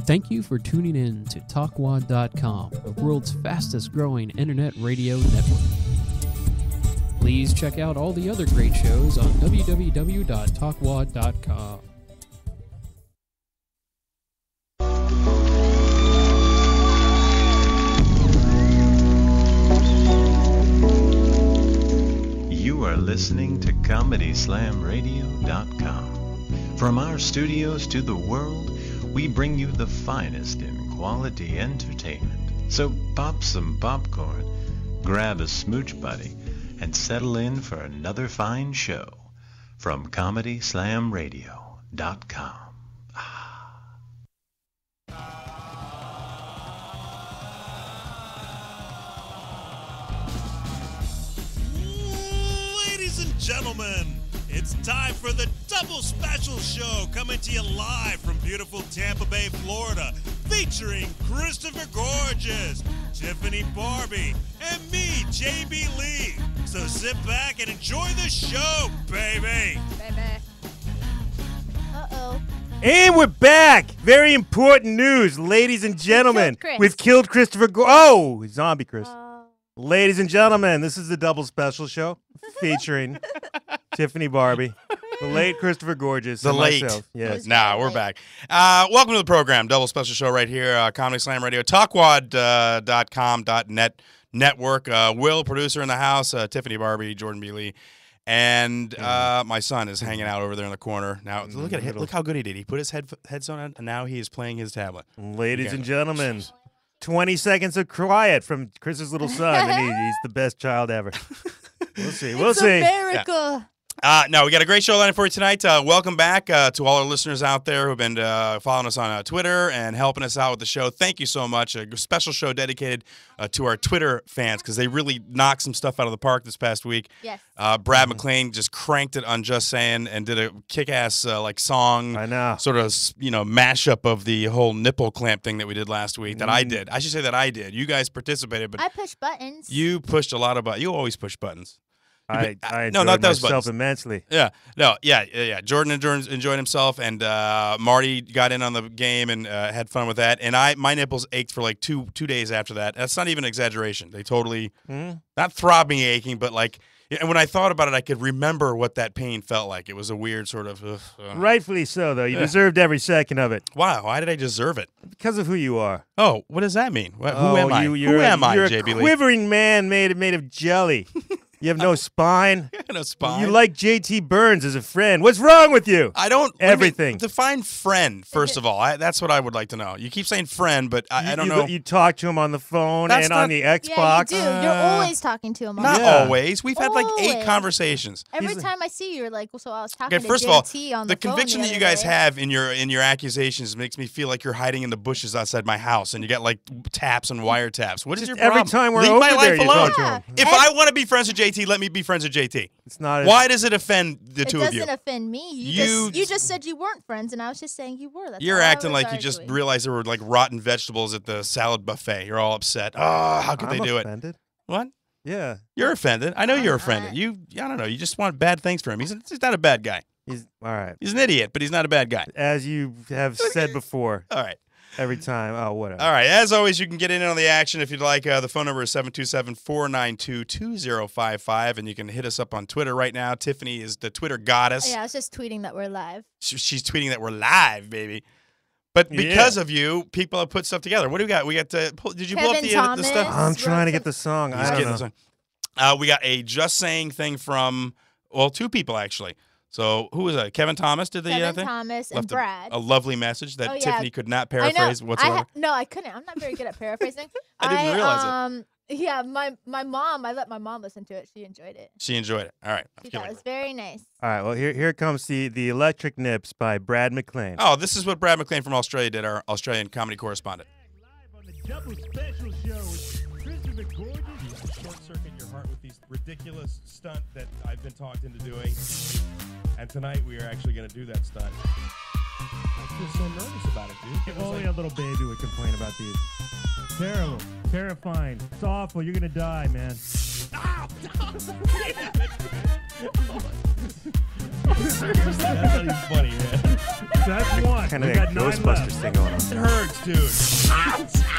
Thank you for tuning in to TalkWad.com, the world's fastest growing internet radio network. Please check out all the other great shows on www.talkwad.com. You are listening to ComedySlamRadio.com. From our studios to the world, we bring you the finest in quality entertainment. So pop some popcorn, grab a smooch buddy, and settle in for another fine show from ComedySlamRadio.com. Ladies and gentlemen, it's time for the double special show coming to you live from beautiful Tampa Bay, Florida, featuring Christopher Gorges, Tiffany Barbee, and me, JB Lee. So sit back and enjoy the show, baby. Uh-oh. And we're back. Very important news, ladies and gentlemen. Chris. We've killed Christopher Oh, zombie Chris. Ladies and gentlemen, this is the double special show featuring Tiffany Barbee, the late Christopher Gorges, and myself. Yes. Nah, we're back. Welcome to the program. Double special show right here, Comedy Slam Radio, talkwad.com.net network. Will, producer in the house, Tiffany Barbee, Jordan B. Lee, and my son is hanging out over there in the corner. Now, look at him. Look how good he did. He put his headset on, and now he is playing his tablet. Ladies and gentlemen, 20 seconds of quiet from Chris's little son, and he's the best child ever. We'll see. We'll see. America. No, we got a great show lined for you tonight. Welcome back to all our listeners out there who've been following us on Twitter and helping us out with the show. Thank you so much. A special show dedicated to our Twitter fans because they really knocked some stuff out of the park this past week. Yes. Brad McLean just cranked it on Just Saying and did a kick-ass like song. I know. Sort of, mashup of the whole nipple clamp thing that we did last week that I did. I should say that I did. You guys participated, but I pushed buttons. you pushed a lot of buttons. You always push buttons. I enjoyed not those myself buttons. immensely. Yeah. Jordan enjoyed himself, and Marty got in on the game and had fun with that. And my nipples ached for like two days after that. That's not even an exaggeration. They totally, not throbbing aching, but like, and when I thought about it, I could remember what that pain felt like. It was a weird sort of. Rightfully so, though. You deserved every second of it. Wow. Why did I deserve it? Because of who you are. Oh, what does that mean? Who am I? Who am I, You're JB a Lee? quivering man made of jelly. You have no spine. No spine. You like JT Burns as a friend. What's wrong with you? I don't. Everything. Define friend, first of all. That's what I would like to know. You keep saying friend, but I don't know. You talk to him on the phone That's and on the Xbox. Yeah, you do. You're always talking to him. Not always. We've had like 8 Always. conversations. Every time I see you, you're like, well, so I was talking Okay, to first of all, JT on the the phone conviction the that you other guys day. have in your accusations makes me feel like you're hiding in the bushes outside my house, and you got like taps and wiretaps. What is your problem? Every time we're Leave over my there, life you alone. talk to him. If I want to be friends with JT, let me be friends with JT. It's not. Why does it offend the two of you? It doesn't offend me. You just said you weren't friends, and I was just saying you were. That's You're all I acting was like you just arguing. realized there were like rotten vegetables at the salad buffet. You're all upset. Oh, how could I'm they do offended. it? What? Yeah. You're offended. I know you're offended. I don't know. You just want bad things for him. He's not a bad guy. He's all right. He's an idiot, but he's not a bad guy. As you have said before. All right. Every time. Oh, whatever. All right. As always, you can get in on the action if you'd like. The phone number is 727-492-2055, and you can hit us up on Twitter right now. Tiffany is the Twitter goddess. Yeah, I was just tweeting that we're live. She's tweeting that we're live, baby. But because of you, people have put stuff together. What do we got? We got did you pull up the stuff? I'm trying to get the song. I don't know. We got a Just Saying thing from, 2 people, actually. So who was that? Kevin Thomas did the Kevin thing? Thomas and Left Brad. A lovely message that Oh, yeah. Tiffany could not paraphrase whatsoever. No, I couldn't. I'm not very good at paraphrasing. I didn't realize it. Yeah, my mom, I let my mom listen to it. She enjoyed it. She enjoyed it. All right. She thought it was very nice. All right, well, here comes the Electric Nips by Brad McLean. Oh, this is what Brad McLean from Australia did, our Australian comedy correspondent. Live on the double special show with Christopher Gorges. You short-circuit your heart with these ridiculous stunt that I've been talked into doing. And tonight we are actually going to do that stunt. I feel so nervous about it, dude. If only a little baby would complain about these. Terrible. Terrifying. It's awful. You're going to die, man. Ow! That's not even funny, man. That's one. Kind of We that got 9 Ghostbusters left. thing going on. It hurts, dude.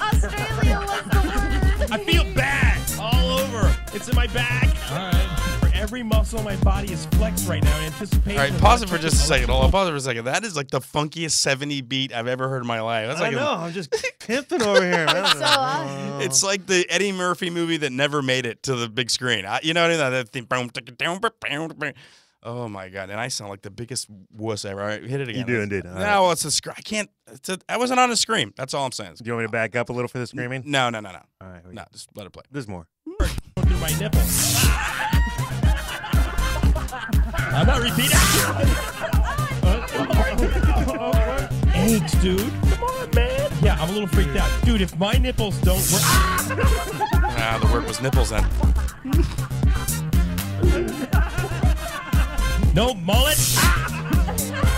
Australia was the word. I feel bad all over. It's in my back. All right. For every muscle in my body is flexed right now in anticipation. All right, of pause it what for just a second. Hold on, pause it for a second. That is like the funkiest 70 beat I've ever heard in my life. That's I like know. I'm just pimping over here. It's so awesome. It's like the Eddie Murphy movie that never made it to the big screen. You know what I mean? That thing. Oh my god! And I sound like the biggest wuss ever. All right, hit it again. You do indeed. All No, right. well, it's a scream. I can't. I wasn't on a scream. That's all I'm saying. Do you want me to back up a little for the screaming? No. All right. No, just let it play. There's more. through my nipples. I'm not repeating. Aches, dude. Come on, man. Yeah, I'm a little freaked out. Dude, if my nipples don't work. The word was nipples then. No mullet.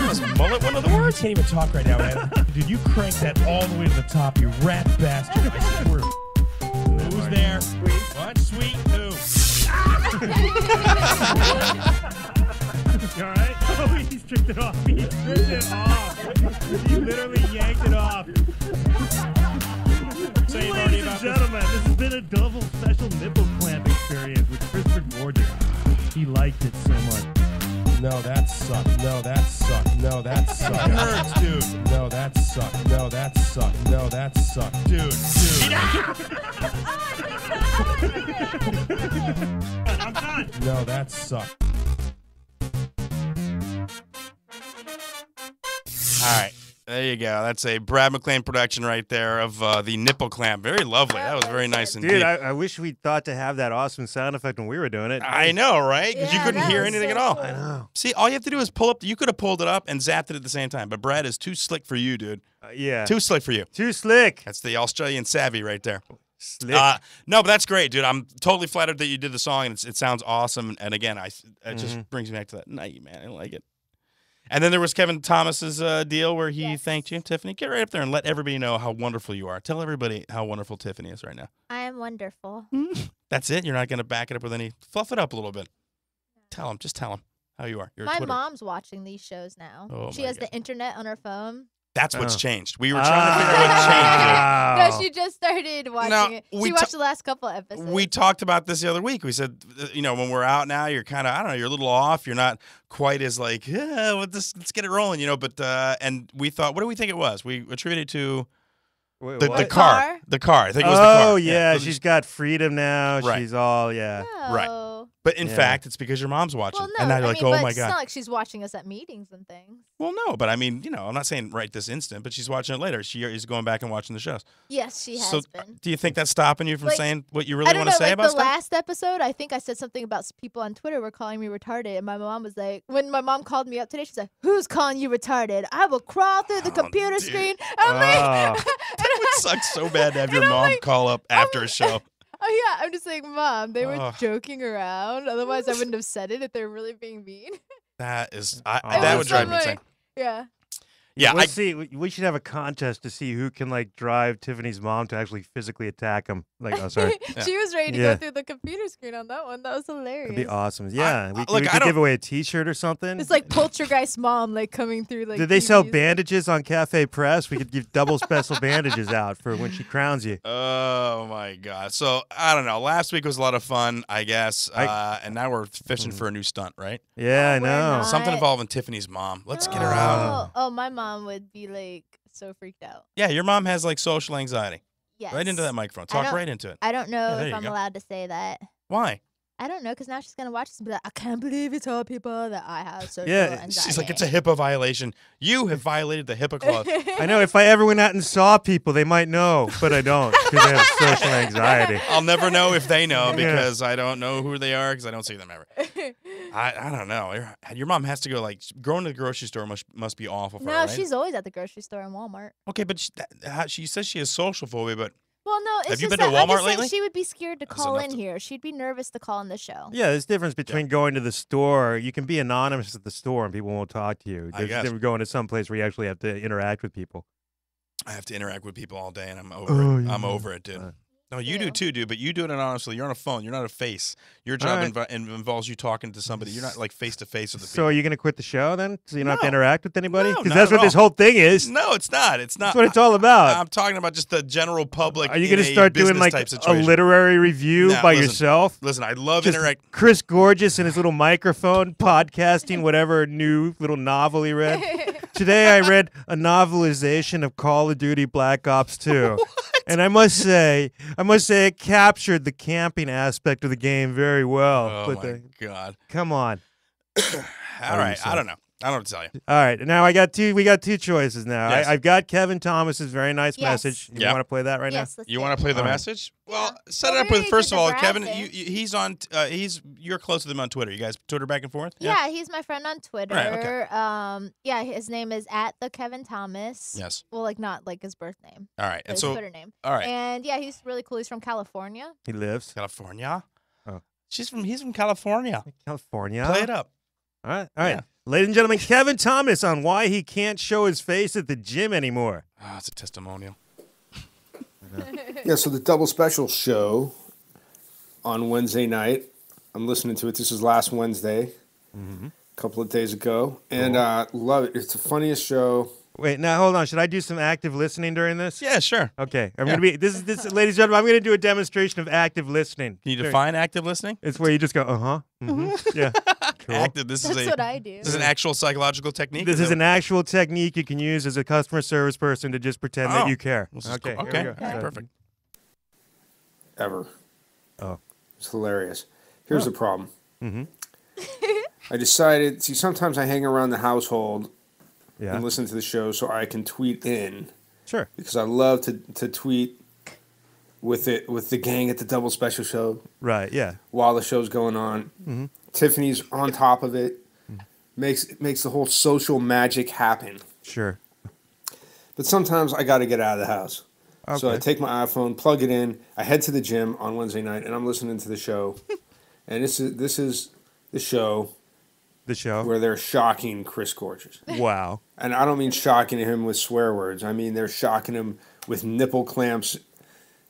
Was mullet one of the I words? can't even talk right now, man. Dude, you cranked that all the way to the top, you rat bastard. I swear. Who's there? What? Sweet who? You all right? Oh, he stripped it off. He stripped it off. He literally yanked it off. Say, Marty, Ladies and about this. gentlemen, this has been a double special nipple clamp experience with Christopher Gorges. He liked it so much. No, that sucked. No, that sucked. No, that sucked. It hurts, dude. No, that sucked. No, that sucked. No, that sucked. Dude. I'm done. No, that sucked. All right. There you go. That's a Brad McLean production right there of the nipple clamp. Very lovely. That was very nice indeed. Dude, I wish we thought to have that awesome sound effect when we were doing it. I know, right? Because you Yeah, couldn't that hear was anything so at all. cool. I know. See, all you have to do is pull up. You could have pulled it up and zapped it at the same time. But Brad is too slick for you, dude. Yeah. Too slick for you. Too slick. That's the Australian savvy right there. Slick. No, but that's great, dude. I'm totally flattered that you did the song, and it sounds awesome. And again, it just brings me back to that night, man. I like it. And then there was Kevin Thomas's deal where he thanked you. Tiffany, get right up there and let everybody know how wonderful you are. Tell everybody how wonderful Tiffany is right now. I am wonderful. That's it? You're not going to back it up with any... Fluff it up a little bit. Just tell them how you are. You're a My Twitter. mom's watching these shows now. Oh, She my has God. the internet on her phone. That's what's Oh. changed. We were trying to figure out what changed. Wow. No, she just started watching Now, it. we She watched the last couple of episodes. We talked about this the other week. We said, when we're out now, you're kind of, I don't know, you're a little off. You're not quite as like, let's get it rolling, But and we thought, what do we think it was? We attributed it to Wait, the what? car. The car. I think it was the car. Oh, yeah. Those are she's got freedom now. Right. She's all, yeah. Right. No. But in Yeah. fact, it's because your mom's watching. Well, no. And now you're I like, mean, oh but my it's God. not like she's watching us at meetings and things. Well, no, but I mean, I'm not saying right this instant, but she's watching it later. She is going back and watching the shows. Yes, she has So been. do you think that's stopping you from Like, saying what you I really don't want know, to say like about the stuff? last episode, I think I said something about people on Twitter were calling me retarded, and my mom was like, when my mom called me up today, she's like, "Who's calling you retarded? I will crawl through the computer dude. screen." I'm like, That would suck so bad to have your And I'm mom like- call up after a show. oh yeah, I'm just like, Mom, they were Ugh. joking around. Otherwise, I wouldn't have said it if they were really being mean. That is, Oh, that would that's drive me so insane. Yeah. Yeah, We'll see. We should have a contest to see who can drive Tiffany's mom to actually physically attack him. Oh, sorry. She was ready to Yeah. go through the computer screen on that one. That was hilarious. That'd be awesome. Yeah, we look, could I don't- give away a T-shirt or something. It's like Poltergeist mom, coming through. Did they sell TVs. bandages on Cafe Press? We could give double special bandages out for when she crowns you. Oh my God! So I don't know. Last week was a lot of fun, I guess, and now we're fishing for a new stunt, right? Yeah, I we're know. not. Something involving Tiffany's mom. Let's get her out. Oh, my mom would be so freaked out. Yeah, your mom has social anxiety. Yes. Right into that microphone. I Talk don't- right into it. I don't know Yeah, there if you I'm go. allowed to say that. Why? I don't know, because now she's going to watch this and be like, I can't believe you told people that I have social Yeah, anxiety. She's like, it's a HIPAA violation. You have violated the HIPAA clause. I know if I ever went out and saw people, they might know, but I don't because I have social anxiety. I'll never know if they know Yeah. because I don't know who they are because I don't see them ever. I don't know. Your mom has to go going to the grocery store must be awful for her, No, right? she's always at the grocery store and Walmart. Okay, but she says she has social phobia, but Well, no, it's Have you just been to that I'm Walmart just saying lately? she would be scared to That's call enough in here. She'd be nervous to call in the show. Yeah, there's a difference between going to the store. You can be anonymous at the store and people won't talk to you. I There's a guess. difference going to some place where you actually have to interact with people. I have to interact with people all day, and I'm over it. yeah. I'm over it, dude. No, you do Yeah. too, dude. But you do it anonymously. You're on a phone. You're not a face. Your job right. involves you talking to somebody. You're not like face to face with the So people. are you going to quit the show then? So you don't have to No. interact with anybody? No, Because not that's at what this all. whole thing is. No, it's not. It's not. That's what it's all about. I'm talking about just the general public. Are you going going to start doing like type a situation. literary review Nah, by listen. yourself? Listen, I love Just interact. Chris Gorges and his little microphone podcasting whatever new little novel he read. Today I read a novelization of Call of Duty Black Ops 2. And I must say it captured the camping aspect of the game very well. Oh But my god! come on. All right, I don't know. I don't know what to tell you. All right, now we got two choices now. Yes. I've got Kevin Thomas's very nice Yes. message. You Yeah. want to play that right Yes, let's You do want it. to play the All right. message? Well, Yeah. set Well, it up we with already first did of the all, Brad Kevin. thing. He's on. You're close to them on Twitter. You guys Twitter back and forth. Yeah, he's my friend on Twitter. Right, okay. Yeah, his name is @the_Kevin_Thomas. Yes. Well, like not like his birth name, All right. but And his so, Twitter name. all right, And yeah, he's really cool. He's from California. now? He lives California. Oh. He's from California. California. Play it up. All right, all right. Yeah. Ladies and gentlemen, Kevin Thomas on why he can't show his face at the gym anymore. Oh, it's a testimonial. Yeah, so the double special show on Wednesday night. I'm listening to it. This is last Wednesday, a couple of days ago, and love it. It's the funniest show. Wait, now hold on. Should I do some active listening during this? Yeah, sure. Okay, I'm gonna be. This, ladies and gentlemen, I'm gonna do a demonstration of active listening. Can you define active listening? It's where you just go, yeah. Cool. Active. This That's is what I do. This is an actual psychological technique. This is that- an actual technique you can use as a customer service person to just pretend that Oh. you care. This is Okay, cool. here we Okay. go. Okay. Perfect. Ever. Oh. It's hilarious. Here's the problem. Mm-hmm. I decided, sometimes I hang around the household Yeah. and listen to the show so I can tweet in, Sure. because I love to tweet with the gang at the double special show Right. Yeah. while the show's going on. Mm-hmm. Tiffany's on top of it, makes the whole social magic happen. Sure. But sometimes I got to get out of the house. So I Okay. take my iPhone, plug it in. I head to the gym on Wednesday night, and I'm listening to the show. And this is the show The show. where they're shocking Chris Gorges. Wow. And I don't mean shocking him with swear words. I mean they're shocking him with nipple clamps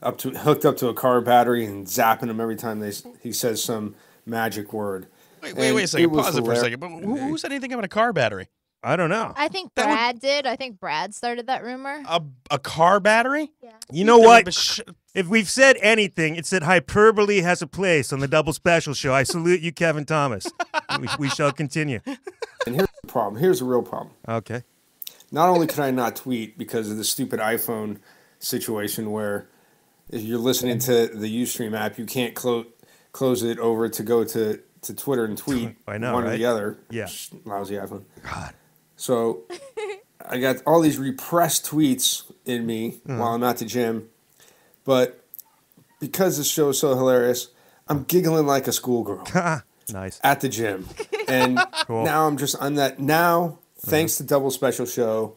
hooked up to a car battery and zapping him every time he says some magic word. Wait And a second. it was Pause it for a hilar- second. But who said anything about a car battery? I don't know. I think That would- Brad did. I think Brad started that rumor. A car battery? You know what? If we've said anything, it's that hyperbole has a place on the double special show. I salute you, Kevin Thomas. we shall continue. And here's the problem. Here's the real problem. Okay. Not only could I not tweet because of the stupid iPhone situation where if you're listening to the Ustream app, you can't close it over to go to Twitter and tweet I know, one or right? the other. Yeah. Lousy iPhone. God. So I got all these repressed tweets in me while I'm at the gym. But because this show is so hilarious, I'm giggling like a schoolgirl Nice. at the gym. And Cool. now I'm just on that. Now, thanks to Double Special Show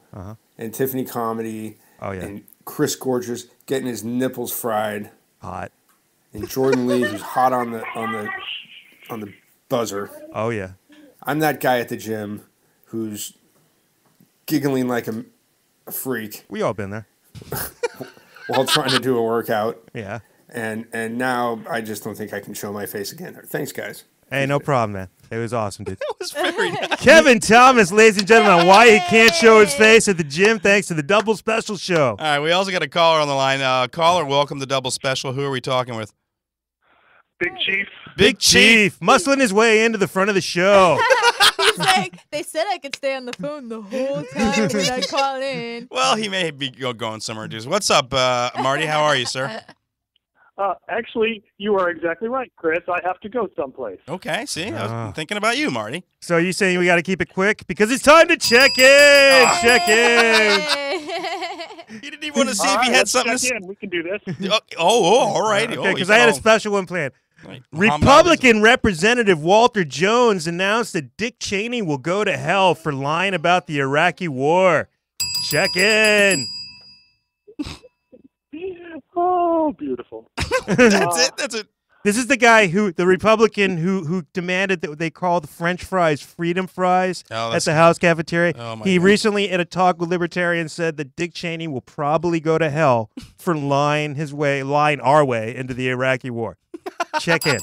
and Tiffany Comedy Oh, yeah. and Chris Gorges getting his nipples fried, Hot. and Jordan Lee who's hot on the buzzer. Oh, yeah. I'm that guy at the gym who's giggling like a freak We all been there. while trying to do a workout. Yeah. And now I just don't think I can show my face again. Thanks, guys. Hey, no problem, man. It was awesome, dude. That was very nice. Kevin Thomas, ladies and gentlemen, on why he can't show his face at the gym thanks to the double special show. All right, we also got a caller on the line. Caller, welcome to Double Special. Who are we talking with? Big Chief. Big Chief, muscling his way into the front of the show. He's like, they said I could stay on the phone the whole time when I call in. Well, he may be going somewhere, dude. What's up, Marty? How are you, sir? Actually, you are exactly right, Chris. I have to go someplace. Okay, see, I Ah. was thinking about you, Marty. So you saying we got to keep it quick? Because it's time to check in. Check in. He didn't even want to see All if he right, had let's something check to in. We can do this. all right. Okay, because I had a special one planned. Republican Representative Walter Jones announced that Dick Cheney will go to hell for lying about the Oh, Iraqi war. Check in. so beautiful. That's it. That's it. This is the guy the Republican who demanded that they call the French fries freedom fries at the House cafeteria. Oh, my He God. recently, in a talk with libertarians, said that Dick Cheney will probably go to hell for lying our way into the Iraqi war. Check in.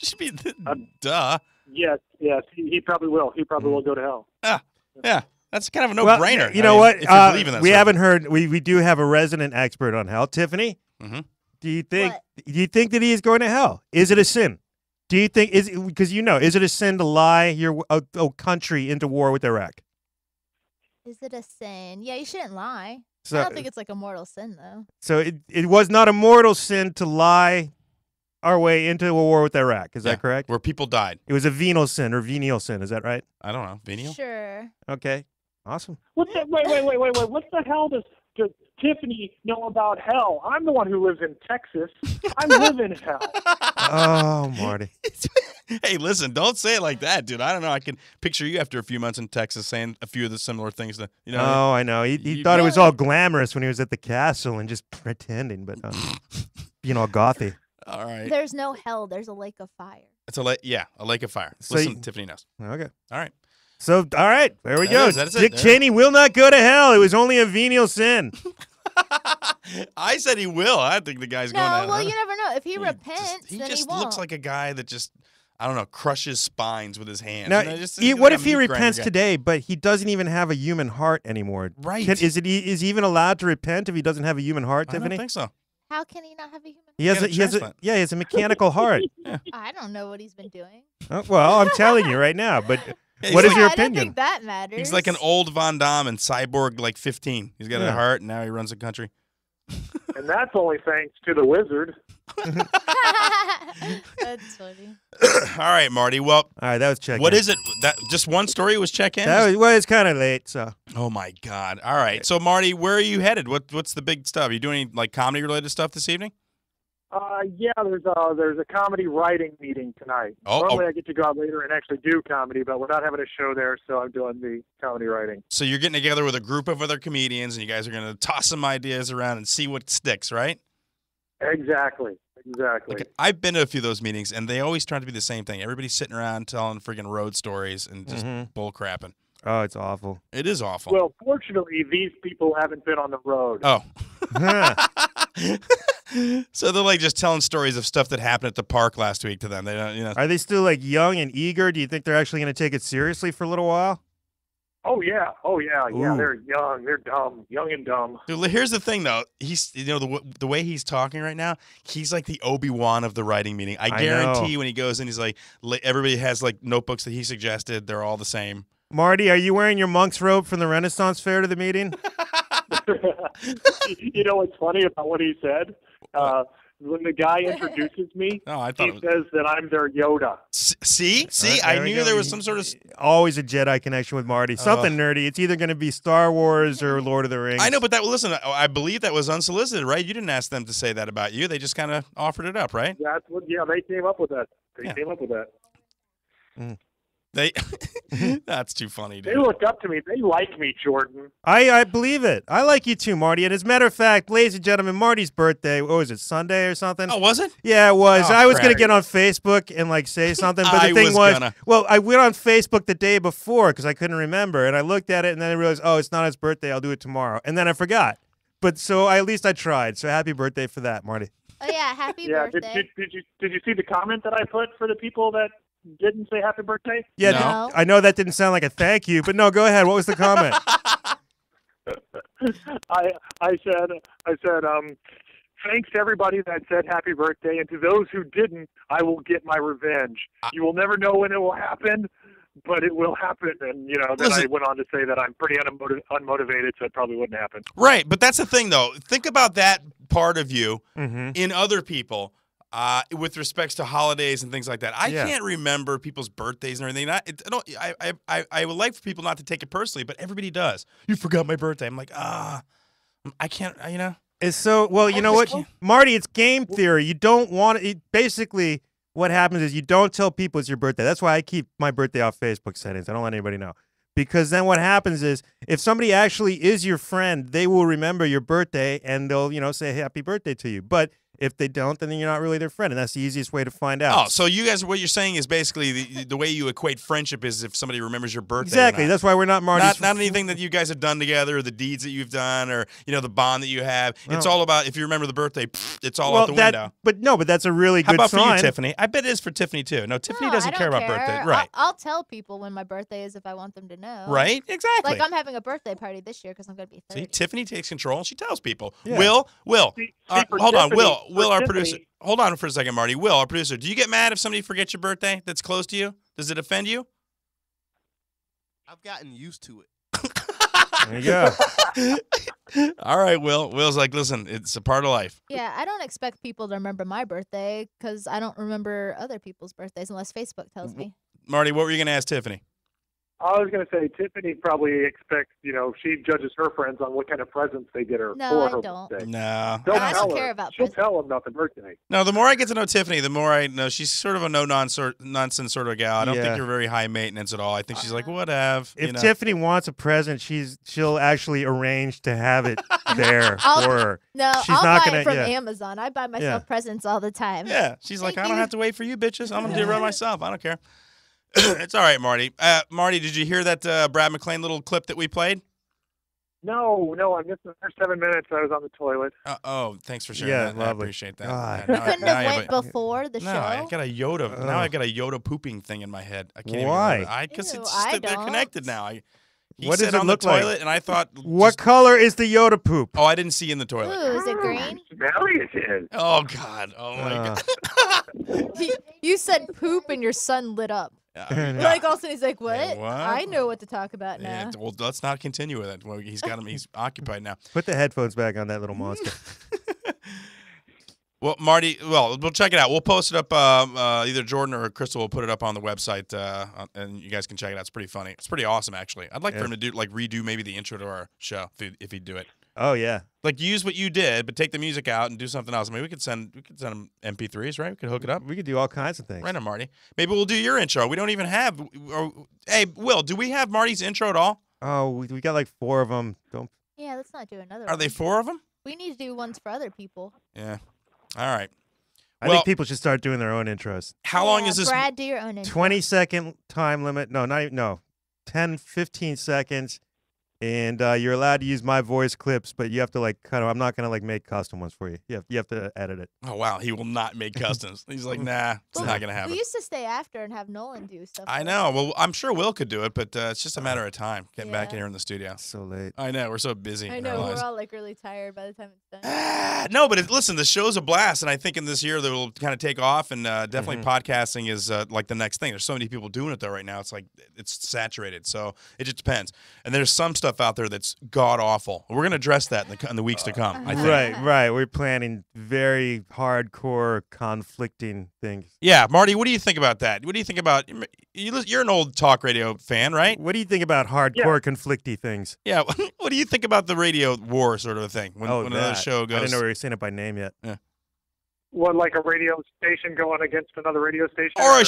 Should be duh. Yes, he probably will. He probably will go to hell. Yeah. That's kind of a no-brainer. Well, you know what? If you believe in that we stuff. haven't heard. We do have a resident expert on hell, Tiffany. Mm-hmm. Do you think that he is going to hell? Is it a sin? Do you think is it a sin to lie your country into war with Iraq? Is it a sin? Yeah, you shouldn't lie. So, I don't think it's like a mortal sin though. So it was not a mortal sin to lie our way into a war with Iraq. Is that correct? Where people died. It was a venial sin or venial sin. Is that right? I don't know. Venial? Sure. Okay. Awesome. Wait. What the hell does Tiffany know about hell? I'm the one who lives in Texas. I live in hell. Oh, Marty. Hey, listen, don't say it like that, dude. I don't know. I can picture you after a few months in Texas saying a few of the similar things that, you know. Oh, I know. He thought it was all glamorous when he was at the castle and just pretending, but being all gothy. All right. There's no hell. There's a lake of fire. It's a lake of fire. So Listen, Tiffany knows. Okay. All right. So, all right, there we go. That's it. Dick Cheney will not go to hell. It was only a venial sin. I said he will. I think the guy's going to hell. Well, you never know. If he repents, He then just he won't. looks like a guy that just, I don't know, crushes spines with his hands. Now, You know, just- what like if a he meat grinder repents guy. today, but he doesn't even have a human heart anymore? Right. Is he even allowed to repent if he doesn't have a human heart, I Tiffany? don't think so. How can he not have a human? He has a mechanical heart. I don't know what he's been doing. Oh, well, I'm telling you right now. But Yeah, what is your I don't opinion? think that matters. He's like an old Von Damme and Cyborg, like 15. He's got a heart, and now he runs the country. And that's only thanks to the wizard. That's funny. All right, Marty. Well, all right, that was check. What is it? That just one story was check in? It's kind of late, so. Oh my God! All right, so Marty, where are you headed? What's the big stuff? Are you doing any like comedy related stuff this evening? Yeah, there's a comedy writing meeting tonight. Normally I get to go out later and actually do comedy, but we're not having a show there, so I'm doing the comedy writing. So you're getting together with a group of other comedians, and you guys are going to toss some ideas around and see what sticks, right? Exactly. Okay, I've been to a few of those meetings, and they always try to be the same thing. Everybody's sitting around telling freaking road stories and just bull crapping. Oh, it's awful. It is awful. Well, fortunately, these people haven't been on the road. Oh. So they're like just telling stories of stuff that happened at the park last week to them. They don't, you know. Are they still like young and eager? Do you think they're actually going to take it seriously for a little while? Oh yeah. Ooh. They're young. They're dumb. Young and dumb. Dude, here's the thing, though. He's, the way he's talking right now, he's like the Obi-Wan of the writing meeting. I guarantee when he goes in, he's like, everybody has like notebooks that he suggested. They're all the same. Marty, are you wearing your monk's robe from the Renaissance Fair to the meeting? You know what's funny about what he said? When the guy introduces me, he says that I'm their Yoda. See? I knew there was some sort of... Always a Jedi connection with Marty. Something nerdy. It's either going to be Star Wars or Lord of the Rings. I know, but listen, I believe that was unsolicited, right? You didn't ask them to say that about you. They just kind of offered it up, right? They came up with that. Came up with that. That's too funny, dude. They look up to me. They like me, Jordan. I believe it. I like you too, Marty. And as a matter of fact, ladies and gentlemen, Marty's birthday, what was it, Sunday or something? Oh, was it? Yeah, it was. Oh, I was going to crap. get on Facebook and like say something, but the I thing was gonna. well, I went on Facebook the day before because I couldn't remember, and I looked at it and then I realized, oh, it's not his birthday. I'll do it tomorrow. And then I forgot. But so at least I tried. So happy birthday for that, Marty. Oh yeah, happy birthday. Did you see the comment that I put for the people that didn't say happy birthday? Yeah, No. I know that didn't sound like a thank you, but no, go ahead. What was the comment? I said, thanks to everybody that said happy birthday, and to those who didn't, I will get my revenge. You will never know when it will happen, but it will happen. And then I went on to say that I'm pretty unmotivated, so it probably wouldn't happen. Right, but that's the thing, though. Think about that part of you in other people. With respects to holidays and things like that, I can't remember people's birthdays and everything. I would like for people not to take it personally, but everybody does. You forgot my birthday. I'm like, I can't. It's so well. You know what, Marty? It's game theory. You don't want it. Basically, what happens is you don't tell people it's your birthday. That's why I keep my birthday off Facebook settings. I don't let anybody know. because then what happens is if somebody actually is your friend, they will remember your birthday and they'll, say happy birthday to you. But if they don't, then you're not really their friend, and that's the easiest way to find out. Oh, so you guys, what you're saying is basically the way you equate friendship is if somebody remembers your birthday. Exactly. That's why we're not Marty's. Not anything that you guys have done together, or the deeds that you've done, or the bond that you have. It's all about if you remember the birthday. It's all out the window. But that's a really How good about sign. for you, Tiffany? I bet it is for Tiffany too. No, Tiffany doesn't care about birthday. Right. I'll tell people when my birthday is if I want them to know. Right. Exactly. Like I'm having a birthday party this year because I'm going to be 30. See, Tiffany takes control. She tells people. Yeah. Will, hold on. Will, our Tiffany- producer. Hold on for a second, Marty. Will, our producer. Do you get mad if somebody forgets your birthday that's close to you? Does it offend you? I've gotten used to it. There you go. All right, Will. Will's like, listen, it's a part of life. Yeah, I don't expect people to remember my birthday because I don't remember other people's birthdays unless Facebook tells me. Marty, what were you going to ask Tiffany? I was going to say Tiffany probably expects, she judges her friends on what kind of presents they get her No, for I her don't. birthday. No. I Tell don't her. care about She'll presents. tell them about the birthday. No, the more I get to know Tiffany, the more I know she's sort of a no-nonsense sort of gal. I don't Yeah. think you're very high maintenance at all. I think she's like, whatever. If Tiffany wants a present, she'll actually arrange to have it there I'll- for her. No, She's I'll not buy gonna- it from yeah. Amazon. I buy myself presents all the time. Yeah, she's like, Thank I don't you. have to wait for you, bitches. I'm going to do it right myself. I don't care. It's all right, Marty. Marty, did you hear that Brad McClain little clip that we played? No, I missed the first 7 minutes. I was on the toilet. Thanks for sharing Yeah, that. I lovely. appreciate that. God. Yeah, You couldn't now I have have went before the No, show. I got a Yoda. Now Ugh. I got a Yoda pooping thing in my head. I can't Why? even remember. Because Ew, it's I just, they're don't. connected now. He What said does it on look the like? toilet, and I thought, What color is the Yoda poop? oh, I didn't see in the toilet. Ooh, is it green? Smelly it is. Oh God! Oh my God! You said poop and your son lit up. Like all of a sudden he's like, what? Yeah, what? I know what to talk about now. Yeah, well, let's not continue with it. Well, he's got him. He's occupied now. Put the headphones back on that little monster. Well, Marty, we'll check it out. We'll post it up. Either Jordan or Crystal will put it up on the website, and you guys can check it out. It's pretty funny. It's pretty awesome, actually. I'd like for him to redo maybe the intro to our show if he'd do it. Oh yeah. Like use what you did, but take the music out and do something else. I mean, we could send them MP3s, right? We could hook it up. We could do all kinds of things. Right on, Marty. Maybe we'll do your intro. We don't even have. Hey, Will, do we have Marty's intro at all? Oh, we got like 4 of them. Don't. Yeah, let's not do another Are one. they 4 of them? We need to do ones for other people. Yeah. All right. I think people should start doing their own intros. How long is this? Brad, do your own intro. 20-second time limit. No, not even, no. 10, 15 seconds. And you're allowed to use my voice clips, but you have to I'm not gonna make custom ones for you. You have to edit it. Oh wow, he will not make customs. He's like, nah, it's not gonna happen. We used to stay after and have Nolan do stuff. I know. Well, I'm sure Will could do it, but it's just a matter of time getting back in here in the studio. It's so late. I know. We're so busy. I in our know, lives. we're all really tired by the time it's done. No, but listen, the show's a blast, and I think in this year that will kind of take off, and definitely podcasting is the next thing. There's so many people doing it though right now. It's it's saturated, so it just depends. And there's some stuff out there that's god awful. We're gonna address that in the weeks to come. I think. Right. We're planning very hardcore, conflicting things. Yeah, Marty, what do you think about that? What do you think about? You're an old talk radio fan, right? What do you think about hardcore, conflicty things? Yeah. What do you think about the radio war sort of a thing when that. another show goes? I didn't know we were saying it by name yet. Yeah. What, like a radio station going against another radio station? Or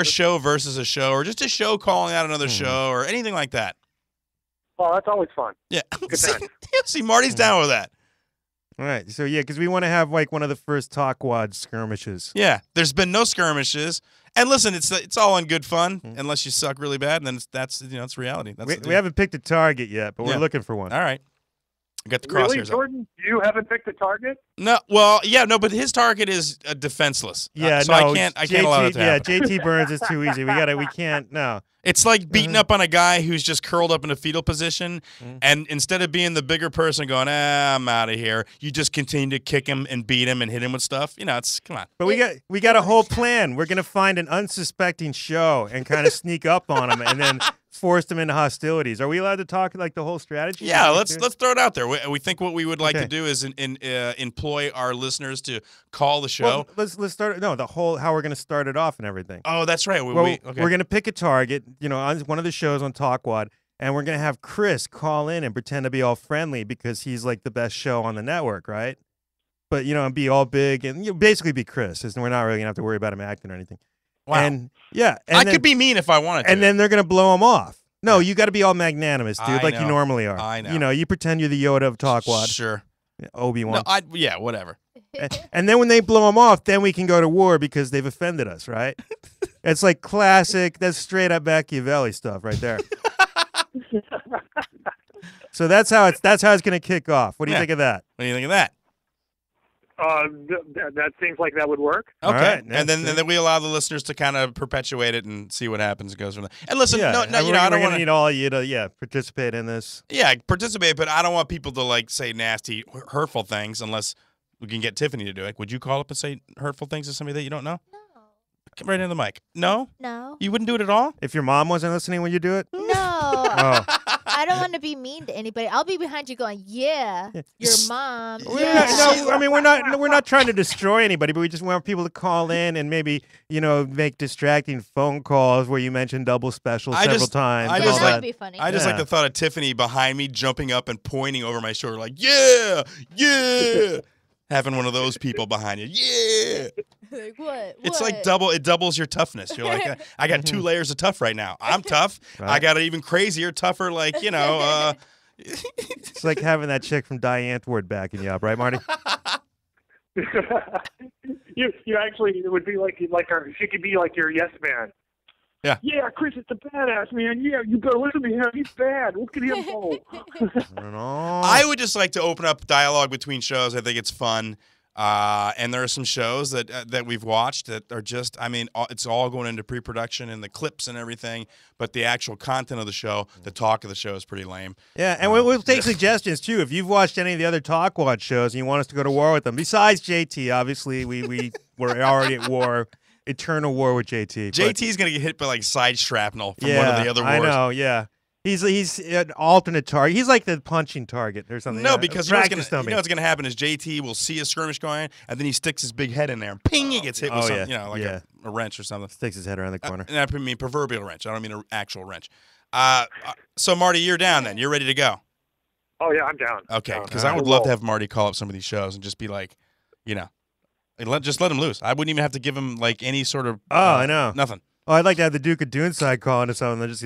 a show versus a show, or just a show calling out another show, or anything like that. Oh, that's always fun. Yeah. Good time. See, Marty's down with that. All right. So, yeah, because we want to have one of the first talk wad skirmishes. Yeah. There's been no skirmishes. And listen, it's all in good fun, unless you suck really bad, and then it's reality. We haven't picked a target yet, but we're looking for one. All right. I got the Really, crosshairs. Jordan? You haven't picked a target? No, well, yeah, no, but his target is defenseless. Yeah, so no, I can't allow that to happen. JT Burns is too easy. We can't, no. It's like beating up on a guy who's just curled up in a fetal position, and instead of being the bigger person going, I'm out of here, you just continue to kick him and beat him and hit him with stuff. Come on. But we got a whole plan. We're gonna find an unsuspecting show and kind of sneak up on him and then force them into hostilities. Are we allowed to talk the whole strategy? Yeah, let's throw it out there. We think what we would like to do is employ our listeners to call the show. Well, let's start. No, the whole how we're gonna start it off and everything. Oh, that's right. We're gonna pick a target. On one of the shows on Talkwad, and we're gonna have Chris call in and pretend to be all friendly because he's like the best show on the network, right? But and be all big and basically be Chris, and we're not really gonna have to worry about him acting or anything. Wow. And yeah, I could be mean if I wanted to. And then they're gonna blow him off. No, you got to be all magnanimous, dude, I like you know. normally are. I know. You know, you pretend you're the Yoda of Talkwad. Sure. Obi-Wan. No, yeah, whatever. And then when they blow them off, then we can go to war because they've offended us, right? It's like classic. That's straight up Machiavelli stuff right there. So that's how it's going to kick off. What do you think of that? What do you think of that? That seems like that would work. Okay, right, and then we allow the listeners to kind of perpetuate it and see what happens. It goes from there. And listen, no, you know, I don't want to need all you to participate in this. Yeah, participate, but I don't want people to like say nasty, hurtful things unless we can get Tiffany to do it. Would you call up and say hurtful things to somebody that you don't know? No. Come right into the mic. No? No. You wouldn't do it at all? If your mom wasn't listening when you do it? No. Oh. I don't want to be mean to anybody. I'll be behind you going, yeah, your mom. We're not trying to destroy anybody, but we just want people to call in and maybe, make distracting phone calls where you mention double special several times. That would be funny. I just like the thought of Tiffany behind me jumping up and pointing over my shoulder like, yeah, yeah. Having one of those people behind you. Yeah. Like what? It's like it doubles your toughness. You're like, I got 2 layers of tough right now. I'm tough. Right. I got an even crazier, tougher, like, It's like having that chick from Die Antwoord backing you up, right, Marty? you actually, it would be like she could be like your yes man. Yeah. Yeah, Chris is the badass, man. Yeah, you better listen to him. He's bad. Look at him go. I don't know. I would just like to open up dialogue between shows. I think it's fun. And there are some shows that we've watched that are just, it's all going into pre-production and the clips and everything, but the actual content of the show, the talk of the show is pretty lame. Yeah, and we'll take suggestions, too. If you've watched any of the other Talkwad shows and you want us to go to war with them, besides JT, obviously, we were already at war. Eternal war with JT. JT's going to get hit by, like, side shrapnel from one of the other wars. I know, yeah. He's an alternate target. He's like the punching target or something. No, because what's going to happen is JT will see a skirmish going, and then he sticks his big head in there, and ping, he gets hit with something, a wrench or something. Sticks his head around the corner. And I mean proverbial wrench. I don't mean an actual wrench. So, Marty, you're down then. You're ready to go. Oh, yeah, I'm down. Okay, because I would love to have Marty call up some of these shows and just be like, just let him loose. I wouldn't even have to give him like any sort of. I know. Nothing. Oh, I'd like to have the Duke of Doonside call into something. They're just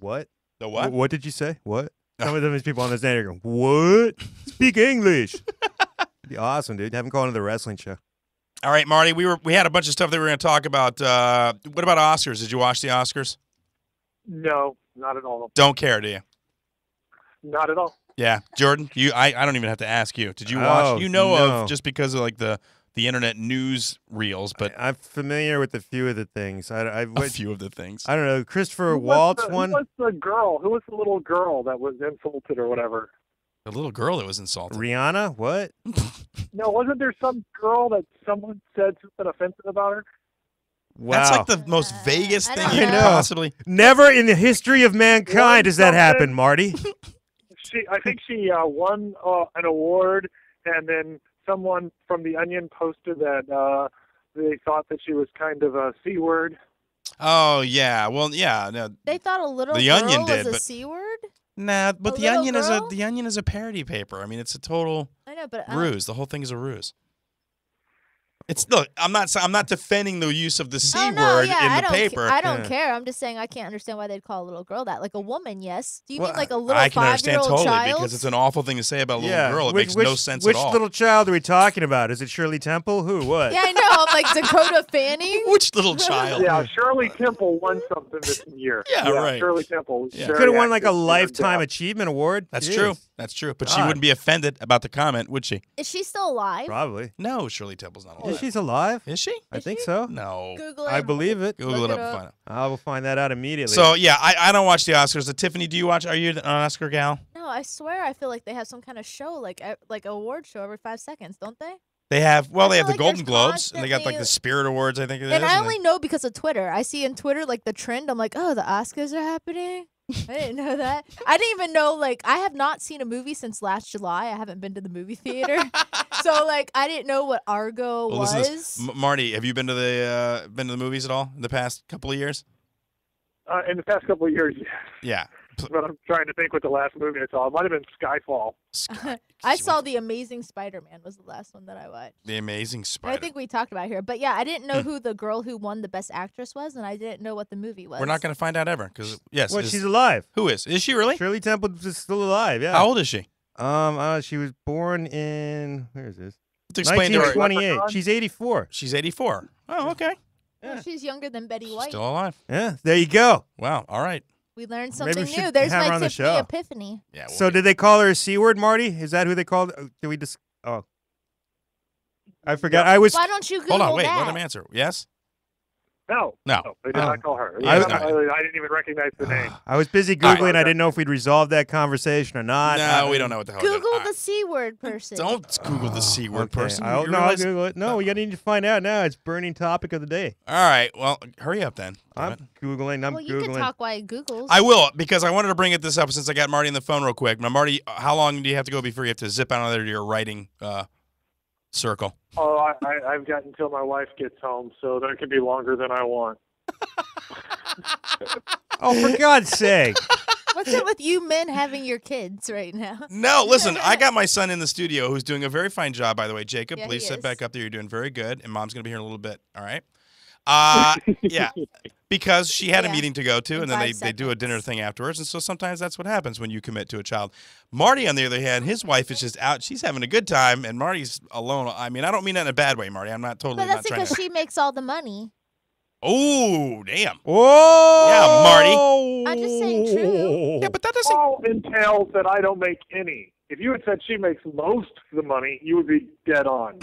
what? The what? What did you say? What? Some of these people on this day are going, what? Speak English. It'd be awesome, dude. Have him call into the wrestling show. All right, Marty. We had a bunch of stuff that we were going to talk about. What about Oscars? Did you watch the Oscars? No, not at all. Don't care, do you? Not at all. Yeah, Jordan. I don't even have to ask you. Did you watch? No. Of just because of like the internet news reels, but I'm familiar with a few of the things. A few of the things. I don't know. Christopher Waltz one. Who was the girl? Who was the little girl that was insulted or whatever? The little girl that was insulted. Rihanna? What? No, wasn't there some girl that someone said something offensive about her? Wow. That's like the most vaguest thing you I could know. possibly. Never in the history of mankind does that happen, Marty. I think she won an award, and then someone from The Onion posted that they thought that she was kind of a C word. Oh yeah, well yeah. No, They thought a little The girl Onion did, was a but- C word? nah, but A the little Onion girl? the Onion is a parody paper. I mean, it's a total I know, but ruse. The whole thing is a ruse. I'm not defending the use of the C word in the paper. I don't care. I'm just saying I can't understand why they'd call a little girl that. Like a woman, yes. Do you mean like a little I can understand 5-year-old totally child? because it's an awful thing to say about a little girl. It makes no sense which at all. Which little child are we talking about? Is it Shirley Temple? Who? What? Yeah, I know. I'm like Dakota Fanning. Which little child? Yeah, Shirley Temple won something this year. Yeah, right. Shirley Temple. Yeah. Could have won like a Lifetime Achievement Award. That's Jeez. true. That's true. But she God. wouldn't be offended about the comment, would she? Is she still alive? Probably. No, Shirley Temple's not alive. She's alive? Is she? I think so. No. Google it. I believe it. Google it up and find out. I will find that out immediately. So yeah, I don't watch the Oscars. Tiffany, do you watch? Are you an Oscar gal? No, I swear I feel like they have some kind of show, like award show every 5 seconds, don't they? They have. Well, I they have feel the like Golden there's Globes, and they got like the Spirit Awards. I think it is. And I only know because of Twitter. I see in Twitter like the trend. I'm like, oh, the Oscars are happening. I didn't know that. I didn't even know. Like, I have not seen a movie since last July. I haven't been to the movie theater, so like, I didn't know what Argo was. Listen to this. Marty, have you been to the movies at all in the past couple of years? In the past couple of years, yes. Yeah. but I'm trying to think what the last movie I saw. It might have been Skyfall. I saw The Amazing Spider-Man was the last one that I watched. The Amazing I Spider. think we talked about it here. But yeah, I didn't know who the girl who won the Best Actress was, and I didn't know what the movie was. We're not going to find out ever because yes, Well, she's alive. Who is? Is she really? Shirley Temple is still alive. Yeah. How old is she? She was born in where is this? To explain to her- 1928. She's 84. She's 84. Oh, okay. Well, she's younger than Betty White. Still alive. Yeah, there you go. Wow. All right. We learned Maybe something we should new. There's have her my on the Tiffany show. epiphany. Yeah. So did they call her a C word, Marty? Is that who they called? Did we just? Oh, I forgot. I was. Why don't you Google Hold on. Wait. that? Let him answer. Yes. No. No. They did not call her. I- I didn't even recognize the name. I was busy All right. googling. I didn't know if we'd resolved that conversation or not. No, we don't know what the hell. we're doing. Google the C word person. Don't Google the C word Okay, person. I'll You I'll realize- Google it. No, we need to find out now. It's burning topic of the day. All right. Well, hurry up then. Damn it. I'm googling. I'm Well, you googling. can talk while it Googles. I will because I wanted to bring this up since I got Marty on the phone real quick. Now, Marty, how long do you have to go before you have to zip out of there to your writing circle? Oh, I've got until my wife gets home, so that could be longer than I want. Oh, for God's sake! What's it with you men having your kids right now? No, listen, I got my son in the studio who's doing a very fine job, by the way. Jacob, Yeah, please he sit is. back up there. You're doing very good. And Mom's going to be here in a little bit. All right? Yeah. Because she had a Yeah. meeting to go to, In and then 5 they do a dinner seconds. thing afterwards. And so sometimes that's what happens when you commit to a child. Marty, on the other hand, his wife is just out. She's having a good time, and Marty's alone. I mean, I don't mean that in a bad way, Marty. I'm not totally But not that's trying because to. she makes all the money. Oh, damn. Whoa! Yeah, Marty. I'm just saying true. Yeah, but that doesn't. All entails that I don't make any. If you had said she makes most of the money, you would be dead on.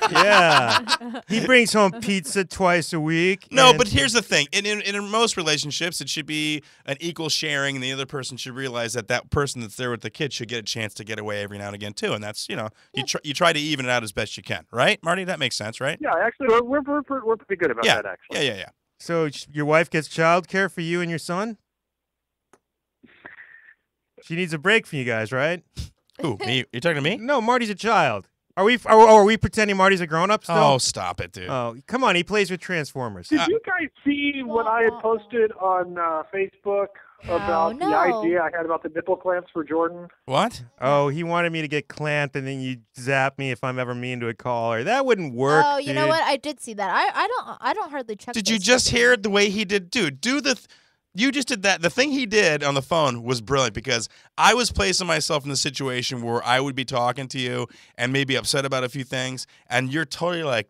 Yeah, he brings home pizza twice a week. No, and- but here's the thing. In most relationships, it should be an equal sharing, and the other person should realize that that person that's there with the kid should get a chance to get away every now and again, too. And that's, you try to even it out as best you can. Right, Marty? That makes sense, right? Yeah, actually, we're pretty good about Yeah. that, actually. Yeah. So your wife gets childcare for you and your son? She needs a break from you guys, right? Who, me? You talking to me? No, Marty's a child. Are we pretending Marty's a grown-up still? Oh, stop it, dude. Oh, come on. He plays with Transformers. Did you guys see what I had posted on Facebook about no. the idea I had about the nipple clamps for Jordan? What? Oh, he wanted me to get clamped, and then you zap me if I'm ever mean to a caller. That wouldn't work. Oh, you know dude. what? I did see that. I don't hardly check. Did you Facebook just hear anymore. it the way he did? Dude, you just did that. The thing he did on the phone was brilliant because I was placing myself in the situation where I would be talking to you and maybe upset about a few things, and you're totally like,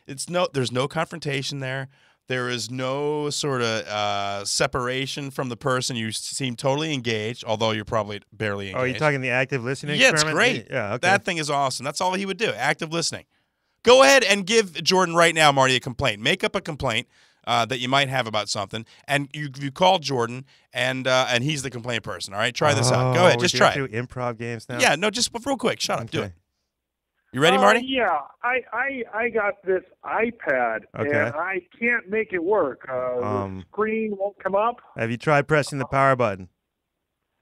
there's no confrontation there. There is no sort of separation from the person. You seem totally engaged, although you're probably barely engaged. Oh, you're talking the active listening Yeah, it's experiment? great. Yeah, okay. That thing is awesome. That's all he would do, active listening. Go ahead and give Jordan right now, Marty, a complaint. Make up a complaint that you might have about something, and you call Jordan, and he's the complaint person. All right, try this out. Go ahead, just try Do it. improv games now? Yeah, no, just real quick. Shut up. Do Okay. it. You ready, Marty? Yeah, I got this iPad, Okay. and I can't make it work. The screen won't come up. Have you tried pressing the power button?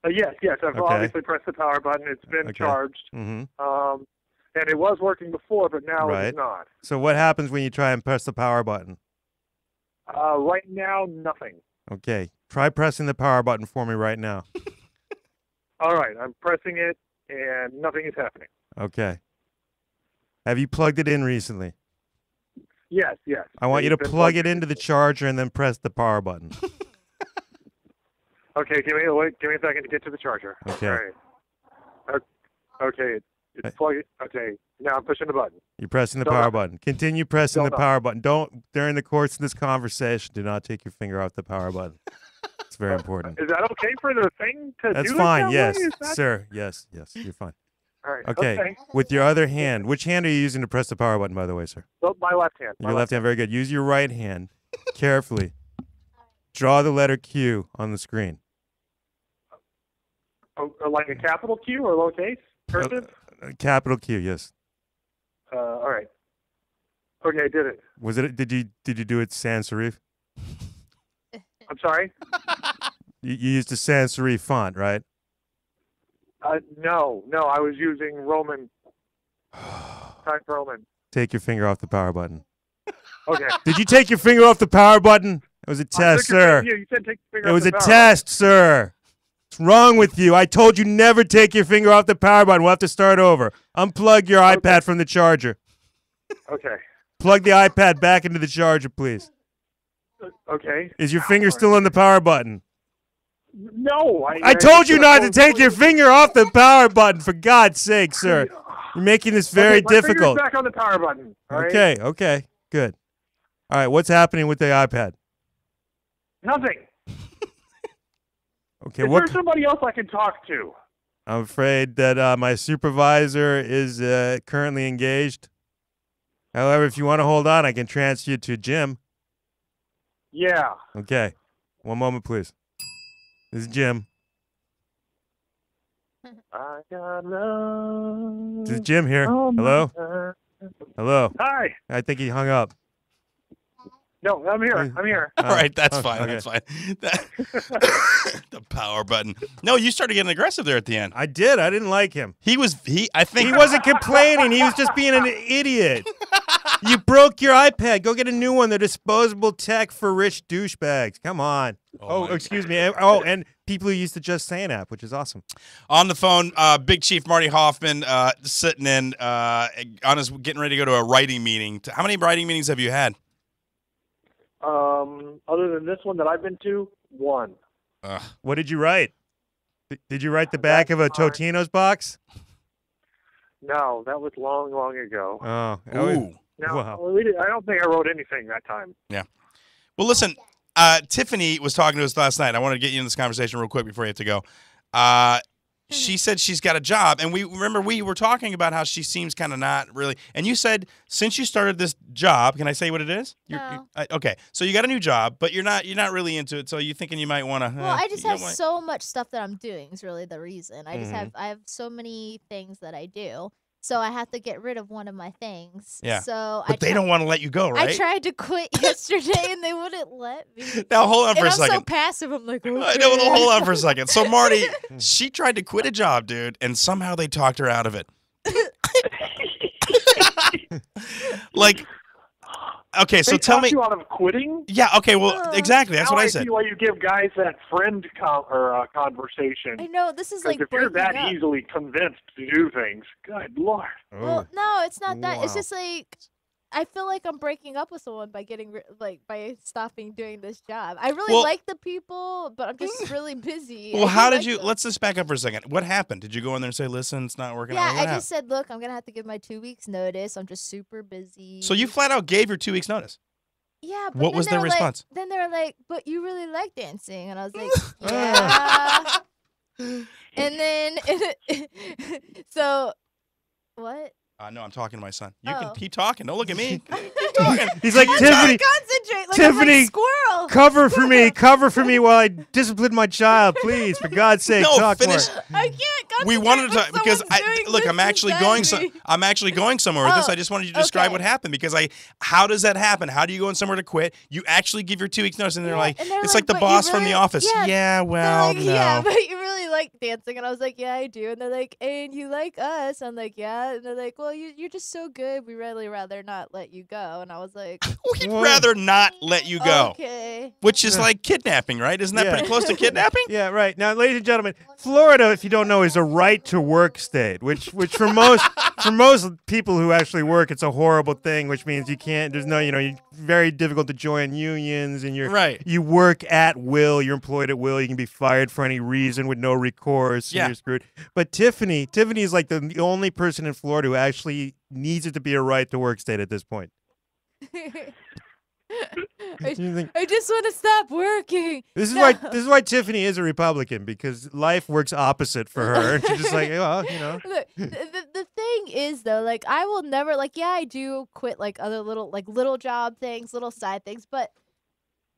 Yes, I've Okay. obviously pressed the power button. It's been Okay. charged. Mm-hmm. And it was working before, but now Right. it's not. So what happens when you try and press the power button? Right now, nothing. Okay. Try pressing the power button for me right now. All right, I'm pressing it, and nothing is happening. Okay. Have you plugged it in recently? Yes. I want you to It's been plug plugged it into the charger and then press the power button. Okay, give me a second to get to the charger. Okay. All right. Okay, it's plugged. Okay, now I'm pushing the button. You're pressing the Don't- power button. Continue pressing the Don't- power button. Don't, during the course of this conversation, do not take your finger off the power button. It's very important. Is that okay for the thing to That's do it fine. that Yes, way? Is that- sir. Yes, you're fine. All right. Okay. With your other hand, which hand are you using to press the power button, by the way, sir? So my left hand. Your left hand, very good. Use your right hand carefully. Draw the letter Q on the screen. Oh, like a capital Q or lowercase? Cursive? Capital Q, yes. All right. Okay, I did it. Was it? Did you do it sans serif? I'm sorry? You used a sans serif font, right? No, I was using Roman. Type Roman. Take your finger off the power button. Okay. Did you take your finger off the power button? It was a test, sir. Yeah, you said take your finger It off was the a power. test, sir. What's What's wrong with you? I told you never take your finger off the power button. We'll have to start over. Unplug your iPad from the charger. Okay. Plug the iPad back into the charger, please. Okay. Is your finger still on the power button? No. I told you not to take your finger off the power button, for God's sake, sir. You're making this very my finger's difficult. back on the power button. All right? Okay, good. All right, what's happening with the iPad? Nothing. Okay, Is there somebody else I can talk to? I'm afraid that my supervisor is currently engaged. However, if you want to hold on, I can transfer you to Jim. Yeah. Okay. One moment, please. This is Jim. I got love. This is Jim here. Oh, Hello? Hello? Hi. I think he hung up. No, I'm here. I'm here. All right, that's fine. okay. That's fine. The power button. No, you started getting aggressive there at the end. I did. I didn't like him. I think he wasn't complaining. He was just being an idiot. You broke your iPad. Go get a new one. They're disposable tech for rich douchebags. Come on. Oh, excuse me. Oh, and people who use the Just Saying app, which is awesome. On the phone, Big Chief Marty Hoffman sitting in on his getting ready to go to a writing meeting. How many writing meetings have you had? Other than this one that I've been to, one. What did you write? Did you write the back of a Totino's box? No, that was long, long ago. Oh. Ooh. No, Wow. I don't think I wrote anything that time. Yeah. Well, listen, Tiffany was talking to us last night. I want to get you in this conversation real quick before you have to go. She said she's got a job, and we were talking about how she seems kind of not really. And you said since you started this job, can I say what it is? No. Okay, so you got a new job, but you're not really into it. So you're thinking you might want to. Well, I just have so much stuff that I'm doing is really the reason. I just Mm-hmm. I have so many things that I do. So I have to get rid of one of my things. Yeah. So But they don't want to let you go, right? I tried to quit yesterday and they wouldn't let me. Now hold on for and a second. I'm so passive. I'm like, okay. No, hold on for a second. So Marty, she tried to quit a job, dude, and somehow they talked her out of it. Like, okay, so They tell me. talked you out of quitting? Yeah. Okay. Well, exactly. That's Now what I I said. see why you give guys that friend conversation. I know this is 'Cause like if you're that breaking up. easily convinced to do things, good lord. Well, no, it's not that. It's Wow. just like I feel like I'm breaking up with someone by getting by stopping doing this job. I really Well- like the people, but I'm just really busy. Well, I how do did like you? them. Let's just back up for a second. What happened? Did you go in there and say, "Listen, it's not working"? Yeah, out? What I happened? just said, look, I'm gonna have to give my 2 weeks notice. I'm just super busy. So you flat out gave your 2 weeks notice. Yeah. But What then was they their were like- response? Then they were like, "But you really like dancing," and I was like, "Yeah." And then, so, what? No, I'm talking to my son. You Oh. can keep talking. Don't look at me. Keep talking. He's like, I'm Tiffany, trying to concentrate. Like I'm Tiffany, like squirrel. cover for me while I discipline my child, please, for God's sake, No, talk finish. more. I can't concentrate. We wanted to when because someone's doing look. this I'm actually beside going. me. I'm actually going somewhere with this. Oh, I just wanted you to describe okay. what happened because how does that happen? How do you go in somewhere to quit? You actually give your 2 weeks notice, and they're Yeah, like, and they're it's like, like the "But you boss from really- the office. yeah." Yeah, They're well, like, no. yeah, but you really like dancing, and I was like, yeah, I do. And they're like, and you like us? I'm like, yeah. And they're like, well, you're just so good. We really rather not let you go. And I was like, We'd What? rather not let you go, okay. which is like kidnapping, right? Isn't that Yeah. pretty close to kidnapping? Yeah, right. Now, ladies and gentlemen, Florida, if you don't know, is a right to work state, which for most people who actually work, it's a horrible thing, which means you can't. There's no, you're very difficult to join unions, and Right. You work at will. You're employed at will. You can be fired for any reason with no recourse. Yeah. And you're screwed. But Tiffany is like the only person in Florida who actually needs it to be a right to work state at this point. You think- I just want to stop working. This is No. why Tiffany is a Republican, because life works opposite for her. And she's just like, well, Look, the thing is though, like I will never yeah, I do quit like other little job things, little side things, but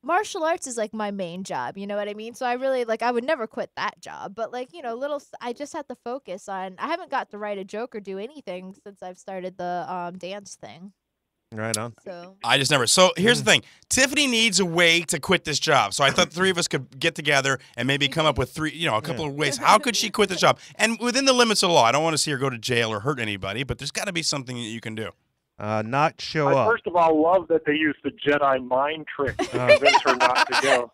martial arts is like my main job, you know what I mean? So I really I would never quit that job, but I just have to focus on. I haven't got to write a joke or do anything since I've started the dance thing. right on. So I just never. So here's the thing. Tiffany needs a way to quit this job. So I thought the three of us could get together and maybe come up with a couple of ways. How could she quit the job? And within the limits of the law. I don't want to see her go to jail or hurt anybody, but there's got to be something that you can do. Not show I up. first of all love that they use the Jedi mind trick to convince her not to go.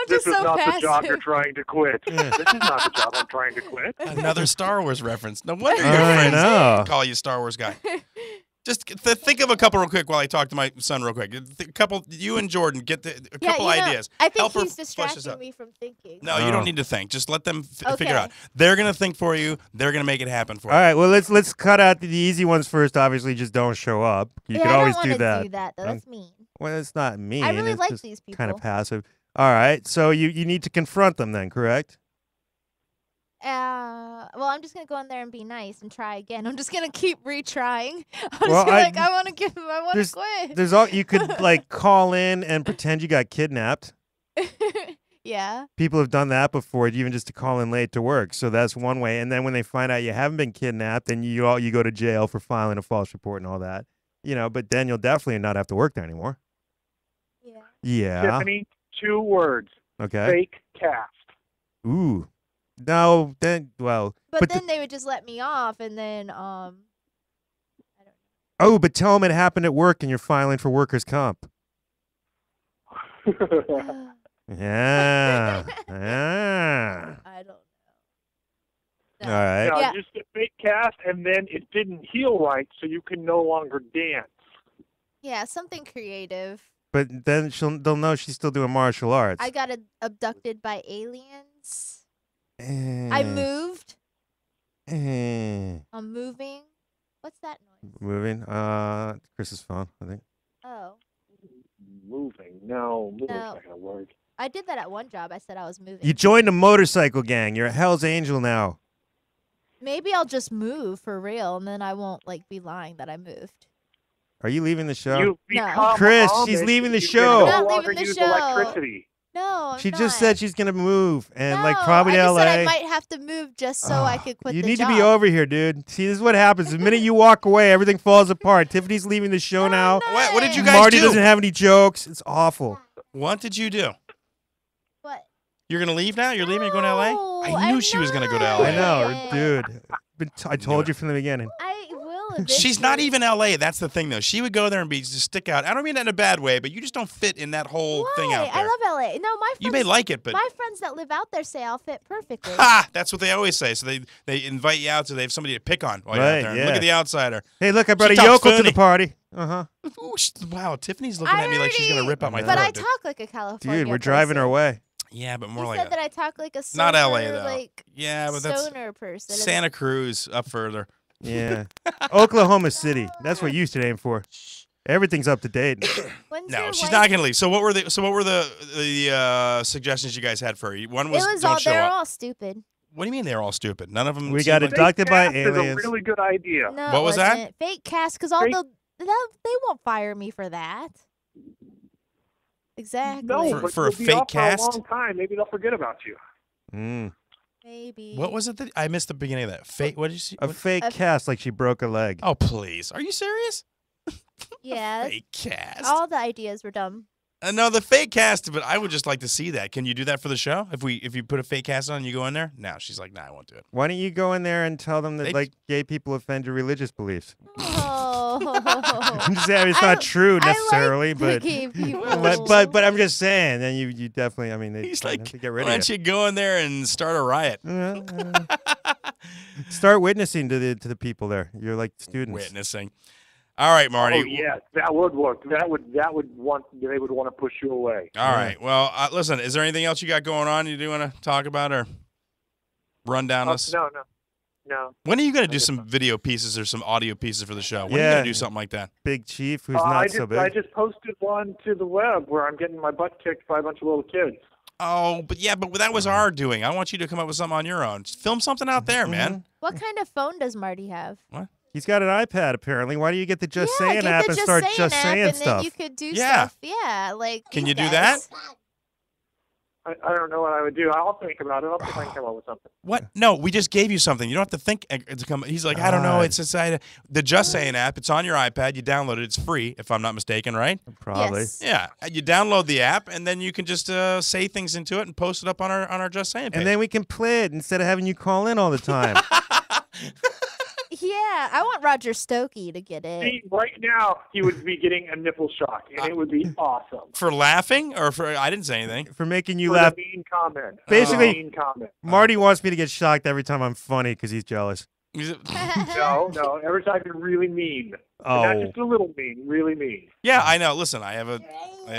This is not the job you're trying to quit. This is not the job I'm trying to quit. Another Star Wars reference. No wonder your I friends know. call you Star Wars guy. Just think of a couple real quick while I talk to my son real quick. A couple, you and Jordan, get a couple ideas. I think Help her he's flesh this distracting out. me from thinking. No, you don't need to think. Just let them figure Okay. it out. They're gonna think for you. They're gonna make it happen for All right, well let's cut out the easy ones first. Obviously, just don't show up. You Yeah, can I always don't do wanna that. do that, though. That's mean. Well, it's not mean. I really it's like just these Kind of people. passive. All right, so you need to confront them then, correct? Well, I'm just gonna go in there and be nice and try again. I'm just gonna keep retrying. I'm Well, just gonna, like, I want to give him. I want to quit. There's all you could like call in and pretend you got kidnapped. Yeah. People have done that before, even just to call in late to work. So that's one way. And then when they find out you haven't been kidnapped, then you go to jail for filing a false report and all that. But then you'll definitely not have to work there anymore. Yeah. Yeah. Tiffany, 2 words. Okay. Fake cast. Ooh. No, then But then they would just let me off, and then but tell them it happened at work and you're filing for workers' comp. Yeah. Yeah. I don't All right. No, Yeah. just a fake cast, and then it didn't heal right, so you can no longer dance. Yeah, something creative. But then they'll know she's still doing martial arts. I got abducted by aliens. I Eh, moved. eh. I'm moving. What's that noise? Moving. Chris's phone, I think. Oh, Moving. No, moving's No. not going to work. I did that at one job. I said I was moving. You joined a motorcycle gang. You're a Hell's Angel now. Maybe I'll just move for real, and then I won't be lying that I moved. Are you leaving the show? You've No. become Chris, Amish. she's leaving the You show. can I'm no not longer leaving the use show. electricity. No, I'm She not. just said she's gonna move and no, probably I to just LA. said I might have to move just so I could quit You the need job. to be over here, dude. See, this is what happens. The minute you walk away, everything falls apart. Tiffany's leaving the show now. What did you guys Marty do? doesn't have any jokes. It's awful. What did you do? What? You're gonna leave now? You're leaving? You're going to LA? No, I knew she was gonna go to LA. I know, dude. I told you from the beginning. I will eventually. She's not even LA. That's the thing, though. She would go there and just stick out. I don't mean that in a bad way, but you just don't fit in that whole thing out Why? there. I love LA. No, my friends. You may like it, but my friends that live out there say I'll fit perfectly. ha! That's what they always say. So they invite you out so they have somebody to pick on while you're out Right, there. And yeah. Look at the outsider. Hey, look, I brought She a talks yokel to funny. the party. Uh-huh. Ooh, wow, Tiffany's looking at me like she's gonna rip out my But throat. I talk like a California. Dude, we're driving person. our way. Yeah, but more You like said that I talk like a not stoner, LA though. like Yeah, but that's stoner person. Santa Cruz up further. Yeah. Oklahoma City. That's what you should aim for. Everything's up to date. When's No, your she's wife- not gonna leave. So what were the suggestions you guys had for her? One was, It was don't all. show They're up. all stupid. What do you mean they're all stupid? None of them. We seem got like- abducted by Fake cast is a aliens. really good idea. No, What it was that? wasn't. Fake cast, because all Fake- they won't fire me for that. Exactly. No, For- but for a you'll be fake off cast? for a long time. Maybe they'll forget about you. Mm. Maybe. What was it that I missed the beginning of that? Fake. What did you see? A fake cast like she broke a leg. Oh please, are you serious? Yeah. Fake cast. All the ideas were dumb. No, the fake cast. But I would just like to see that. Can you do that for the show? If you put a fake cast on, and you go in there. No, she's like, nah, I won't do it. Why don't you go in there and tell them that They- like gay people offend your religious beliefs? Oh. I'm just saying it's not true I like necessarily, the but gay people. but I'm just saying. Then you definitely. I mean, they He's have like, to get rid why of don't you go in there and start a riot? Start witnessing to the people there. You're like students. Witnessing. All right, Marty. Oh yes, that would work. They would want to push you away. All right. Well, listen. Is there anything else you got going on? You do want to talk about or run down us? No. When are you going to do some video pieces or some audio pieces for the show? When are you Yeah. going to do something like that? Big Chief, who's not so big. I just posted one to the web where I'm getting my butt kicked by a bunch of little kids. Oh, but that was our doing. I want you to come up with something on your own. Just film something out there, man. What kind of phone does Marty have? What? He's got an iPad apparently. Why do you get the Just yeah, Saying get app the and start Just app, Saying and stuff? then you could do Yeah. stuff. Yeah, like. Can you you do guys. that? I don't know what I would do. I'll think about it. I'll see if I can come up with something. What? No, we just gave you something. You don't have to think to come. He's like, I don't know. God. It's inside the Just Saying app. It's on your iPad. You download it. It's free, if I'm not mistaken, right? Probably. Yes. Yeah. You download the app, and then you can just say things into it and post it up on our Just Saying page. And then we can play it instead of having you call in all the time. Yeah, Yeah, I want Roger Stokey to get it. See, right now, he would be getting a nipple shock, and it would be awesome. For laughing or for I didn't say anything. For making you For laugh. the mean comment. Basically, The mean comment. Marty wants me to get shocked every time I'm funny because he's jealous. No. Every time you're really mean. Oh. Not just a little mean, really mean. Yeah, I know. Listen, I have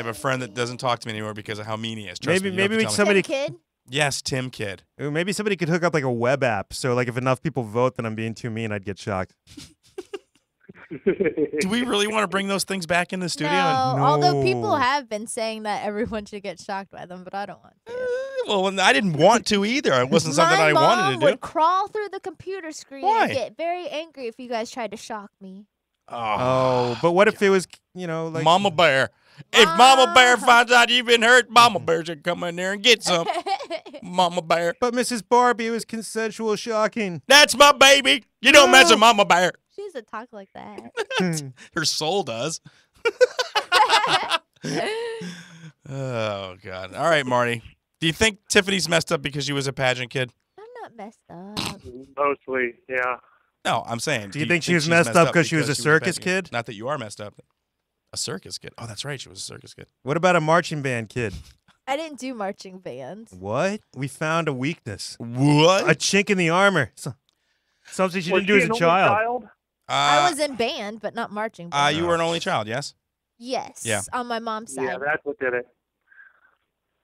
a friend that doesn't talk to me anymore because of how mean he is. Trust me, you don't have to tell me. somebody. Kid? Yes, Tim Kidd. Ooh, maybe somebody could hook up like a web app. So like if enough people vote that I'm being too mean, I'd get shocked. Do we really want to bring those things back in the studio? No, No. although people have been saying that everyone should get shocked by them, but I don't want to. Well, I didn't want to either. It wasn't something I wanted My to mom do. would crawl through the computer screen Why? and get very angry if you guys tried to shock me. Oh, but what if it was, like Mama Bear? If Mama Bear finds out you've been hurt, Mama Bear should come in there and get some. Mama Bear. But Mrs. Barbee, it was consensual shocking. That's my baby. You don't mess with Mama Bear. She doesn't talk like that. Her soul does. Oh, God. All right, Marty. Do you think Tiffany's messed up because she was a pageant kid? I'm not messed up. Mostly, yeah. No, I'm saying. Do you think she was messed up because she was a circus kid? Not that you are messed up. A circus kid. Oh, that's right. She was a circus kid. What about a marching band kid? I didn't do marching band. What? We found a weakness. What? A chink in the armor. Something she Was didn't do as an a only child. I was in band, but not marching band. You were an only child, yes? Yes. Yeah. On my mom's side. Yeah, that's what did it.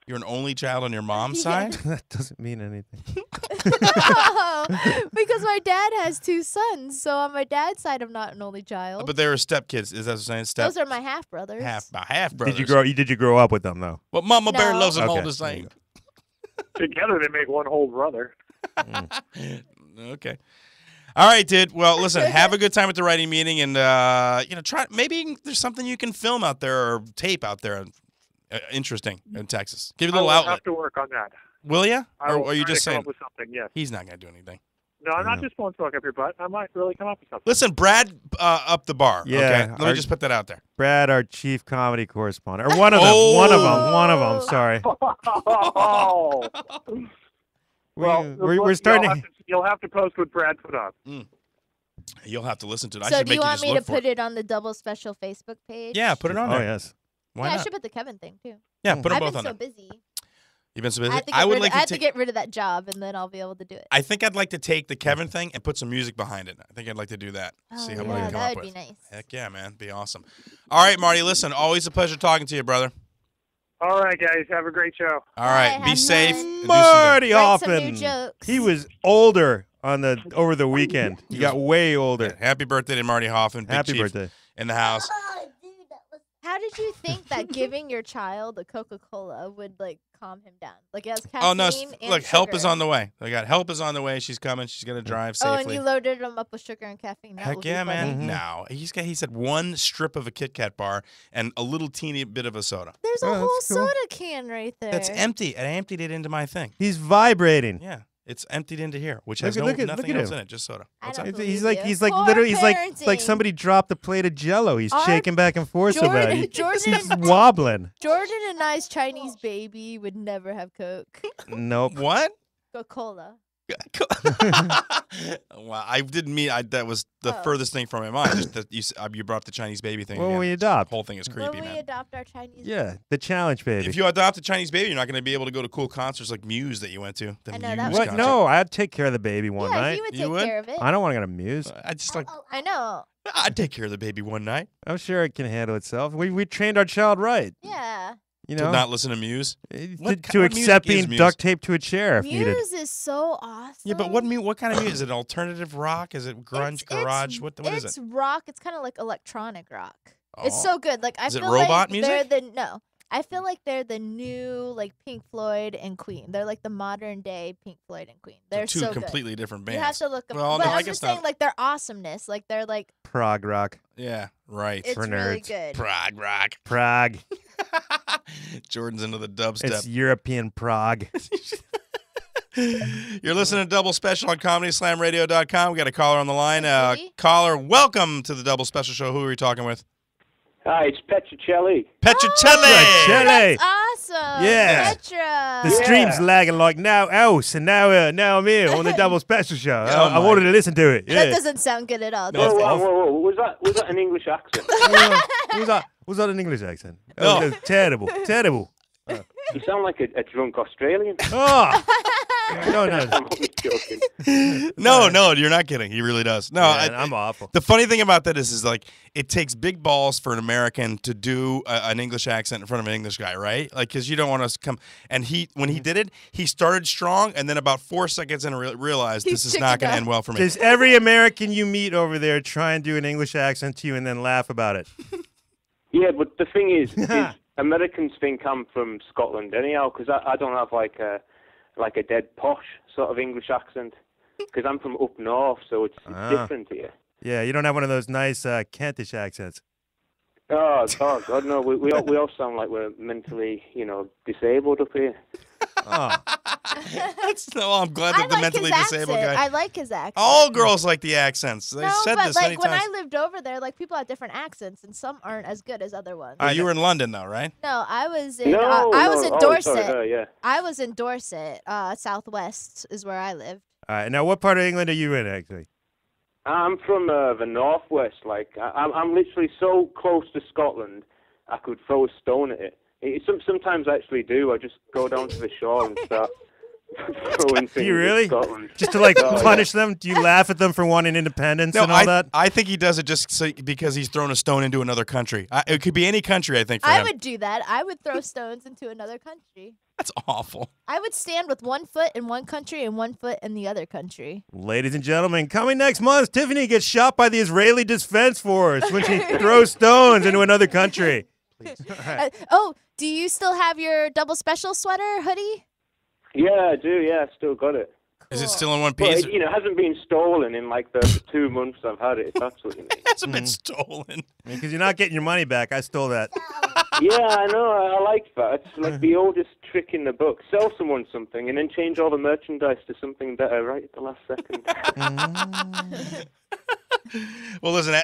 You're an only child on your mom's side? That doesn't mean anything. Because my dad has 2 sons, so on my dad's side, I'm not an only child. But they were stepkids. Is that what I'm saying? Those are my half brothers. Half brothers. Did you grow up with them though? Well, Mama Bear No. loves them all Okay. the same. Together, they make one whole brother. Okay. All right, dude. Well, listen, have a good time at the writing meeting, and try. Maybe there's something you can film out there or tape out there, interesting in Texas. Give you a little I will outlet. have to work on that. Will you? I Or will are you try just to come saying up with something? Yes. he's not going to do anything? No, I'm not just blowing smoke up your butt. I might really come up with something. Listen, Brad upped the bar. Yeah, Okay? Let me our- just put that out there. Brad, our chief comedy correspondent, or one of them. Sorry. Oh. Well, We're starting. You'll have to post what Brad put up. You'll have to listen to it. I So should do make you want just me to look for put it on the double special Facebook page? Yeah, put it on Oh there. yes. Why yeah, I not? should put the Kevin thing too. Yeah, put them I've both been on so there. busy. You've been so I busy. have to, I would like I have to to get rid of that job, and then I'll be able to do it. I think I'd like to take the Kevin thing and put some music behind it. I think I'd like to do that. See how Oh, much we yeah, can come that up would with. be nice. Heck yeah, man. Be awesome. All right, Marty, listen, always a pleasure talking to you, brother. All right, guys. Have a great show. All right, Bye, be have safe. fun. and do some Marty Write some new Hoffman. jokes. He was older over the weekend. He got way older. good. Happy birthday to Marty Hoffman. Big Happy Chief birthday. in the house. How did you think that giving your child a Coca-Cola would calm him down? Like it has caffeine Oh, no. and Look, help is sugar. on the way. I got help is on the way. She's coming. She's going to drive Oh, safely. and you loaded him up with sugar and caffeine. That Heck would be yeah, funny. man. No. He said one strip of a Kit Kat bar and a little teeny bit of a soda. There's a Oh, whole that's cool. soda can right there. That's empty. I emptied it into my thing. He's vibrating. Yeah. It's emptied into here, which Look has at- look at- nothing look at else him. in it, just soda. I What's don't up? believe He's like you. Poor literally like parenting. somebody dropped a plate of Jello. He's Our- shaking back and forth so bad. Jordan, He's wobbling. Jordan and I's Chinese baby would never have Coke. Nope. What? Coca-Cola. Well, I didn't mean that was the Oh. furthest thing from my mind. Just that you brought up the Chinese baby thing. When again. we adopt. The whole thing is creepy, When we man. adopt our Chinese Yeah, the challenge baby. If you adopt a Chinese baby, you're not going to be able to go to cool concerts like Muse that you went to. The I know, Muse that was what? concert. No, I'd take care of the baby one yeah, night. he would You take would? care of it. I don't want to go to Muse. I just like I know. I'd take care of the baby one night. I'm sure it can handle itself. We trained our child right. Yeah. You To know, not listen to Muse. to What accept music is being Muse? duct taped to a chair if needed. Muse is so awesome. Yeah, but what kind of music? Is it alternative rock? Is it grunge, garage? What is It's it? rock. It's kind of like electronic rock. It's Oh. so good. Like I Is it feel robot like music? they're the no. I feel like they're the new Pink Floyd and Queen. They're like the modern day Pink Floyd and Queen. They're two so completely different bands. good. You have to look them. Well, but no, I I'm guess just saying, not. their awesomeness. They're Prog rock. Yeah, right. it's For really nerds. good. Prog rock. Prague. Jordan's into the dubstep. It's European Prague. You're listening to Double Special on ComedySlamRadio.com. We got a caller on the line. Hey, Cody. Caller, welcome to the Double Special Show. Who are we talking with? Hi, it's Petricelli. Petricelli! Chile. Awesome. Yeah. Petra. The stream's lagging like now else, and now I'm here on the double special show. I wanted to listen to it. Yeah. That doesn't sound good at all. Whoa, does it? whoa. Was that an English accent? Was that an English accent? No. That was terrible. Terrible. You sound like a drunk Australian. Oh. No. I'm only joking. No, you're not kidding. He really does. No, Man, I'm awful. The funny thing about that is like it takes big balls for an American to do an English accent in front of an English guy, right? Like, because you don't want us to come. And when he did it, he started strong, and then about 4 seconds in, realized this is not going to end well for me. Does every American you meet over there try and do an English accent to you and then laugh about it? Yeah, but the thing is Americans think I'm from Scotland anyhow, because I don't have like a dead posh sort of English accent, because I'm from up north, so it's different here. Yeah, you don't have one of those nice Kentish accents. Oh God, no! We all sound like we're mentally, disabled up here. Oh. I'm glad that the mentally disabled guy. I like his accent. All girls like the accents. They said but this like many when times. I lived over there, like people have different accents, and some aren't as good as other ones. You were in London, though, right? No, I was in. No, I was in oh, Dorset. sorry, yeah. I was in Dorset. Southwest is where I lived. All right, now what part of England are you in, actually? I'm from the northwest. Like I'm literally so close to Scotland, I could throw a stone at it. Sometimes I actually do. I just go down to the shore and start throwing things. Do you really? At Scotland. Just to punish them? Do you laugh at them for wanting independence and all that? I think he does it just because he's thrown a stone into another country. It could be any country, I think, for I him. would do that. I would throw stones into another country. That's awful. I would stand with 1 foot in one country and 1 foot in the other country. Ladies and gentlemen, coming next month, Tiffany gets shot by the Israeli Defense Force when she throws stones into another country. Right. Do you still have your double special sweater hoodie? Yeah, I do. Yeah, I still got it. Is it still in one Well, piece? it hasn't been stolen in like the 2 months I've had it. If that's what you mean. It hasn't been stolen. Because you're not getting your money back. I stole that. Yeah, I know. I like that. It's like the oldest trick in the book. Sell someone something and then change all the merchandise to something better right at the last second. Well, listen,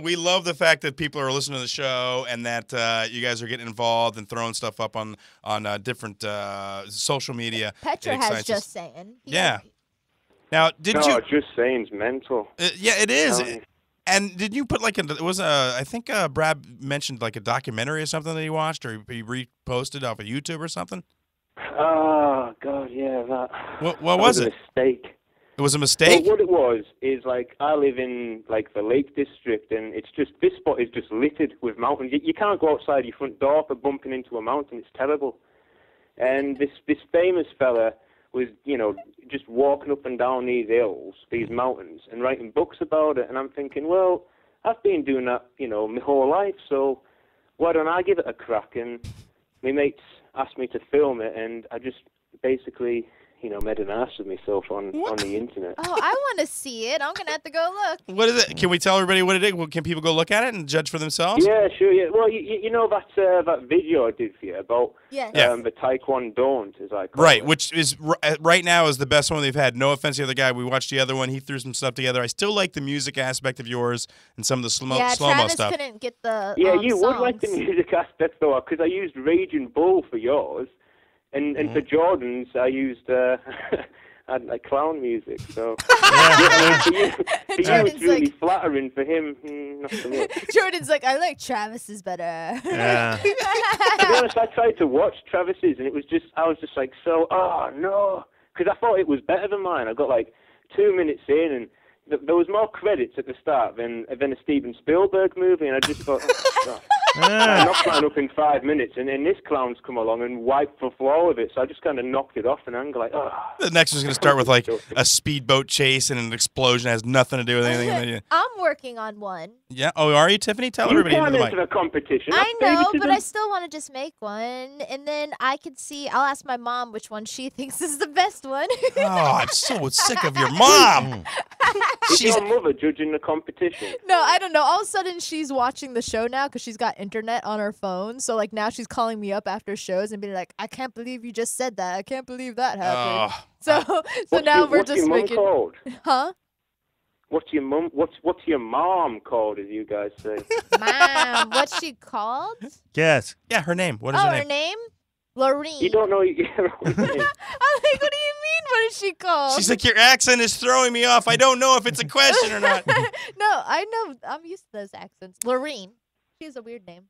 we love the fact that people are listening to the show and that you guys are getting involved and throwing stuff up on different social media. Petra has Just Saying. Yeah. Now, Just Saying's mental. Yeah, it is. And did you put I think Brad mentioned like a documentary or something that he watched or he reposted off of YouTube or something? Oh, God, yeah, that. What was it? A mistake. It was a mistake? Well, what it was is like I live in like the Lake District, and it's just this spot is just littered with mountains. You can't go outside your front door for bumping into a mountain. It's terrible. And this famous fella was, just walking up and down these hills, these mountains, and writing books about it. And I'm thinking, well, I've been doing that, my whole life, so why don't I give it a crack? And my mates asked me to film it, and I just basically, made an ass of myself on the internet. Oh, I want to see it. I'm going to have to go look. What is it? Can we tell everybody what it is? Can people go look at it and judge for themselves? Yeah, sure. Yeah. Well, you know that video I did for you about the Taekwondo, as I call right, it. which is right now is the best one they've had. No offense to the other guy. We watched the other one. He threw some stuff together. I still like the music aspect of yours and some of the slow-mo Travis stuff. couldn't get the you would songs. like the music aspect, though, because I used Raging Bull for yours, and for Jordan's, I used... like clown music, so for you it's really like, flattering. For him, not so much. Jordan's like, I like Travis's better. Yeah. To be honest, I tried to watch Travis's, and I was just like, oh no, because I thought it was better than mine. I got like 2 minutes in, and there was more credits at the start than a Steven Spielberg movie, and I just thought, I knocked mine up in 5 minutes, and then this clown's come along and wiped the floor with it, so I just kind of knocked it off and I'm like, oh. The next one's going to start with like a speedboat chase and an explosion that has nothing to do with anything. I'm working on one. Yeah. Oh, are you, Tiffany? Tell everybody into the mic. The competition. I know, but I still want to just make one, and then I could see. I'll ask my mom which one she thinks is the best one. Oh, I'm so sick of your mom. Is your mother judging the competition? No, I don't know. All of a sudden, she's watching the show now because she's got internet on her phone. So, like, now she's calling me up after shows and being like, I can't believe you just said that. I can't believe that happened. So now we're just making... Called? Huh? What's your mum? What's your mom called, as you guys say? Mom, what's she called? Guess. Yeah, her name. What is Oh, her her name? name? Lorene. You don't know your own name. I'm like, what do you mean? What is she called? She's like, your accent is throwing me off. I don't know if it's a question or not. No, I know. I'm used to those accents. Lorene. She has a weird name.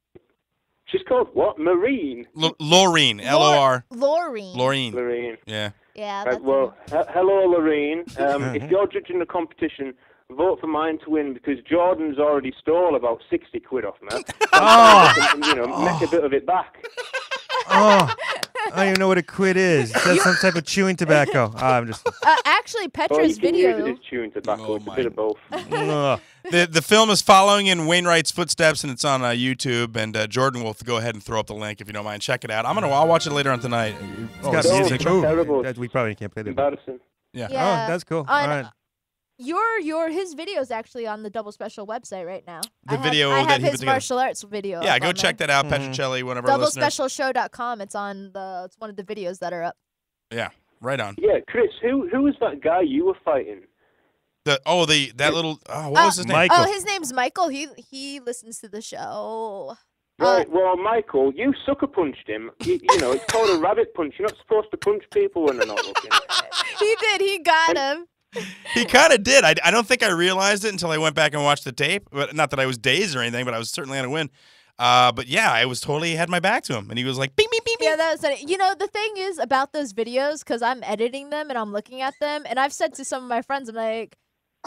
She's called what? Marine. Laureen. L-O-R. Lorene. Laureen. Lorene. Yeah. Yeah. Right, well, hello, Lorene. If you're judging the competition, vote for mine to win because Jordan's already stole about 60 quid off me. Make a bit of it back. Oh, I don't even know what a quid is. It says some type of chewing tobacco. I'm just. Actually, Well, Petra's you can video. use it as chewing tobacco. It's a bit of both. Ugh. The film is following in Wainwright's footsteps, and it's on YouTube. And Jordan will go ahead and throw up the link if you don't mind. Check it out. I'll watch it later on tonight. It's got no, music. it's Ooh, terrible. we probably can't play that. Embarrassing. Yeah. Yeah. Oh, that's cool. On, All right. His video is actually on the Double Special website right now. The video I that have he put his together. martial arts video. Yeah, up go on check there. that out, Petrocelli, one of our listeners. DoubleSpecialShow.com. It's one of the videos that are up. Yeah, right on. Yeah, Chris, who was that guy you were fighting? What was his name? Michael. Oh, his name's Michael. He listens to the show. Right, well, Michael, you sucker punched him. You know, it's called a rabbit punch. You're not supposed to punch people when they're not looking. He did. He got him. He kind of did. I don't think I realized it until I went back and watched the tape. But not that I was dazed or anything, but I was certainly going to win. But yeah, I was totally had my back to him, and he was like, "Beep beep beep." Yeah, that was funny. You know, the thing is about those videos, because I'm editing them and I'm looking at them, and I've said to some of my friends, I'm like,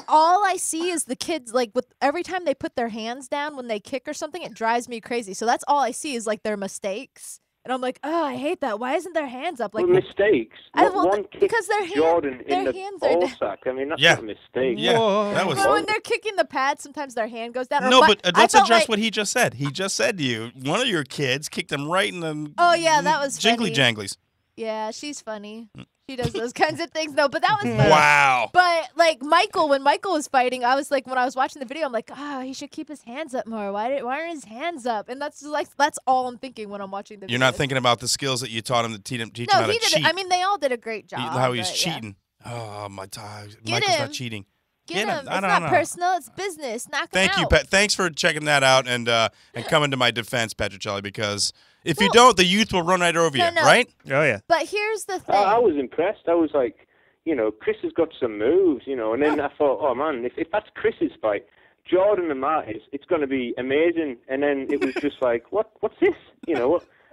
all I see is the kids, like, with every time they put their hands down when they kick or something, it drives me crazy. So that's all I see is, like, their mistakes. And I'm like, oh, I hate that. Why isn't their hands up? Like mistakes. Because their Jordan their in the hands are ball down. sack. I mean, that's Yeah. not a mistake. Yeah, that was. But when they're kicking the pad, sometimes their hand goes down. Or No, my- but I let's felt address like- what he just said. He just said to you, one of your kids kicked him right in the. Oh, yeah, that was jingly funny. janglies. Yeah, she's funny. She does those kinds of things. No, but that was funny. Wow. But like Michael, when Michael was fighting, I was like, when I was watching the video, I'm like, he should keep his hands up more. Why aren't his hands up? And that's all I'm thinking when I'm watching the video. You're not thinking about the skills that you taught him to teach him No, how to he did cheat. it. I mean, they all did a great job. How he's but, yeah. cheating. Oh my God, Get Michael's him. not cheating. Get him. I It's don't not know. personal. It's business. Knock him Thank you, out. Pet. Thanks for checking that out and coming to my defense, Petrocelli, because if you don't, the youth will run right over you, no. right? Oh yeah. But here's the thing. I was impressed. I was like, Chris has got some moves, and then I thought, oh man, if that's Chris's fight, Jordan and Marty's, it's going to be amazing. And then it was just like, what's this?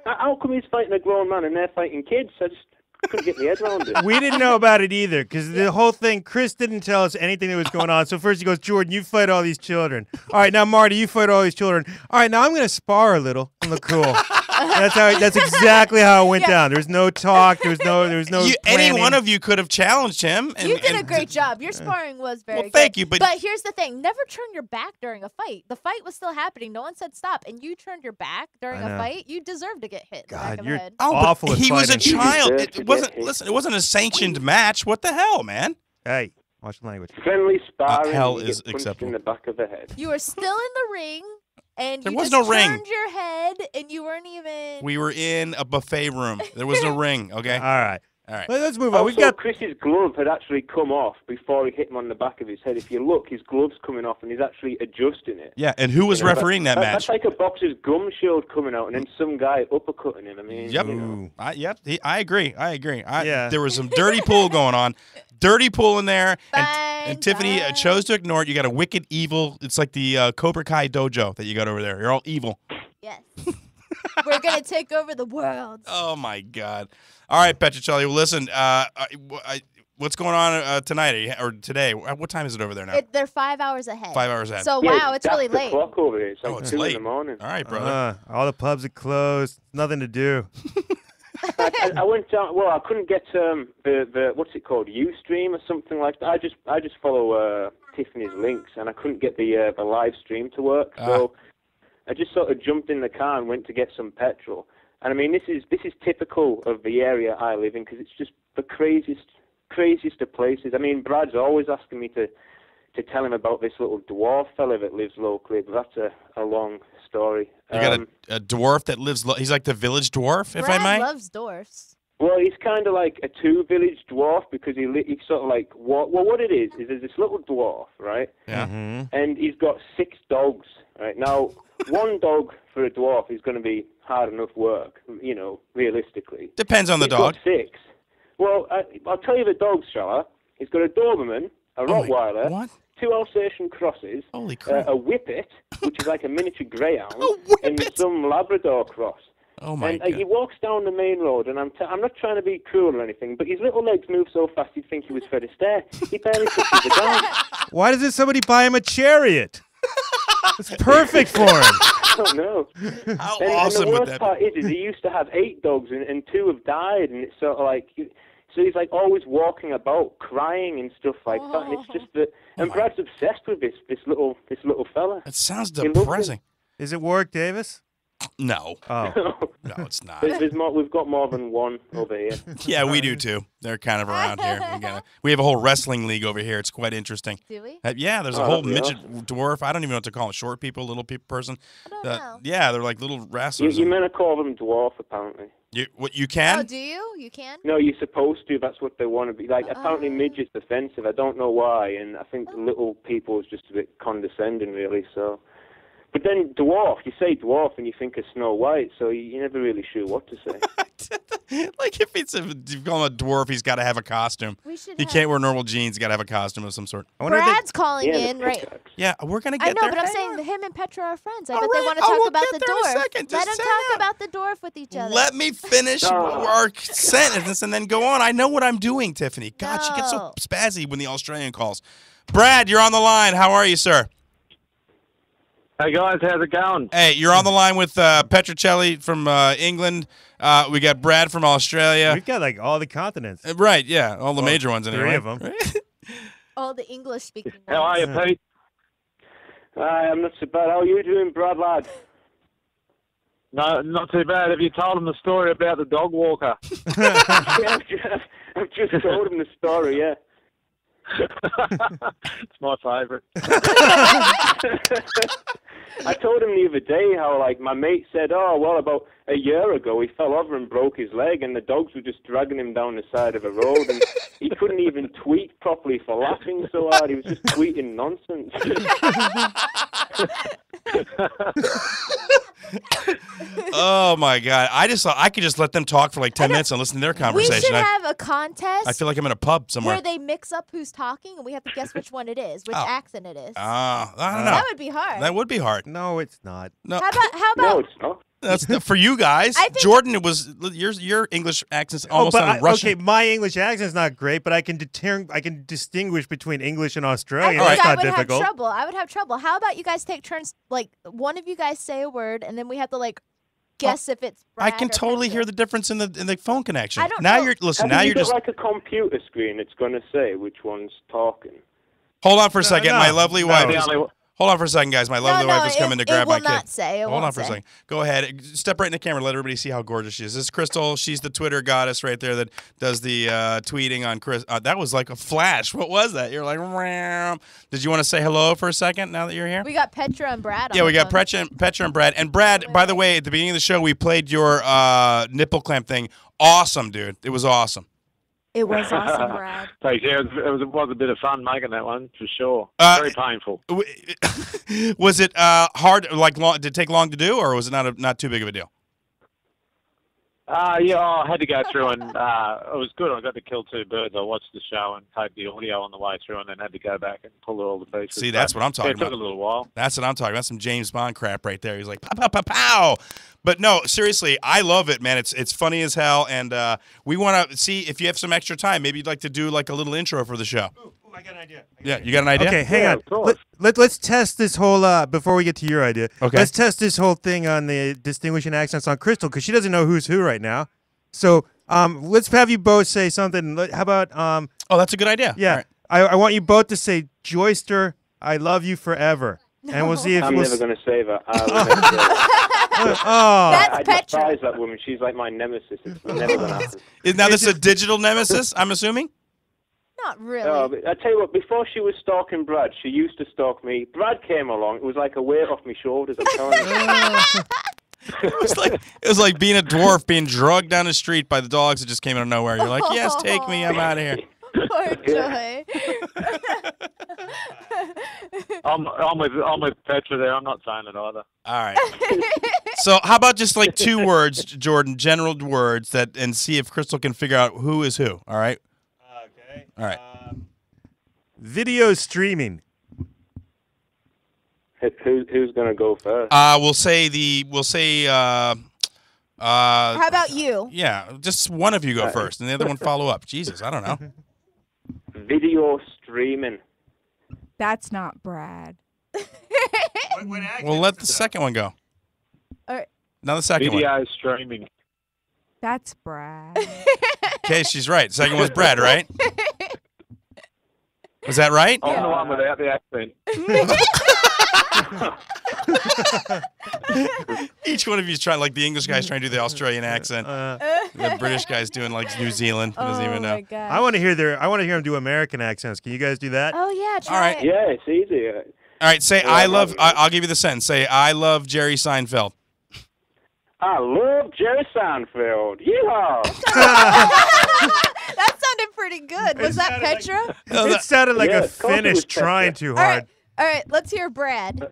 How come he's fighting a grown man and they're fighting kids? I just couldn't get my head around it. We didn't know about it either because the whole thing, Chris didn't tell us anything that was going on. So first he goes, Jordan, you fight all these children. All right, now Marty, you fight all these children. All right, now I'm going to spar a little and look cool. That's exactly how it went down. There was no talk. There was no Any planning. one of you could have challenged him. And, You did a and- great job. Your sparring was very good. thank you, but- here's the thing. Never turn your back during a fight. The fight was still happening. No one said stop, and you turned your back during I a know. fight. You deserve to get hit in the back of the you're head. Oh, awful but at he was a fighting. child. You It deserve to wasn't. get hit. Listen, it wasn't a sanctioned match. What the hell, man? Hey, watch the language. Friendly sparring. hell you is get punched acceptable. in the back of the head. You were still in the ring, and There you was just no ring. turned your head, and you weren't even. We were in a buffet room. There was no ring. Okay. All right. All right. Let's move on. We've Also, got. Chris's glove had actually come off before he hit him on the back of his head. If you look, his glove's coming off, and he's actually adjusting it. Yeah, and who was refereeing that That's match? like a boxer's gum shield coming out, and then some guy uppercutting him. I mean, Yep. Ooh. I agree. Yeah. There was some dirty pool going on. Dirty pool in there. Fine, And Tiffany fine. chose to ignore it. You got a wicked evil. It's like the Cobra Kai dojo that you got over there. You're all evil. Yes. We're gonna take over the world. Oh, my God. All right, Petrocelli. Well, listen, what's going on tonight or today? What time is it over there now? They're 5 hours ahead. 5 hours ahead. So Yeah, wow, it's really that's the late. clock over here. It's like Oh, it's 2 late. in the morning. All right, brother. All the pubs are closed. Nothing to do. I went down. Well, I couldn't get the what's it called, Ustream or something like that. I just follow Tiffany's links, and I couldn't get the live stream to work. So I just sort of jumped in the car and went to get some petrol. And I mean, this is typical of the area I live in because it's just the craziest of places. I mean, Brad's always asking me to tell him about this little dwarf fella that lives locally, but that's a long story. You got a dwarf that lives. He's like the village dwarf, if Brad I might. loves dwarfs. Well, he's kind of like a two-village dwarf because he's sort of like what it is there's this little dwarf, right? Yeah. And he's got 6 dogs, right? Now, one dog for a dwarf is going to be hard enough work, realistically. Depends on the dog. Got 6. Well, I'll tell you the dogs, shall I? He's got a Doberman, a Rottweiler, what? 2 Alsatian crosses, Holy crap. a Whippet, which is like a miniature greyhound, and some Labrador cross. Oh my and God. he walks down the main road, and I'm not trying to be cruel or anything, but his little legs move so fast you'd think he was Fred Astaire. He barely touches the ground. Why doesn't somebody buy him a chariot? It's perfect for him. I don't know. How and awesome the would worst that part is he used to have 8 dogs, and 2 have died, and it's sort of like... So he's like always walking about, crying and stuff like that, and it's just that. And Brad's obsessed with this little fella. That sounds He loves him. depressing. Is it Warwick Davis? No. Oh. No, it's not. There's more. We've got more than one over here. Yeah, we do too. They're kind of around here. We have a whole wrestling league over here. It's quite interesting. Do we? Yeah, there's a whole midget dwarf. I don't even know what to call them. Short people, little person. I don't know. Yeah, they're like little wrestlers. You meant to call them dwarf, apparently. You can? Oh, do you? You can? No, you're supposed to. That's what they want to be. Like, apparently midget's offensive. I don't know why, and I think little people is just a bit condescending, really, so... But then dwarf, you say dwarf and you think of Snow White, so you're never really sure what to say. Like if you call him a dwarf, he's got to have a costume. He can't wear normal jeans. He's got to have a costume of some sort. Brad's calling in, right? Yeah, we're gonna I get know, there. but I'm saying him and Petra are friends. I bet All they right. want to talk we'll about get the there in a dwarf. second. Let Just them talk about the dwarf with each other. Let me finish our sentence and then go on. I know what I'm doing, Tiffany. God, she gets so spazzy when the Australian calls. Brad, you're on the line. How are you, sir? Hey guys, how's it going? Hey, you're on the line with Petrocelli from England. We got Brad from Australia. We've got like all the continents. Right, yeah, all the major ones anyway. 3 of them. All the English-speaking ones. How are you, Pete? I'm not so bad. How are you doing, Brad, lad? No, not too bad. Have you told him the story about the dog walker? Yeah, I've just told him the story, yeah. It's my favourite. I told him the other day how, like, my mate said, oh, well, about a year ago he fell over and broke his leg and the dogs were just dragging him down the side of a road and he couldn't even tweet properly for laughing so hard. He was just tweeting nonsense. Oh my God! I just thought I could just let them talk for like 10 minutes and listen to their conversation. We should have a contest. I feel like I'm in a pub somewhere. Where they mix up who's talking and we have to guess which one it is, which accent it is. I don't know. That would be hard. That would be hard. No, it's not. No. How about No, it's not. That's for you guys. I think- Jordan, it was your English accent's almost sounded Russian. Okay, my English accent's not great, but I can distinguish between English and Australian. I think That's I not would difficult. have trouble. I would have trouble. How about you guys take turns? Like one of you guys say a word, and then we have to like guess if it's. I Brad can or totally Petra. hear the difference in the phone connection. I don't now know. you're listen. Have Now you you're got just like a computer screen that's going to say which one's talking? hold on for a second. no. My lovely No, wife. the is- only- Hold on for a second, guys. My lovely wife is coming to grab it will my kid. not say. It Hold on won't for a say. second. Go ahead. Step right in the camera. Let everybody see how gorgeous she is. This is Crystal. She's the Twitter goddess right there that does the tweeting on Chris. That was like a flash. What was that? You're like, ram. Did you want to say hello for a second now that you're here? We got Petra and Brad. Yeah, on we the got phone. Petra and Brad. And Brad, by the way, at the beginning of the show, we played your nipple clamp thing. Awesome, dude. It was awesome. It was awesome, Brad. Thanks. Yeah, it was a bit of fun making that one for sure. Very painful. Was it hard? Like, long, did it take long to do, or was it not too big of a deal? Yeah, I had to go through and it was good. I got to kill 2 birds. I watched the show and taped the audio on the way through, and then had to go back and pull it all to pieces. See, that's what I'm talking It took about. a little while. That's what I'm talking about. Some James Bond crap right there. He's like, pow, pow, pow, pow. But no, seriously, I love it, man. It's funny as hell, and we want to see if you have some extra time. Maybe you'd like to do like a little intro for the show. Ooh, I got an idea. Yeah, you got an idea? Okay, hang Yeah, on. of course. Let's test this whole, before we get to your idea, Okay. let's test this whole thing on the distinguishing accents on Crystal, because she doesn't know who's who right now. So let's have you both say something. How about, Oh, that's a good idea. yeah, All right. I want you both to say, Joyster, I love you forever. And we'll see if I'm we'll never going to save her. I will never save her. Oh. That's I Petra. despise that woman. She's like my nemesis. It's never going to happen. Now this is a digital nemesis, I'm assuming? Not really. Oh, but I tell you what, before she was stalking Brad, she used to stalk me. Brad came along. It was like a weight off my shoulders, I'm telling you. It was like being a dwarf being drugged down the street by the dogs that just came out of nowhere. You're like, yes, take me, I'm out of here. Poor Joy. I'm with Petra there. I'm not saying it either. All right. So how about just like 2 words, Jordan, general words and see if Crystal can figure out who is who. All right. Okay. All right. Video streaming. Who's gonna go first? We'll say. How about you? Yeah, just one of you go first, and the other one follow up. Jesus, I don't know. Video streaming. That's not Brad. Well, let the second one go. All right. Now the second one. Video streaming. That's Brad. Okay, she's right. Second one's Brad, right? Was that right? I'm the one without the accent. Each one of you is trying, like the English guy's trying to do the Australian accent. The British guy's doing like New Zealand. He doesn't even know. My God. I want to hear them do American accents. Can you guys do that? Oh yeah, try All right. it. Yeah, it's easy. All right, say I love. I'll give you the sentence. Say I love Jerry Seinfeld. I love Jerry Seinfeld. Yeehaw! That sounded pretty good. Was that Petra? It sounded like Yeah, a of course it Finnish was trying Petra. too All hard. right. All right, let's hear Brad.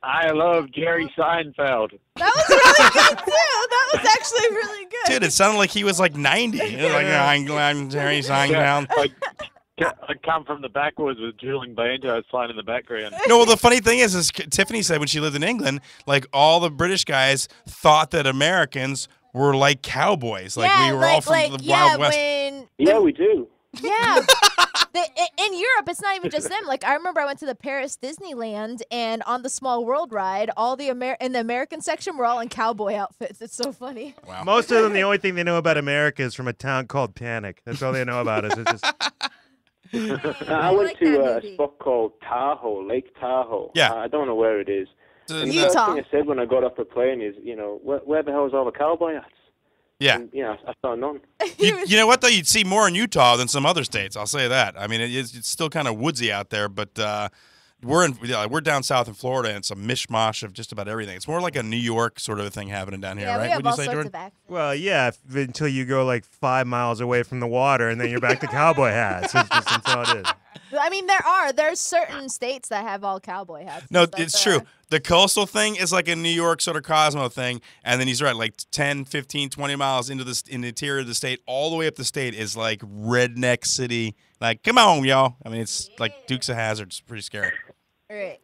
I love Jerry Seinfeld. That was really good too. That was actually really good. Dude, it sounded like he was like 90. He was like, I'm Jerry Seinfeld. I come from the backwoods with dueling banjos playing in the background. No, well, the funny thing is Tiffany said when she lived in England, like all the British guys thought that Americans were like cowboys. Like we were all from the Wild West. Yeah, we do. Yeah. In Europe, it's not even just them. Like I remember I went to the Paris Disneyland, and on the Small World ride, all the in the American section were all in cowboy outfits. It's so funny. Wow. Most of them, the only thing they know about America is from a town called Panic. That's all they know about us. It's just. I went to a spot called Tahoe, Lake Tahoe. Yeah. I don't know where it is. And the Utah. first thing I said when I got off the plane is, where the hell is all the cowboy hats? Yeah. And, I saw none. You know what, though? You'd see more in Utah than some other states. I'll say that. I mean, it's still kind of woodsy out there, but we're down south in Florida, and it's a mishmash of just about everything. It's more like a New York sort of a thing happening down here, Yeah, right? we have Wouldn't all you say, sorts Jordan? of accents. Well, yeah, until you go like 5 miles away from the water, and then you're back to cowboy hats. That's all it is. I mean, there's certain states that have all cowboy hats. No, But, it's true. The coastal thing is like a New York sort of Cosmo thing, and then he's right, like 10, 15, 20 miles in the interior of the state, all the way up the state is like redneck city. Like, come on, y'all. I mean, it's like Dukes of Hazzard. It's pretty scary. All right.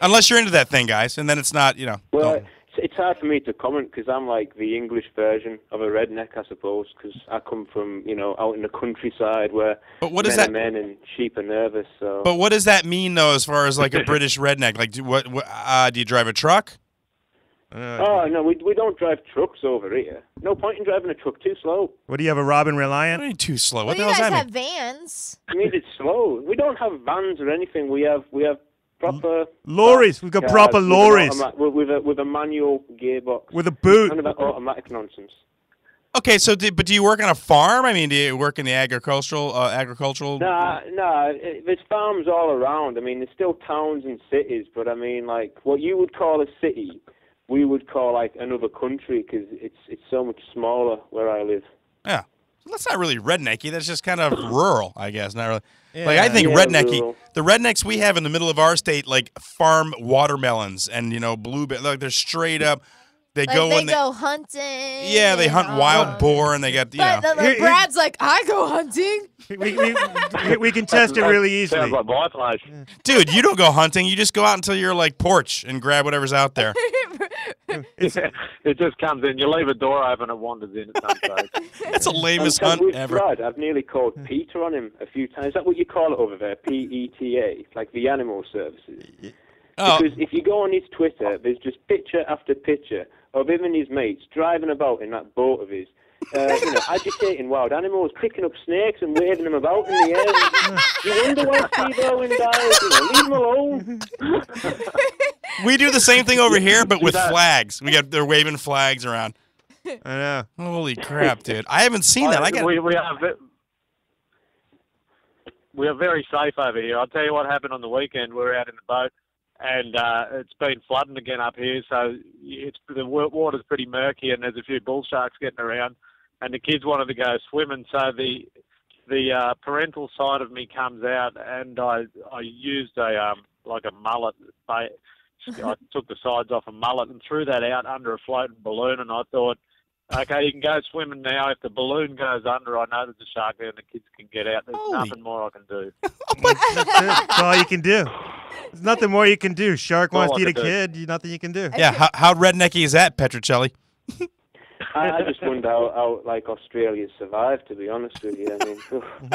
Unless you're into that thing, guys, and then it's not, Well, it's hard for me to comment because I'm like the English version of a redneck, I suppose, because I come from, out in the countryside where But what is men that? are men and sheep are nervous. So. But what does that mean, though, as far as like a British redneck? Like, do you drive a truck? Oh, no, we don't drive trucks over here. No point in driving a truck, too slow. What do you have, a Robin Reliant? What do you mean too slow? Well, What you the hell guys does that have mean? vans. I mean, it's slow. We don't have vans or anything. We have proper Lorries. We've got cars proper with an lorries. with a manual gearbox. With a boot. None of that automatic nonsense. Okay, so but do you work on a farm? I mean, do you work in the agricultural? Nah, there's farms all around. I mean, there's still towns and cities, but I mean, like what you would call a city, we would call like another country because it's so much smaller where I live. Yeah, that's not really rednecky. That's just kind of rural, I guess. Not really. Yeah. Like I think Yeah, rednecky. rural. The rednecks we have in the middle of our state, like farm watermelons and blueberry. Like they're straight up. They Like go they and go hunting. yeah, they hunt wild boar and they got But Brad's like, I go hunting. We can test it really easily. Sounds like my place. Dude, you don't go hunting. You just go out until you're like porch and grab whatever's out there. It just comes in. You leave a door open, it wanders in at some stage. That's the lamest And hunt with ever. Brad, I've nearly called Peter on him a few times. Is that what you call it over there? PETA, like the animal services. Oh. Because if you go on his Twitter, there's just picture after picture of him and his mates driving about in that boat of his, agitating wild animals, picking up snakes and waving them about in the air. You wonder why Steve Irwin dies. Leave him alone. We do the same thing over here, but with flags. They're waving flags around. I know. Holy crap, dude! I haven't seen that. We are very safe over here. I'll tell you what happened on the weekend. We were out in the boat, and it's been flooding again up here. So the water's pretty murky, and there's a few bull sharks getting around. And the kids wanted to go swimming, so the parental side of me comes out, and I used a mullet. I took the sides off a mullet and threw that out under a floating balloon, and I thought, okay, you can go swimming now. If the balloon goes under, I know there's a shark there and the kids can get out. There's nothing more I can do. That's all you can do. There's nothing more you can do. Shark wants to eat a kid. Nothing you can do. Yeah, how rednecky is that, Petrocelli? I just wonder how like Australia survived, to be honest with you. I mean,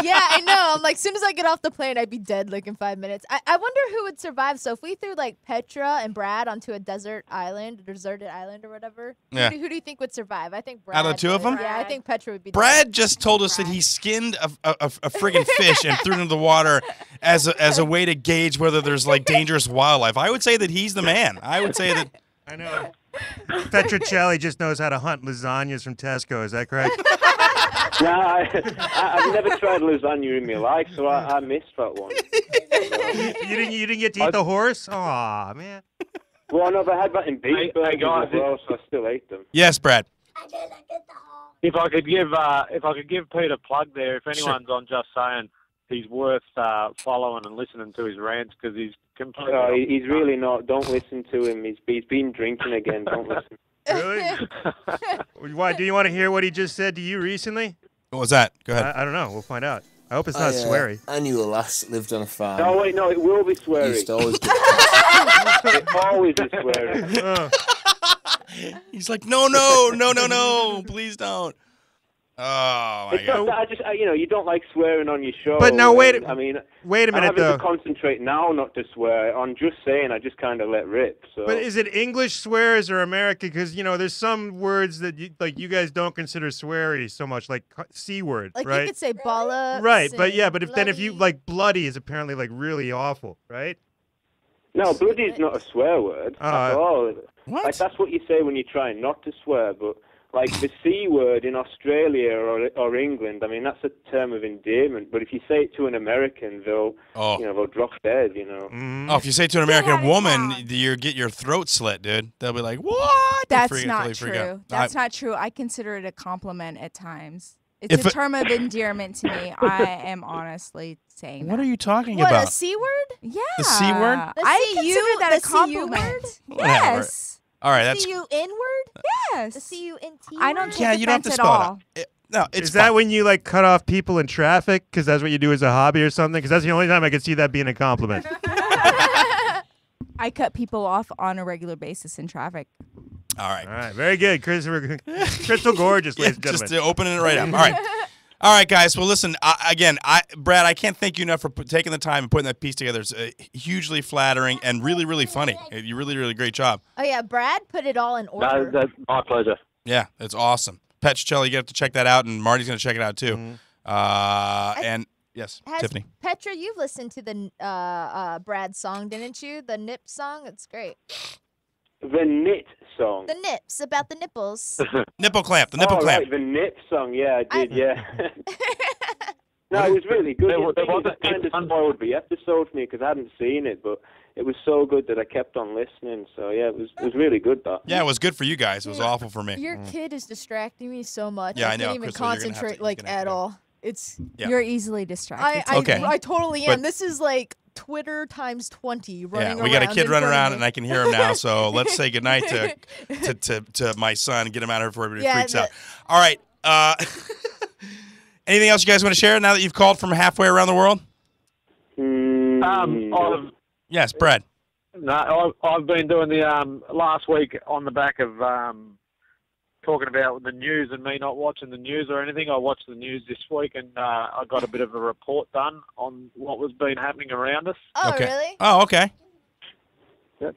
Yeah, I know. I'm like, as soon as I get off the plane, I'd be dead like in 5 minutes. I wonder who would survive. So if we threw like Petra and Brad onto a deserted island or whatever, Yeah. who do you think would survive? I think Brad. Out of the two of them? Yeah, I think Petra would be. Brad just told us that he skinned a friggin' fish and threw it into the water as a way to gauge whether there's like dangerous wildlife. I would say that he's the man. I would say that. I know. Petrocelli just knows how to hunt lasagnas from Tesco. Is that correct? No, I've never tried lasagna in my life, so I missed that one. You didn't get to eat the horse? Aw, man. Well, no, but I had that in beef burgers guys, as well, so I still ate them. Yes, Brad. If I could give Pete a plug there, if anyone's on Just Saying, he's worth following and listening to his rants because he's completely. No, he's really not. Don't listen to him. He's been drinking again. Don't listen. Really? Why? Do you want to hear what he just said to you recently? What was that? Go ahead. I don't know. We'll find out. I hope it's not sweary. I knew a lass that lived on a farm. No, wait, no, it will be sweary. Used to always It always is sweary. He's like, no, please don't. Oh my God! You don't like swearing on your show. But now wait. I mean, wait a minute I'm having though. to concentrate now not to swear. On Just Saying, I just kind of let rip. So. But is it English swears or American? Because there's some words that you guys don't consider sweary so much, like C word, Like right? you could say balla. Right, but if you like bloody is apparently like really awful, right? No, bloody is not a swear word at all. What? Like, that's what you say when you're trying not to swear, but like the C word in Australia or England, I mean, that's a term of endearment. But if you say it to an American, they'll drop dead, Oh, if you say to an American woman, you get your throat slit, dude. They'll be like, what? That's not true. That's not true. I consider it a compliment at times. It's If a it- term of endearment to me. I am honestly saying What that. are you talking What, about? a C word? Yeah. The C word? I CU consider that a the CU compliment. Whatever. Yes. All right, that's CUN word? Yes. The CUNT I don't take yeah. You don't have to offense spell at it all. out. No, it's Is that when you like cut off people in traffic because that's what you do as a hobby or something? Because that's the only time I could see that being a compliment. I cut people off on a regular basis in traffic. All right. All right, very good, Crystal Gorgeous, ladies and gentlemen. Just opening it right up. All right. All right, guys. Well, listen, Brad, I can't thank you enough for taking the time and putting that piece together. It's hugely flattering and really, really funny. You really, really great job. Oh yeah, Brad put it all in order. That's my pleasure. Yeah, it's awesome. Petrocelli, you have to check that out, and Marty's going to check it out, too. And, yes, Tiffany. Petra, you've listened to the Brad song, didn't you? The Nip song? It's great. The Knit song. The nips, about the nipples. Nipple clamp, the nipple clamp. Right, the Knit song, yeah, I did, yeah. No, it was really good. That kind of spoiled the episode for me because I hadn't seen it, but it was so good that I kept on listening. So yeah, it was really good. That. Yeah, it was good for you guys. It was awful for me. Your kid is distracting me so much. Yeah, I I know, can't even Crystal, you're gonna have concentrate to- like at all. It's You're easily distracted. I totally am. But- This is like Twitter times 20 running around. Yeah, we got a kid in running front of around, me. and I can hear him now. So let's say goodnight to my son and get him out of here before everybody freaks out. All right. Anything else you guys want to share now that you've called from halfway around the world? Yes, Brad. No, I've been doing the last week on the back of talking about the news and me not watching the news or anything. I watched the news this week and I got a bit of a report done on what was been happening around us. Oh, really? Oh, okay. Yep.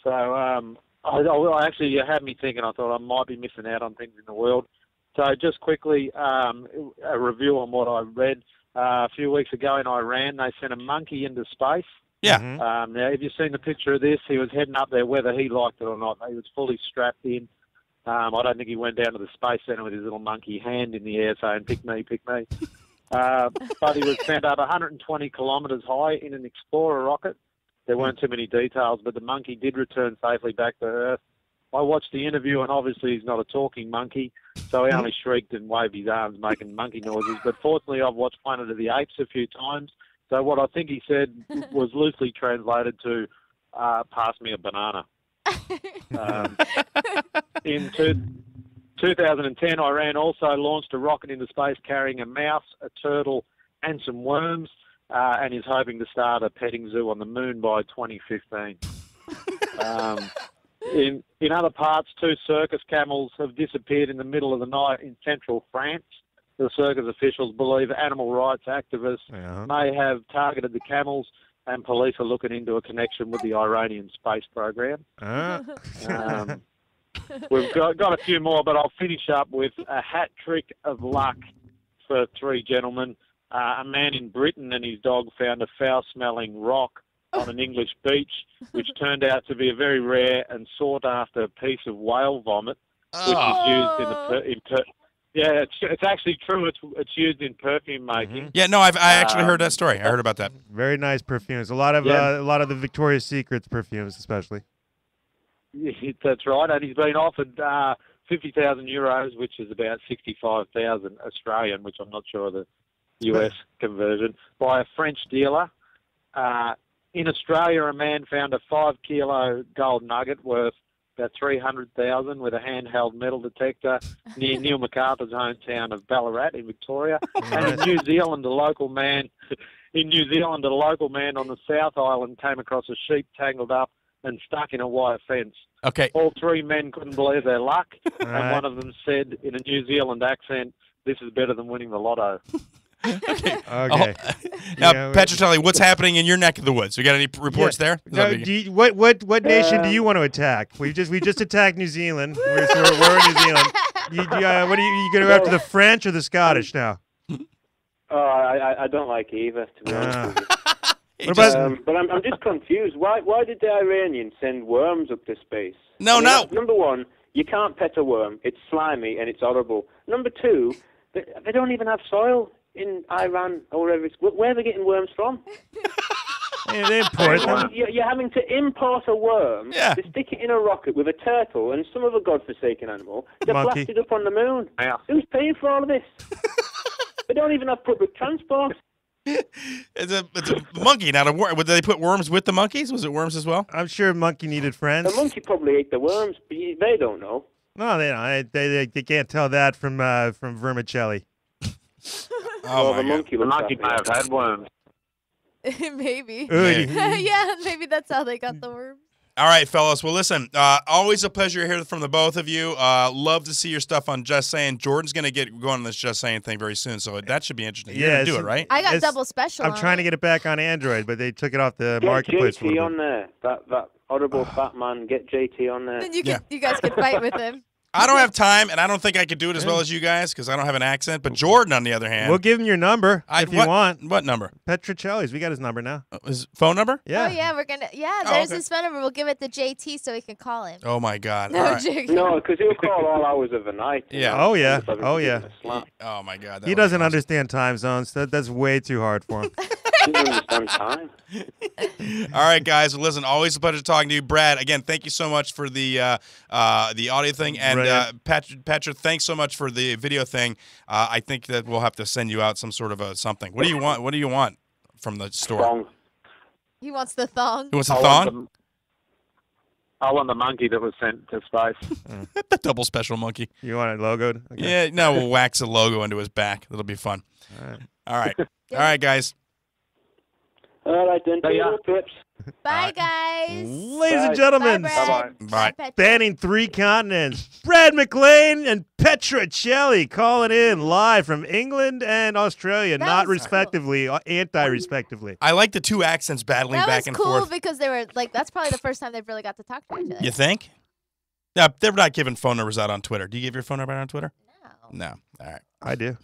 So I actually had me thinking. I thought I might be missing out on things in the world. So just quickly, a review on what I read. A few weeks ago in Iran, they sent a monkey into space. Yeah. Now, if you've seen the picture of this, he was heading up there whether he liked it or not. He was fully strapped in. I don't think he went down to the Space Center with his little monkey hand in the air saying, pick me, pick me. But he was sent up 120 kilometres high in an Explorer rocket. there weren't too many details, but the monkey did return safely back to Earth. I watched the interview, and obviously he's not a talking monkey, so he only shrieked and waved his arms, making monkey noises. But fortunately, I've watched Planet of the Apes a few times, so what I think he said was loosely translated to, pass me a banana. In 2010, Iran also launched a rocket into space carrying a mouse, a turtle, and some worms, and is hoping to start a petting zoo on the moon by 2015. In other parts, 2 circus camels have disappeared in the middle of the night in central France. The circus officials believe animal rights activists may have targeted the camels, and police are looking into a connection with the Iranian space program. We've got a few more, but I'll finish up with a hat trick of luck for 3 gentlemen. A man in Britain and his dog found a foul-smelling rock on an English beach, which turned out to be a very rare and sought-after piece of whale vomit, which is used it's actually true. It's used in perfume making. Yeah, no, I actually heard that story. I heard about that. Very nice perfumes. A lot of the Victoria's Secrets perfumes, especially. Yeah, that's right. And he's been offered 50,000 euros, which is about 65,000 Australian, which I'm not sure of the US conversion, by a French dealer. In Australia, a man found a 5-kilo gold nugget worth about 300,000 with a handheld metal detector near Neil MacArthur's hometown of Ballarat in Victoria. And in New Zealand, a local man on the South Island came across a sheep tangled up and stuck in a wire fence. Okay. All 3 men couldn't believe their luck, and one of them said in a New Zealand accent, "This is better than winning the lotto." Okay. Now, Petrocelli, what's happening in your neck of the woods? We got any reports there? No, what nation do you want to attack? We just attacked New Zealand. We're in New Zealand. What are you going to go after the French or the Scottish now? I don't like either, to be honest with you. But I'm just confused. Why did the Iranians send worms up to space? No. Number 1, you can't pet a worm. It's slimy and it's horrible. Number 2, they don't even have soil in Iran or wherever it's. Where are they getting worms from? Yeah, they import them. You're having to import a worm to stick it in a rocket with a turtle and some other godforsaken animal to blast it up on the moon. Who's paying for all of this? They don't even have public transport. It's a monkey, not a worm. Did they put worms with the monkeys? Was it worms as well? I'm sure monkey needed friends. The monkey probably ate the worms, but they don't know. No, they don't. They can't tell that from vermicelli. The monkey may have had worms. Maybe. Yeah, maybe that's how they got the worms. All right, fellas. Well, listen, always a pleasure to hear from the both of you. Love to see your stuff on Just Saying. Jordan's going to get going on this Just Saying thing very soon, so that should be interesting. You're going to do it, right? I got double special. I'm trying to get it back on Android, but they took it off the marketplace. Get JT on there. That horrible fat man. Get JT on there. Then you guys can fight with him. I don't have time, and I don't think I could do it as well as you guys because I don't have an accent. But Jordan, on the other hand, we'll give him your number if you want. What number? Petrocelli's. We got his number now. His phone number? Yeah. Oh yeah, we're gonna. Yeah, there's his phone number. We'll give it to JT so he can call him. Oh my God. No, no, because he'll call all hours of the night. Yeah. Oh yeah. Oh yeah. Oh my God. He doesn't understand time zones. That's way too hard for him. He doesn't understand time. All right, guys. Well, listen, always a pleasure talking to you, Brad. Again, thank you so much for the audio thing, and Patrick, thanks so much for the video thing. I think that we'll have to send you out some sort of a something. What do you want? What do you want from the store? Thong. He wants the thong. He wants the thong? I want the monkey that was sent to space. The double special monkey. You want it logoed? Okay. Yeah, no, we'll wax a logo into his back. That'll be fun. All right. All right, guys. All right, then. Trips. Bye, guys. Ladies and gentlemen, Bye. spanning 3 continents, Brad McLean and Petrocelli calling in live from England and Australia, not respectively, anti-respectively. I like the 2 accents battling back and forth. That was cool because they were like, that's probably the first time they've really got to talk to each other. You think? Yeah, they're not giving phone numbers out on Twitter. Do you give your phone number out on Twitter? No. No. All right. I do.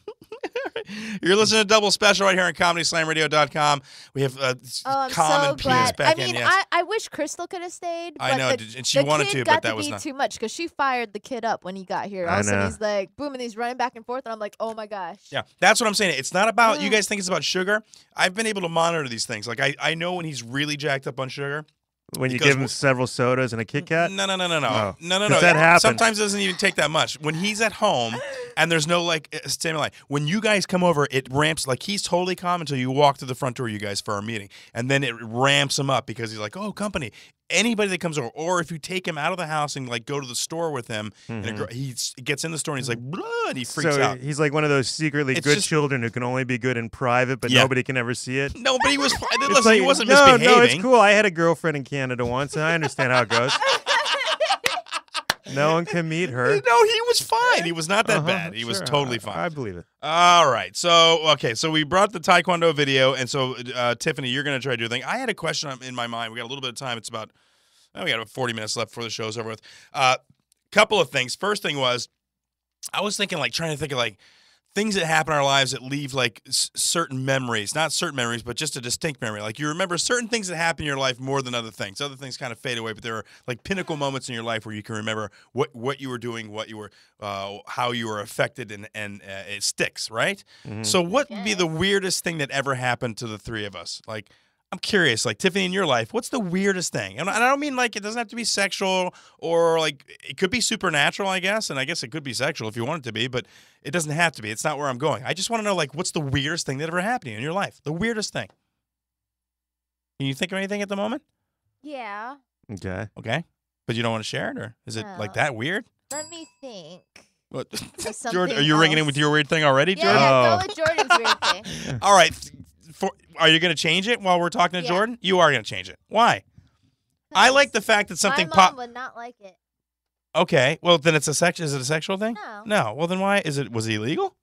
You're listening to Double Special right here on ComedySlamRadio.com. We have I'm Common so Penis glad. back I mean, in. Yes. I wish Crystal could have stayed. But I know, and she wanted to, but that was not too much because she fired the kid up when he got here. All of a sudden, he's like, boom, and he's running back and forth, and I'm like, oh my gosh. Yeah, that's what I'm saying. It's not about, you guys think it's about sugar. I've been able to monitor these things. Like, I know when he's really jacked up on sugar. When you give him several sodas and a Kit Kat? No. Oh. No. That happens. Sometimes it doesn't even take that much. When he's at home and there's no, like, stimuli. When you guys come over, it ramps. Like, he's totally calm until you walk to the front door, you guys, for our meeting. And then it ramps him up because he's like, oh, company. Anybody that comes over, or if you take him out of the house and, like, go to the store with him, and he gets in the store and he's like, blah, and he freaks out. He's like one of those secretly good children who can only be good in private, but nobody can ever see it. No, but he was. Listen, It's like, he wasn't misbehaving. No, it's cool. I had a girlfriend in Canada once, and I understand how it goes. No one can meet her. No, he was fine. He was not that bad. He was totally fine. I believe it. All right. So, so we brought the Taekwondo video, and so, Tiffany, you're going to try to do a thing. I had a question in my mind. We got a little bit of time. It's about, we got about 40 minutes left before the show's over with. Couple of things. First thing was, I was thinking, like, trying to think of, like, things that happen in our lives that leave, like, certain memories. Not certain memories, but just a distinct memory. Like, you remember certain things that happen in your life more than other things. Other things kind of fade away, but there are, like, pinnacle moments in your life where you can remember what you were doing, what you were, how you were affected, and it sticks, right? Mm-hmm. So what would be the weirdest thing that ever happened to the three of us? Like, I'm curious, like, Tiffany, in your life, what's the weirdest thing? And I don't mean, like, it doesn't have to be sexual, or, like, it could be supernatural, I guess, and I guess it could be sexual if you want it to be, but it doesn't have to be. It's not where I'm going. I just want to know, like, what's the weirdest thing that ever happened to you in your life? The weirdest thing. Can you think of anything at the moment? Yeah. Okay. Okay. But you don't want to share it, or is it, like, that weird? Let me think. What? Jordan, are you ringing in with your weird thing already, Jordan? Yeah, go with Jordan's weird thing. All right. Are you going to change it while we're talking to Jordan? You are going to change it. Why? I like the fact that something My mom would not like it. Okay. Well, then it's is it a sexual thing? No. No. Well, then why was it illegal?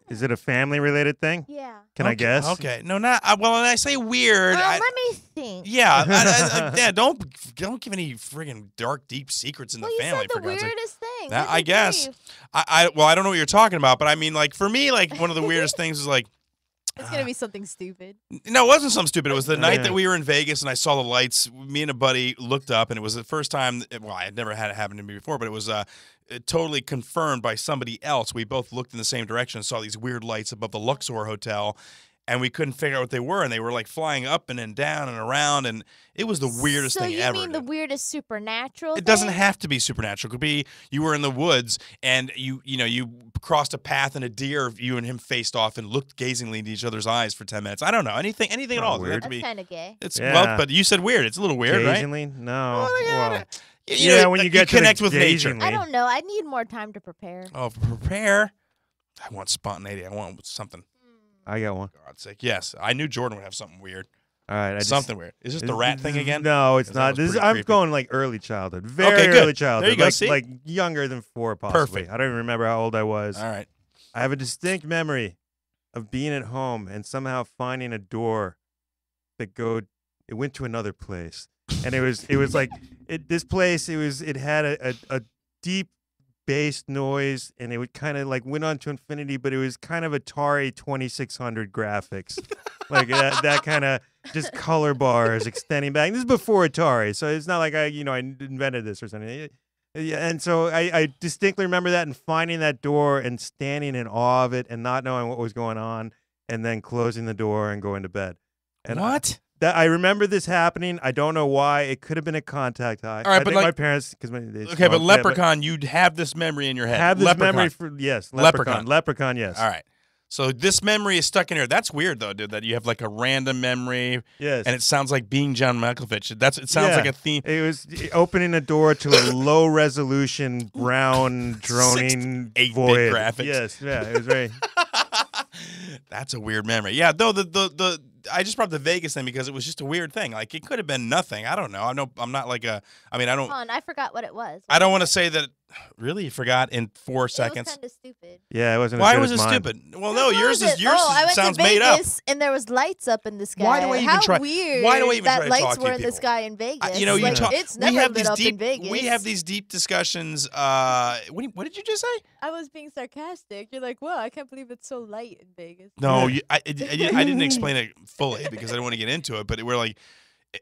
Is it a family-related thing? Yeah. Can I guess? Okay. No, not. Well, when I say weird, let me think. Yeah. Don't give any friggin' dark, deep secrets in the family. You said the weirdest thing. I guess. I don't know what you're talking about, but I mean, like, for me, like, one of the weirdest things is, like, it's going to be something stupid. No, it wasn't something stupid. It was the night that we were in Vegas and I saw the lights. Me and a buddy looked up, and it was the first time. Well, I had never had it happen to me before, but it was totally confirmed by somebody else. We both looked in the same direction and saw these weird lights above the Luxor Hotel, and we couldn't figure out what they were, and they were, like, flying up and then down and around, and it was the weirdest thing ever. So you mean the weirdest supernatural thing? It doesn't have to be supernatural. It could be you were in the woods and you crossed a path and a deer, you and him faced off and looked gazingly into each other's eyes for 10 minutes. I don't know. Anything at all. Weird. That's kind of gay. Well, but you said weird. It's a little weird, Occasionally? right? No. Well, when you get to connect with nature. I don't know. I need more time to prepare. Oh, prepare? I want spontaneity. I want something. I got one. For God's sake. Yes. I knew Jordan would have something weird. All right. Something weird. Is this the rat thing again? No, it's not. I'm going, like, early childhood. Very early childhood. There you go. See? Like younger than 4, possibly. Perfect. I don't even remember how old I was. All right. I have a distinct memory of being at home and somehow finding a door that it went to another place. And it was like this place, it had a deep bass noise, and it would kind of, like, went on to infinity, but it was kind of Atari 2600 graphics. Like that kind of just color bars extending back. This is before Atari, so it's not like I invented this or something. Yeah, and so I distinctly remember that and finding that door and standing in awe of it and not knowing what was going on, and then closing the door and going to bed. And what? I remember this happening. I don't know why. It could have been a contact high. All right, I think my parents, because but Leprechaun, you'd have this memory in your head. Have this Leprechaun. memory for Leprechaun, yes. All right. So this memory is stuck in here. That's weird, though, dude, that you have, like, a random memory. Yes. And it sounds like being John Malkovich. It sounds like a theme. It was opening a door to a low-resolution, brown, droning 8-bit void. graphics. Yes, yeah, it was very... That's a weird memory. Yeah, though I just brought up the Vegas thing because it was just a weird thing. Like, it could have been nothing. I don't know. I'm not like a. I mean, I don't. Hold on, I forgot what it was. I don't want to say that Really? You forgot in 4 seconds? It was kind of stupid. Yeah, it wasn't. Why as good was as it mine. stupid? Well, no, yours is I went sounds to made up. Vegas and there was lights up in the sky. Why do I even How try? weird Why do I even that try to lights talk to were you in the people? sky in Vegas. You know, like, you talk. it's never We have lit these up deep. in Vegas. We have these deep discussions. What did you just say? I was being sarcastic. You're like, "Wow, I can't believe it's so light in Vegas." No, I didn't explain it fully because I didn't want to get into it. But we're like,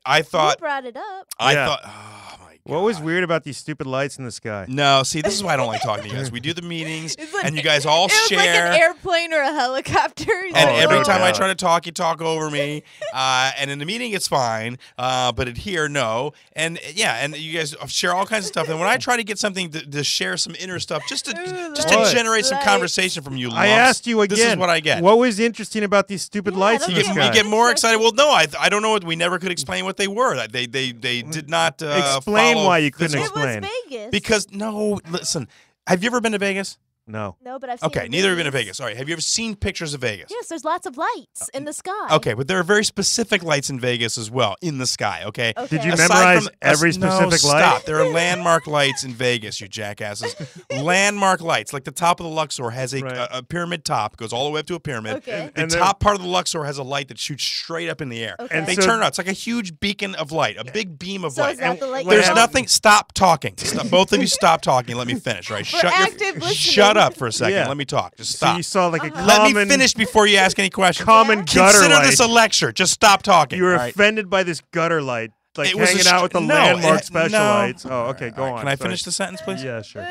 I thought. You brought it up. I Yeah. thought. Oh my. What was weird about these stupid lights in the sky? No, see, this is why I don't like talking to you guys. We do the meetings, It's like- and you guys all It was share. like an airplane or a helicopter. And Oh, every no time I doubt. try to talk, you talk over me. And in the meeting, it's fine. But at here, no. And yeah, and you guys share all kinds of stuff. And when I try to get something to share some inner stuff, just to What? generate some Lights. conversation from you, I lumps, asked you again. This is what I get. What was interesting about these stupid lights in I the don't sky? You get more excited. Well, no, I don't know what. We never could explain what they were. They did not Explain follow why you couldn't physical- It was explain. Vegas. Because no, listen. Have you ever been to Vegas? No. No, but I've seen Okay, it neither have been to movies. Vegas. All right, have you ever seen pictures of Vegas? Yes, there's lots of lights in the sky. Okay, but there are very specific lights in Vegas as well, in the sky, okay? Okay. Did you Aside memorize from- every no, specific light? Stop. There are landmark lights in Vegas, you jackasses. Landmark lights. Like the top of the Luxor has a pyramid top, goes all the way up to a pyramid. Okay. The And then- top part of the Luxor has a light that shoots straight up in the air. Okay. And They so- turn it out. It's like a huge beacon of light, a big beam of So light. is that the light? There's you're nothing. Stop talking. Both of you stop talking. Let me finish, right? For active listening. Shut up for a second. Yeah. Let me talk. Just So stop. you saw like a Let common, me finish before you ask any questions. common gutter Consider light. this a lecture. Just stop talking. You were all right? offended by this gutter light, like It was hanging a out with the no, landmark it- special no. lights. Oh, okay, go All right, on. Can I Sorry. finish the sentence, please? Yeah, sure.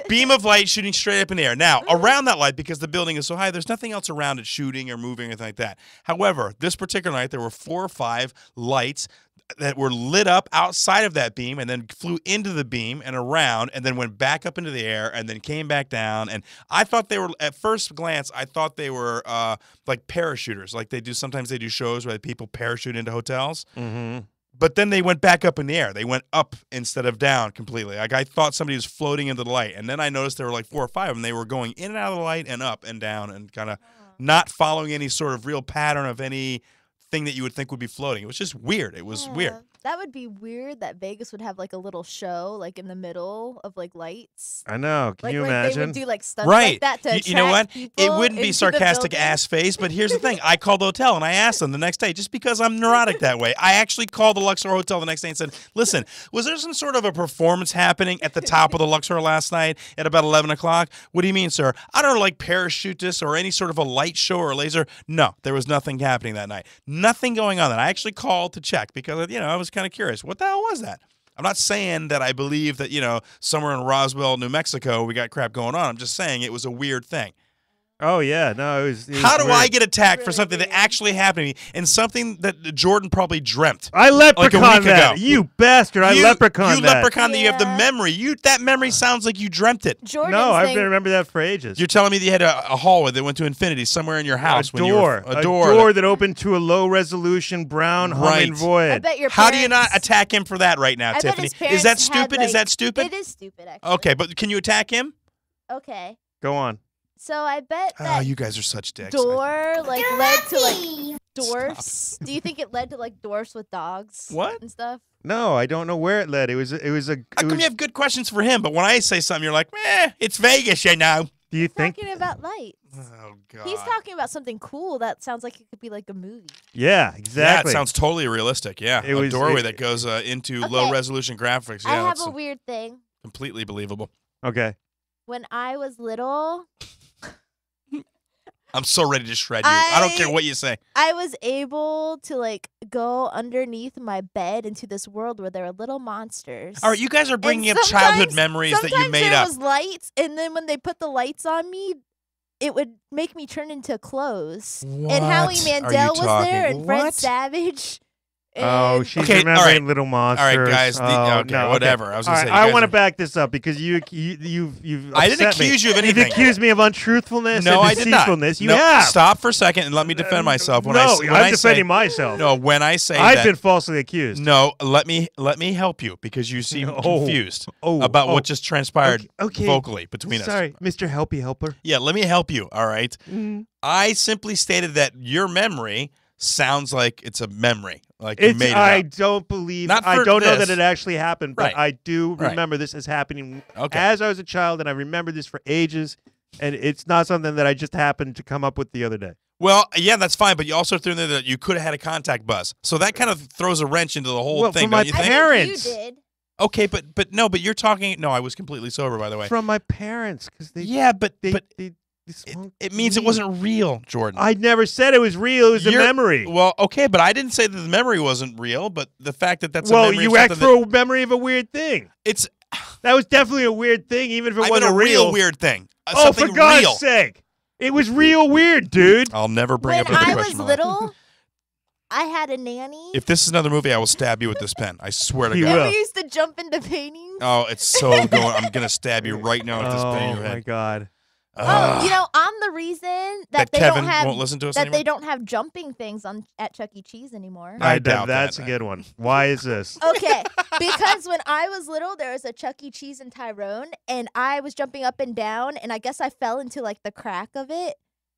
Beam of light shooting straight up in the air. Now, around that light, because the building is so high, there's nothing else around it shooting or moving or anything like that. However, this particular night, there were 4 or 5 lights that were lit up outside of that beam and then flew into the beam and around and then went back up into the air and then came back down. And I thought they were, at first glance, I thought they were like parachuters. Like they do, sometimes they do shows where people parachute into hotels. Mm-hmm. But then they went back up in the air. They went up instead of down completely. Like I thought somebody was floating into the light. And then I noticed there were like 4 or 5 of them. They were going in and out of the light and up and down and kind of not following any sort of real pattern of any thing that you would think would be floating. It was just weird. It was weird. That would be weird that Vegas would have like a little show like in the middle of like lights. I know. Can Like, you like imagine? they would do like stunts Right. like that to You know what? attract It people wouldn't be into the sarcastic building. ass face, but here's the thing. I called the hotel and I asked them the next day, just because I'm neurotic that way. I actually called the Luxor Hotel the next day and said, listen, was there some sort of a performance happening at the top of the Luxor last night at about 11 o'clock? What do you mean, sir? I don't know, like parachutists or any sort of a light show or a laser. No, there was nothing happening that night. Nothing going on. I actually called to check because, I was kind of curious. What the hell was that? I'm not saying that I believe that, somewhere in Roswell, New Mexico, we got crap going on. I'm just saying it was a weird thing. Oh, yeah. No, it was How do weird. I get attacked for something that actually happened to me and something that Jordan probably dreamt? I leprechaun like a week that. ago. You bastard. I leprechaun You that. leprechaun that you have the memory. That memory sounds like you dreamt it. No, I've been remember that for ages. You're telling me that you had a hallway that went to infinity somewhere in your house. A when you were, door. a door. that opened to a low-resolution brown humming void. I bet your How do you parents- not attack him for that right now, I bet Tiffany? his Is parents that had, stupid? Is that stupid? It is stupid, actually. Okay, but can you attack him? Okay. Go on. So I bet Oh, that you guys are such dicks. door like led to like dwarfs. Do you think it led to like dwarfs with dogs? What? And stuff? No, I don't know where it led. It was a. How come you have good questions for him, but when I say something, you're like, it's Vegas, you know. Do you think? Talking about lights. Oh, God. He's talking about something cool that sounds like it could be like a movie. Yeah, exactly. Yeah, it sounds totally realistic. Yeah, It a was- doorway it- that goes into Okay. low-resolution graphics. Yeah, I have that's a weird thing. completely believable. Okay. When I was little, I'm so ready to shred you. I don't care what you say. I was able to like go underneath my bed into this world where there are little monsters. All right, you guys are bringing And up childhood sometimes- memories that you sometimes made there up. was lights, and then when they put the lights on me, it would make me turn into clothes. And Howie What are you Mandel was there, talking- and Fred what? Savage. Oh, and- she's Okay, all remembering right. little monsters. All right, guys. Oh, Okay, no, whatever. I was gonna All say, right, you I guys want to are- back this up because you've I didn't upset me. accuse you of You've anything. accused me of untruthfulness No, and I did not. deceitfulness. You No, have. Stop for a second and let me defend myself. When no, I, when I'm I defending say, myself. No, when I say I've that, been falsely accused. No, let me help you because you seem confused about what just transpired Okay. vocally between us. Sorry, Mr. Helpy Helper. Yeah, let me help you. All right. Mhm. I simply stated that your memory sounds like it's a memory. Like you made it I up. don't believe. Not I for don't know this. that it actually happened, but Right. I do Right. remember this as happening Okay. as I was a child, and I remember this for ages. And it's not something that I just happened to come up with the other day. Well, yeah, that's fine, but you also threw in there that you could have had a contact buzz. So that kind of throws a wrench into the whole Well, thing, from my don't you think? parents. You did. Okay, but you're talking. No, I was completely sober, by the way. From my parents, because they. Yeah, but they it means it wasn't real, Jordan. I never said it was real. It was a memory. Well, okay, but I didn't say that the memory wasn't real. But the fact that that's a Well, memory you of act something for a memory of a weird thing. It's that was definitely a weird thing, even if it I mean wasn't a real weird thing. Oh, Something for God's real. sake! It was real weird, dude. I'll never bring When up another I question. was in my life. little, I had a nanny. If this is another movie, I will stab you with this pen. I swear to You God. will. And we used to jump into paintings. Oh, it's so going. I'm gonna stab you right now with this pen in your Oh my head. God! Oh, you know, I'm the reason That they Kevin don't have won't listen to us that anymore? they don't have jumping things at Chuck E. Cheese anymore. I doubt that's that. a good one. Why is this? Okay, because when I was little, there was a Chuck E. Cheese in Tyrone, and I was jumping up and down, and I guess I fell into like the crack of it,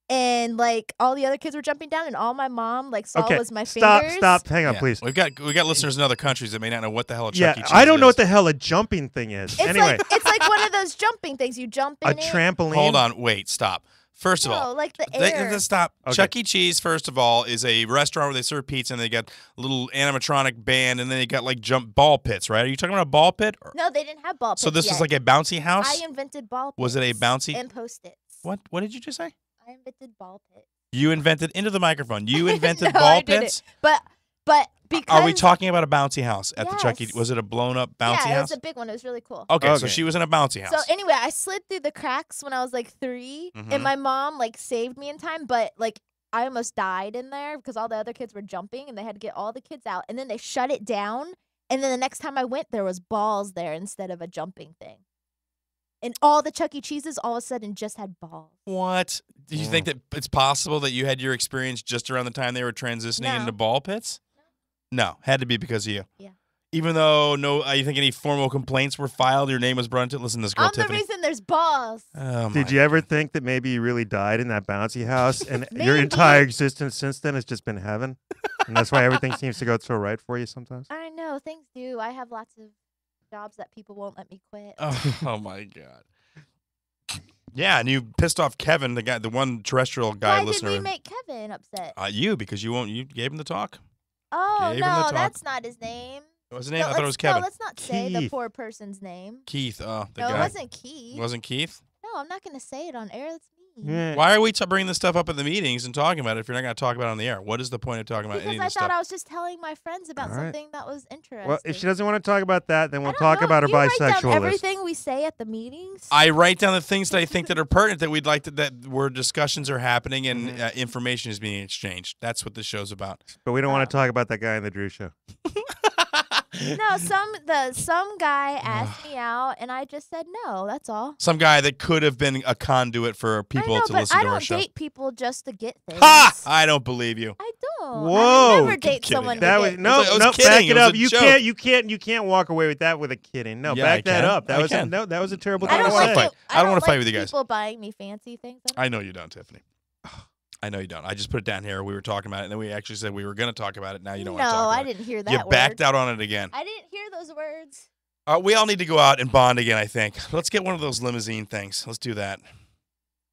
and like all the other kids were jumping down, and all my mom like saw was my fingers. Stop. Hang on, Yeah. please. We got listeners in other countries that may not know what the hell a Yeah, Chuck E. Cheese I don't know is. what the hell a jumping thing is. It's Anyway, like it's like one of those jumping things. You jump in a it. trampoline. Hold on, wait, stop. First of No, all, like the they- air. let's stop. Okay. Chuck E. Cheese, first of all, is a restaurant where they serve pizza and they got a little animatronic band and then they got like jump ball pits, right? Are you talking about a ball pit? Or- No, they didn't have ball pits so this yet. is like a bouncy house? I invented ball pits. Was it a bouncy? And Post-its. What did you just say? I invented ball pits. You invented into the microphone. You invented No, ball I didn't. pits? But because Are we talking about a bouncy house at the Chuck E. Yes. Was it a blown up bouncy yeah, it house? was a big one. It was really cool. Okay, so she was in a bouncy house. So anyway, I slid through the cracks when I was like 3, Mhm. and my mom like saved me in time, but like I almost died in there because all the other kids were jumping and they had to get all the kids out, and then they shut it down, and then the next time I went there was balls there instead of a jumping thing. And all the Chuck E. Cheeses all of a sudden just had balls. What? Do you think that it's possible that you had your experience just around the time they were transitioning No. into ball pits? No, had to be because of you. Yeah. Even though you think any formal complaints were filed, your name was brought into. Listen, to this girl I'm the Tiffany. reason there's balls. Oh, Did you ever think that maybe you really died in that bouncy house and your Maybe. entire existence since then has just been heaven? And that's why everything seems to go so right for you sometimes? I know, things do. I have lots of jobs that people won't let me quit. Oh my God. Yeah, and you pissed off Kevin, the one terrestrial guy Why did listener. we make Kevin upset? You because you gave him the talk. Oh, gave him the no, talk. that's not his name. What was his name? No, I thought it was let's- Kevin. No, let's not say the Keith. poor person's name. Keith. Oh, the No, guy. it wasn't Keith. Wasn't Keith? No, I'm not going to say it on air. That's mean. Yeah. Why are we bringing this stuff up at the meetings and talking about it if you're not going to talk about it on the air? What is the point of talking about Because any of I this thought stuff? I was just telling my friends about All right. something that was interesting. Well, if she doesn't want to talk about that, then we'll I don't talk know. about her You write down bisexual list. everything we say at the meetings. I write down the things that I think that are pertinent that we'd like to, that where discussions are happening and information is being exchanged. That's what this show's about. But we don't Oh. want to talk about that guy in the Drew show. No, some guy asked me out, and I just said no. That's all. Some guy that could have been a conduit for people I know, to but listen I to our don't show. date people just to get things. Ha! I don't believe you. I don't. Whoa! I would never date kidding. someone. That to was get no, I was no. kidding. Back It it was up. a You joke. can't walk away with that with a kidding. No, Yeah, back I that can. up. That I was can. no, that was a terrible I thing don't to wanna like say. fight. it. I don't wanna like fight with you guys. People buying me fancy things. I know you don't, Tiffany. I know you don't. I just put it down here. We were talking about it, and then we actually said we were going to talk about it. Now you don't want to No, talk about I it. didn't hear that. You backed word. out on it again. I didn't hear those words. We all need to go out and bond again, I think. Let's get one of those limousine things. Let's do that.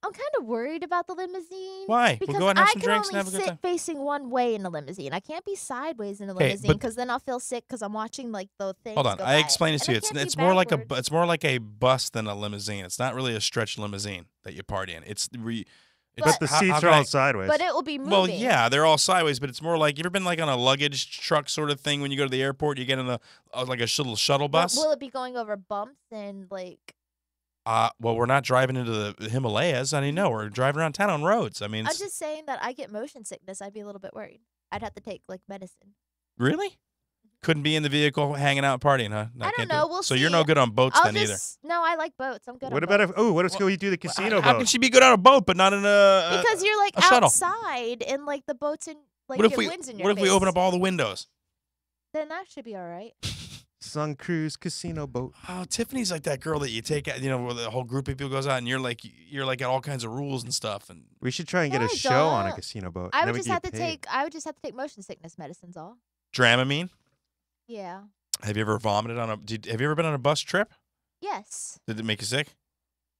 I'm kind of worried about the limousine. Why? We'll Because go out and have I some can drinks and only have a good sit time. facing one way in a limousine. I can't be sideways in a Okay, limousine but- because then I'll feel sick because I'm watching like the things. Hold on. go I by. explained this to And you. I can't It's be more like backwards. it's more like a bus than a limousine. It's not really a stretch limousine that you party in. But the seats are all sideways. But it will be moving. Well, yeah, they're all sideways, but it's more like, you ever been like on a luggage truck sort of thing when you go to the airport? You get in like a little shuttle But bus. will it be going over bumps and like? Well, we're not driving into the Himalayas. I mean, no, we're driving around town on roads. I mean, I'm just saying that I get motion sickness. I'd be a little bit worried. I'd have to take like medicine. really? Couldn't be in the vehicle hanging out partying, huh? I don't can't do know. it. We'll so see. you're no good on boats I'll then just, No, I like boats. I'm good. What on about boats. if? Oh, what if we do the casino How boat? can she be good on a boat but not in a? Because you're like a shuttle? outside and like the boats in like What if it we? winds in your What if we face. open up all the windows? Then that should be all right. Sun Cruise Casino Boat. Oh, Tiffany's like that girl that you take out, where the whole group of people goes out and you're like at all kinds of rules and stuff. And we should try and get a show on a casino boat. I would just have to take motion sickness medicines all. Dramamine? Yeah. Have you ever vomited on have you ever been on a bus trip? Yes. Did it make you sick?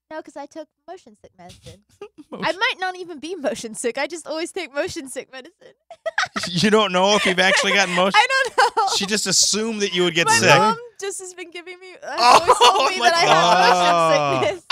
No, because I took motion sick medicine. I might not even be motion sick. I just always take motion sick medicine. You don't know if you've actually gotten motion? I don't know. She just assumed that you would get My sick. mom just has been giving me, always told me that I have motion sickness.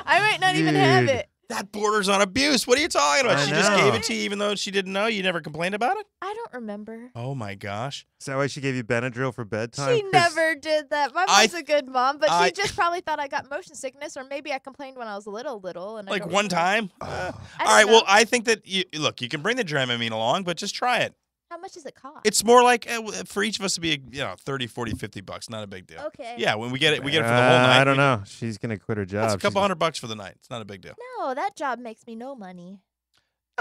I might not even have it. That borders on abuse. What are you talking about? I She just know. gave it to you even though she didn't know? You never complained about it? I don't remember. Oh, my gosh. Is that why she gave you Benadryl for bedtime? She 'Cause never did that. My mom's a good mom, but she just probably thought I got motion sickness, or maybe I complained when I was little. And Like one time? All right, well, I think that, you can bring the Dramamine along, but just try it. How much does it cost? It's more like for each of us to be, $30, $40, $50. Not a big deal. Okay. Yeah, when we get it for the whole night. I don't know. She's going to quit her job. It's a couple $100 for the night. It's not a big deal. No, that job makes me no money.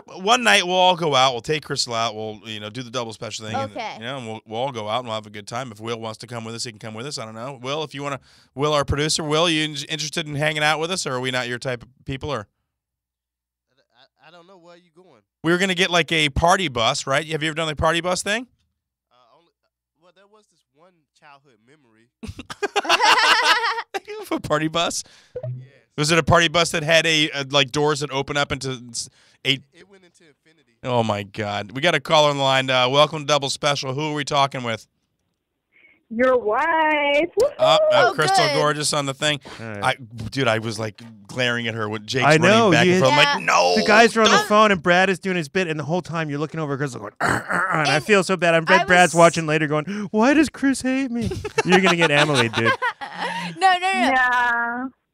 One night we'll all go out. We'll take Crystal out. We'll do the double special thing. Okay. And we'll all go out and we'll have a good time. If Will wants to come with us, he can come with us. I don't know. Will, if you want to, Will, our producer, Will, you interested in hanging out with us, or are we not your type of people? Or I don't know where you going. we were gonna get like a party bus, right? Have you ever done the party bus thing? Well, there was this one childhood memory. A party bus? Yes. Was it a party bus that had like doors that open up into 8? It went into infinity. Oh my God! We got a caller on the line. Welcome to Double Special. Who are we talking with? Your wife. Crystal good. Gorges on the thing. Right. I was like glaring at her when Jake's I know, running back and forth. I'm Yeah. like, no. The guys are on the phone and Brad is doing his bit, and the whole time you're looking over at Crystal going, and I feel so bad. I bet Brad's watching later going, why does Chris hate me? You're going to get Emily, dude. No.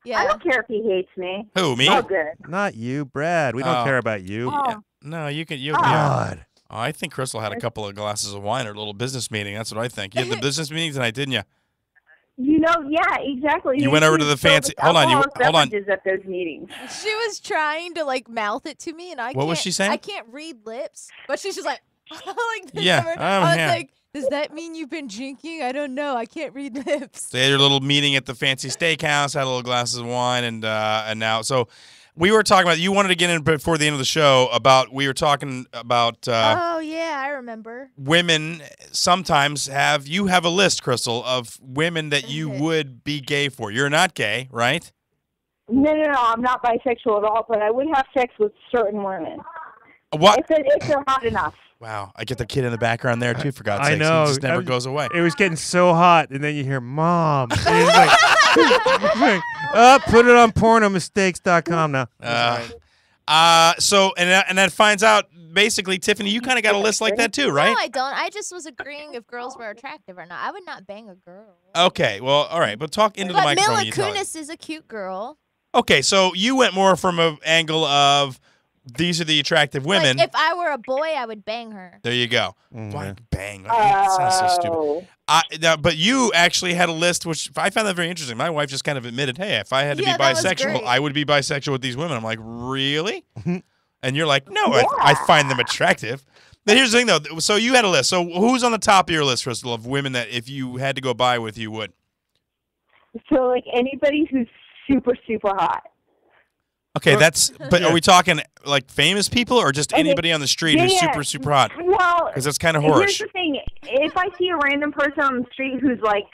Yeah. I don't care if he hates me. Who, me? Oh, good. Not you, Brad. We don't care about you. Oh. No, you can. God. Oh, I think Crystal had a couple of glasses of wine at a little business meeting. That's what I think. You had the business meeting tonight, didn't you? You know, yeah, exactly. You went over to the fancy. Hold on. Hold on. At those meetings. She was trying to like mouth it to me, and What was she saying? I can't read lips, but she's just like, like this Yeah, over. I was yeah. like, does that mean you've been drinking? I don't know. I can't read lips. They had your little meeting at the fancy steakhouse, had a little glasses of wine, and now so we were talking about. You wanted to get in before the end of the show about. We were talking about. Oh yeah, I remember. Women sometimes have a list, Crystal, of women that you would be gay for. You're not gay, right? No, I'm not bisexual at all, but I would have sex with certain women. What? If they're hot enough. Wow, I get the kid in the background there too. For God's I sake, know. it just never goes away. It was getting so hot, and then you hear "Mom." And it's like, put it on pornomistakes.com now. So that finds out basically, Tiffany, you kind of got a list like that too, right? No, I don't. I just was agreeing if girls were attractive or not. I would not bang a girl. Okay, well, all right, but talk into the But microphone. Mila when you tell it. Kunis is a cute girl. Okay, so you went more from an angle of these are the attractive women. Like, if I were a boy, I would bang her. There you go. Why bang? That sounds so stupid. But you actually had a list, which I found that very interesting. My wife just kind of admitted, hey, if I had to be bisexual, I would be bisexual with these women. I'm like, really? And you're like, no, I find them attractive. But here's the thing, though. So you had a list. So who's on the top of your list, Crystal, of women that if you had to go by with, you would? So, like, anybody who's super, super hot. Okay, but are we talking like famous people or just anybody on the street who's super, super hot? Well, because that's kind of here's harsh. the thing. If I see a random person on the street who's like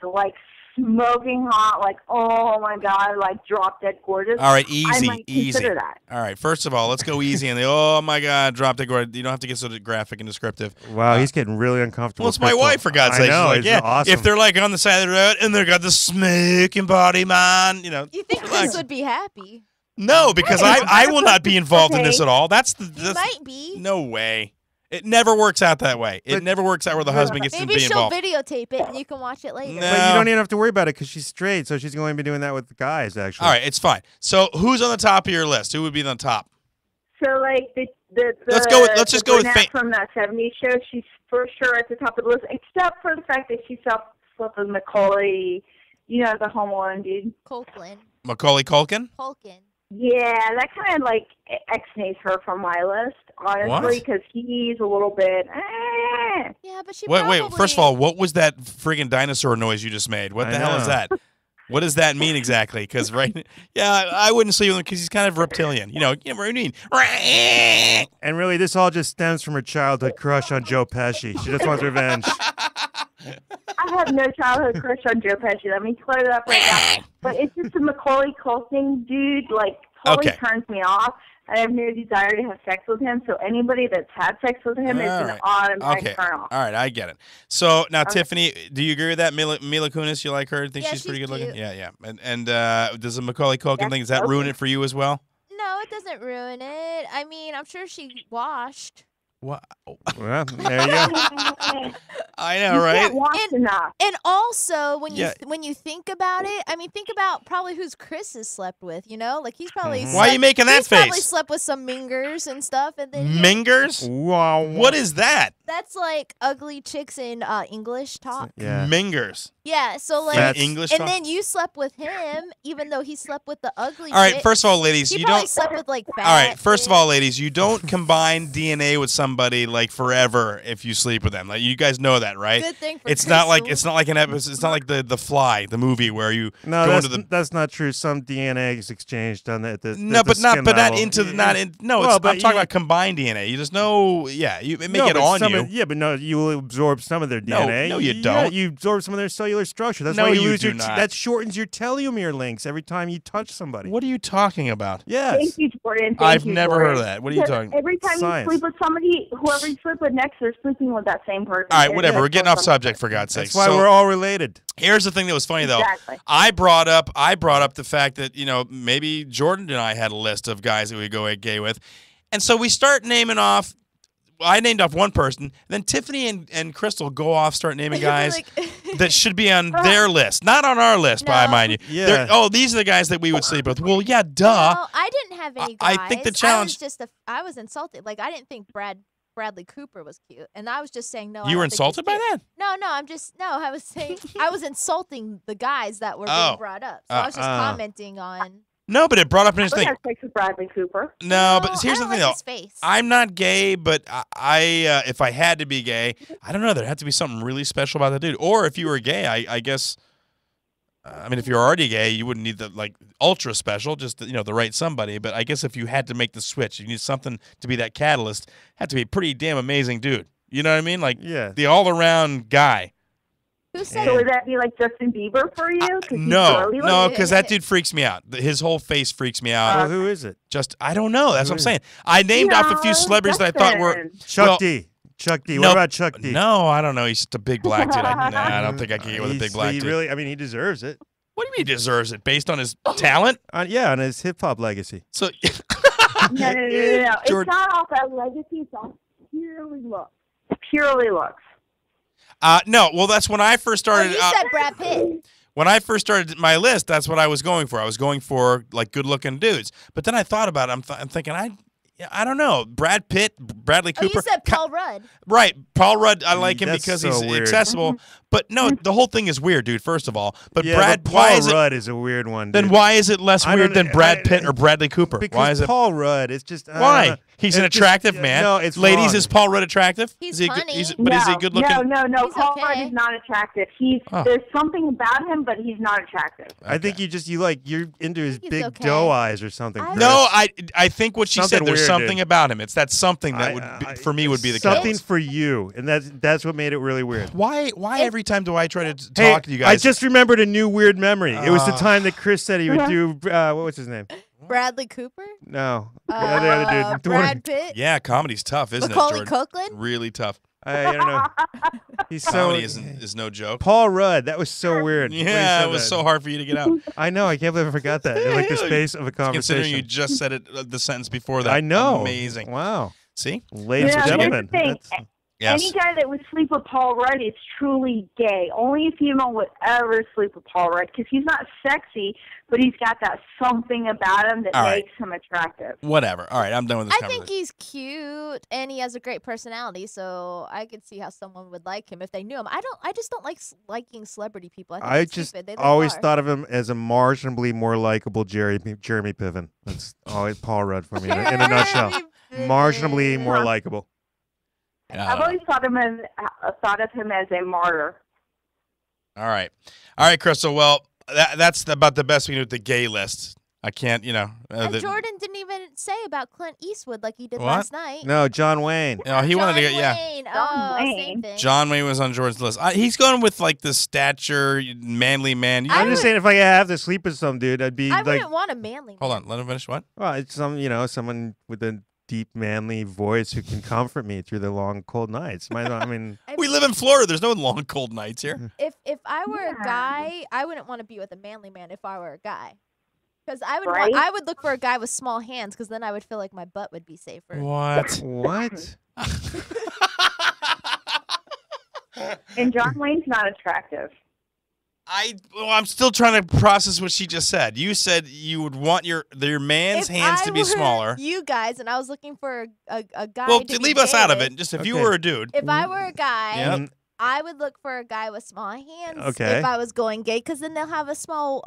smoking hot, like, oh my God, like drop dead gorgeous. All right, I might consider that. All right, first of all, let's go easy on the, oh my God, drop dead gorgeous. You don't have to get so graphic and descriptive. Wow, he's getting really uncomfortable. Well, it's my wife, for God's sake. I know, She's like, it's yeah, awesome. if they're like on the side of the road and they've got the smoking body, man, You think Chris would be happy? No, because I will not be involved in this at all. He might be. No way. It never works out that way. It never works out where the husband gets to Maybe be she'll involved. videotape it and you can watch it later. No. But you don't even have to worry about it because she's straight, so she's going to be doing that with the guys, actually. All right, it's fine. So who's on the top of your list? Who would be on the top? So, like, Let's just go with brunette from that 70s show, she's for sure at the top of the list, except for the fact that she slept with Macaulay, the Home Alone dude. Culkin. Macaulay Culkin? Culkin. Yeah, that kind of like exnates her from my list, honestly, because he's a little bit. Yeah, but she. Wait. First of all, what was that friggin' dinosaur noise you just made? What the hell is that? What does that mean exactly? Because I wouldn't sleep with him because he's kind of reptilian. You know what I mean? And really, this all just stems from her childhood crush on Joe Pesci. She just wants revenge. I have no childhood crush on Joe Pesci. Let me clear that up right now. But it's just the Macaulay Culkin dude, like, totally turns me off. I have no desire to have sex with him, so anybody that's had sex with him is an automatic turn off. All right, I get it. So now, Tiffany, do you agree with that? Mila Kunis, you like her? Think she's pretty good looking? Yeah. And does the Macaulay Culkin thing, does that ruin it for you as well? No, it doesn't ruin it. I mean, I'm sure she washed. What? Well, there you go. I know, right? And also, when you think about it, I mean, think about probably who's Chris has slept with. You know, like he's probably. Why are you making that face? He's probably slept with some mingers and stuff, and then mingers. Wow. What is that? That's like ugly chicks in English talk. Yeah. Mingers. Yeah, so like English and talk? then you slept with him, even though he slept with the ugly. All right, chick. first of all, ladies, he you probably don't. slept with like. All right, first of all, ladies, you don't combine DNA with somebody like forever if you sleep with them. Like you guys know that, right? Good thing for it's not like an episode. It's not like the Fly, the movie where you go into the. That's not true. Some DNA is exchanged on the. No, but not into the not in. No, Well, I'm but talking about combined DNA. You just know, it may get on you. Yeah, but no, you will absorb some of their DNA. No, you Yeah, don't. you absorb some of their cellular structure. That's No, why you you lose do your. not. That shortens your telomere links every time you touch somebody. What are you talking about? Yes. Thank you, Jordan. I've never heard of that. What are you Because talking? Every time Science. you sleep with somebody, whoever you sleep with next, they're sleeping with that same person. All right, whatever. We're getting off subject for God's sake. That's why we're all related. Here's the thing that was funny though. Exactly. I brought up the fact that maybe Jordan and I had a list of guys that we go gay with, and so we start naming off. I named off one person, then Tiffany and Crystal go off, start naming guys that should be on their list, not on our list, mind you. Yeah. These are the guys that we would sleep with. Well, yeah, duh. No, I didn't have any guys. I think the challenge. I was insulted. Like I didn't think Bradley Cooper was cute, and I was just saying no. You were insulted by that? No, I was saying I was insulting the guys that were being brought up. So I was just commenting on. No, but it brought up an I interesting. have sex with Bradley Cooper. No, but here's the thing though. His face. I'm not gay, but I if I had to be gay, I don't know. There had to be something really special about that dude. Or if you were gay, I guess. I mean, if you're already gay, you wouldn't need the ultra special, just the right somebody. But I guess if you had to make the switch, you need something to be that catalyst. Had to be a pretty damn amazing dude. You know what I mean? Like the all around guy. Who said? So would that be like Justin Bieber for you? No, because that dude freaks me out. His whole face freaks me out. Well, who is it? I don't know. That's what I'm saying. I named off a few celebrities that I thought were Chuck D. Chuck D. What about Chuck D? No, I don't know. He's just a big black dude. I don't think I can get with a big black dude. Really, I mean, he deserves it. What do you mean he deserves it? Based on his talent? On his hip hop legacy. So no. It's not off that legacy. It's off purely looks. Purely looks. No, well, that's when I first started. You said Brad Pitt. When I first started my list, that's what I was going for. I was going for good-looking dudes. But then I thought about it. I'm thinking, I don't know. Brad Pitt, Bradley Cooper. You said Paul Rudd. Right, Paul Rudd. I like him because so he's weird. accessible. But no, the whole thing is weird, dude. First of all, but Paul Rudd is a weird one. Dude. Then why is it less weird than Brad Pitt or Bradley Cooper? Because why is it Paul Rudd is just why? He's an attractive man. No, it's ladies. wrong. Is Paul Rudd attractive? He's funny. Is he good looking? No. Paul Rudd is not attractive. There's something about him, but he's not attractive. I think you're into his big doe eyes or something. No, I think what she said. There's weird, something dude. about him. It's that something that would for me would be the something case. for you, and that's what made it really weird. Why every time do I try to talk to you guys? I just remembered a new weird memory. It was the time that Chris said he would do. What was his name? Bradley Cooper? No. The other dude. Brad Pitt? Yeah, comedy's tough, isn't Macaulay it, Jordan? Culkin? Really tough. I don't know. He's Comedy is no joke. Paul Rudd. That was so weird. Yeah, it was so hard for you to get out. I know. I can't believe I forgot that in the space of a conversation. Considering you just said it, the sentence before that. I know. Amazing. Wow. See? Ladies and gentlemen. Yes. Any guy that would sleep with Paul Rudd is truly gay. Only a female would ever sleep with Paul Rudd because he's not sexy, but he's got that something about him that All right. makes him attractive. Whatever. All right, I'm done with this I conversation. think he's cute and he has a great personality, so I could see how someone would like him if they knew him. I just don't like liking celebrity people. I think I it's just stupid. They look always hard. thought of him as a marginally more likable Jeremy Piven. That's always Paul Rudd for me in a nutshell. Marginally more likable. I've always thought of him as a martyr. All right, Crystal. Well, that's about the best we can do with the gay list. I can't, And Jordan didn't even say about Clint Eastwood like he did What? last night. No, John Wayne. No, he wanted to get Wayne. Oh, same thing. John Wayne was on Jordan's list. He's going with like the stature, manly man. I'm just saying, if I have to sleep with some dude, I'd be I like, wouldn't want a manly. Hold on, let him finish. What? well, it's someone with a deep, manly voice who can comfort me through the long, cold nights. I mean, We live in Florida. There's no long, cold nights here. If I were a guy, I wouldn't want to be with a manly man if I were a guy. Because I would look for a guy with small hands because then I would feel like my butt would be safer. What? What? And John Wayne's not attractive. I'm still trying to process what she just said. You said you would want your man's hands to be smaller. You guys, and I was looking for a guy. Well, to leave be us gay out of with. it. Just if you were a dude. If I were a guy, Yep. I would look for a guy with small hands. Okay. If I was going gay, because then they'll have a small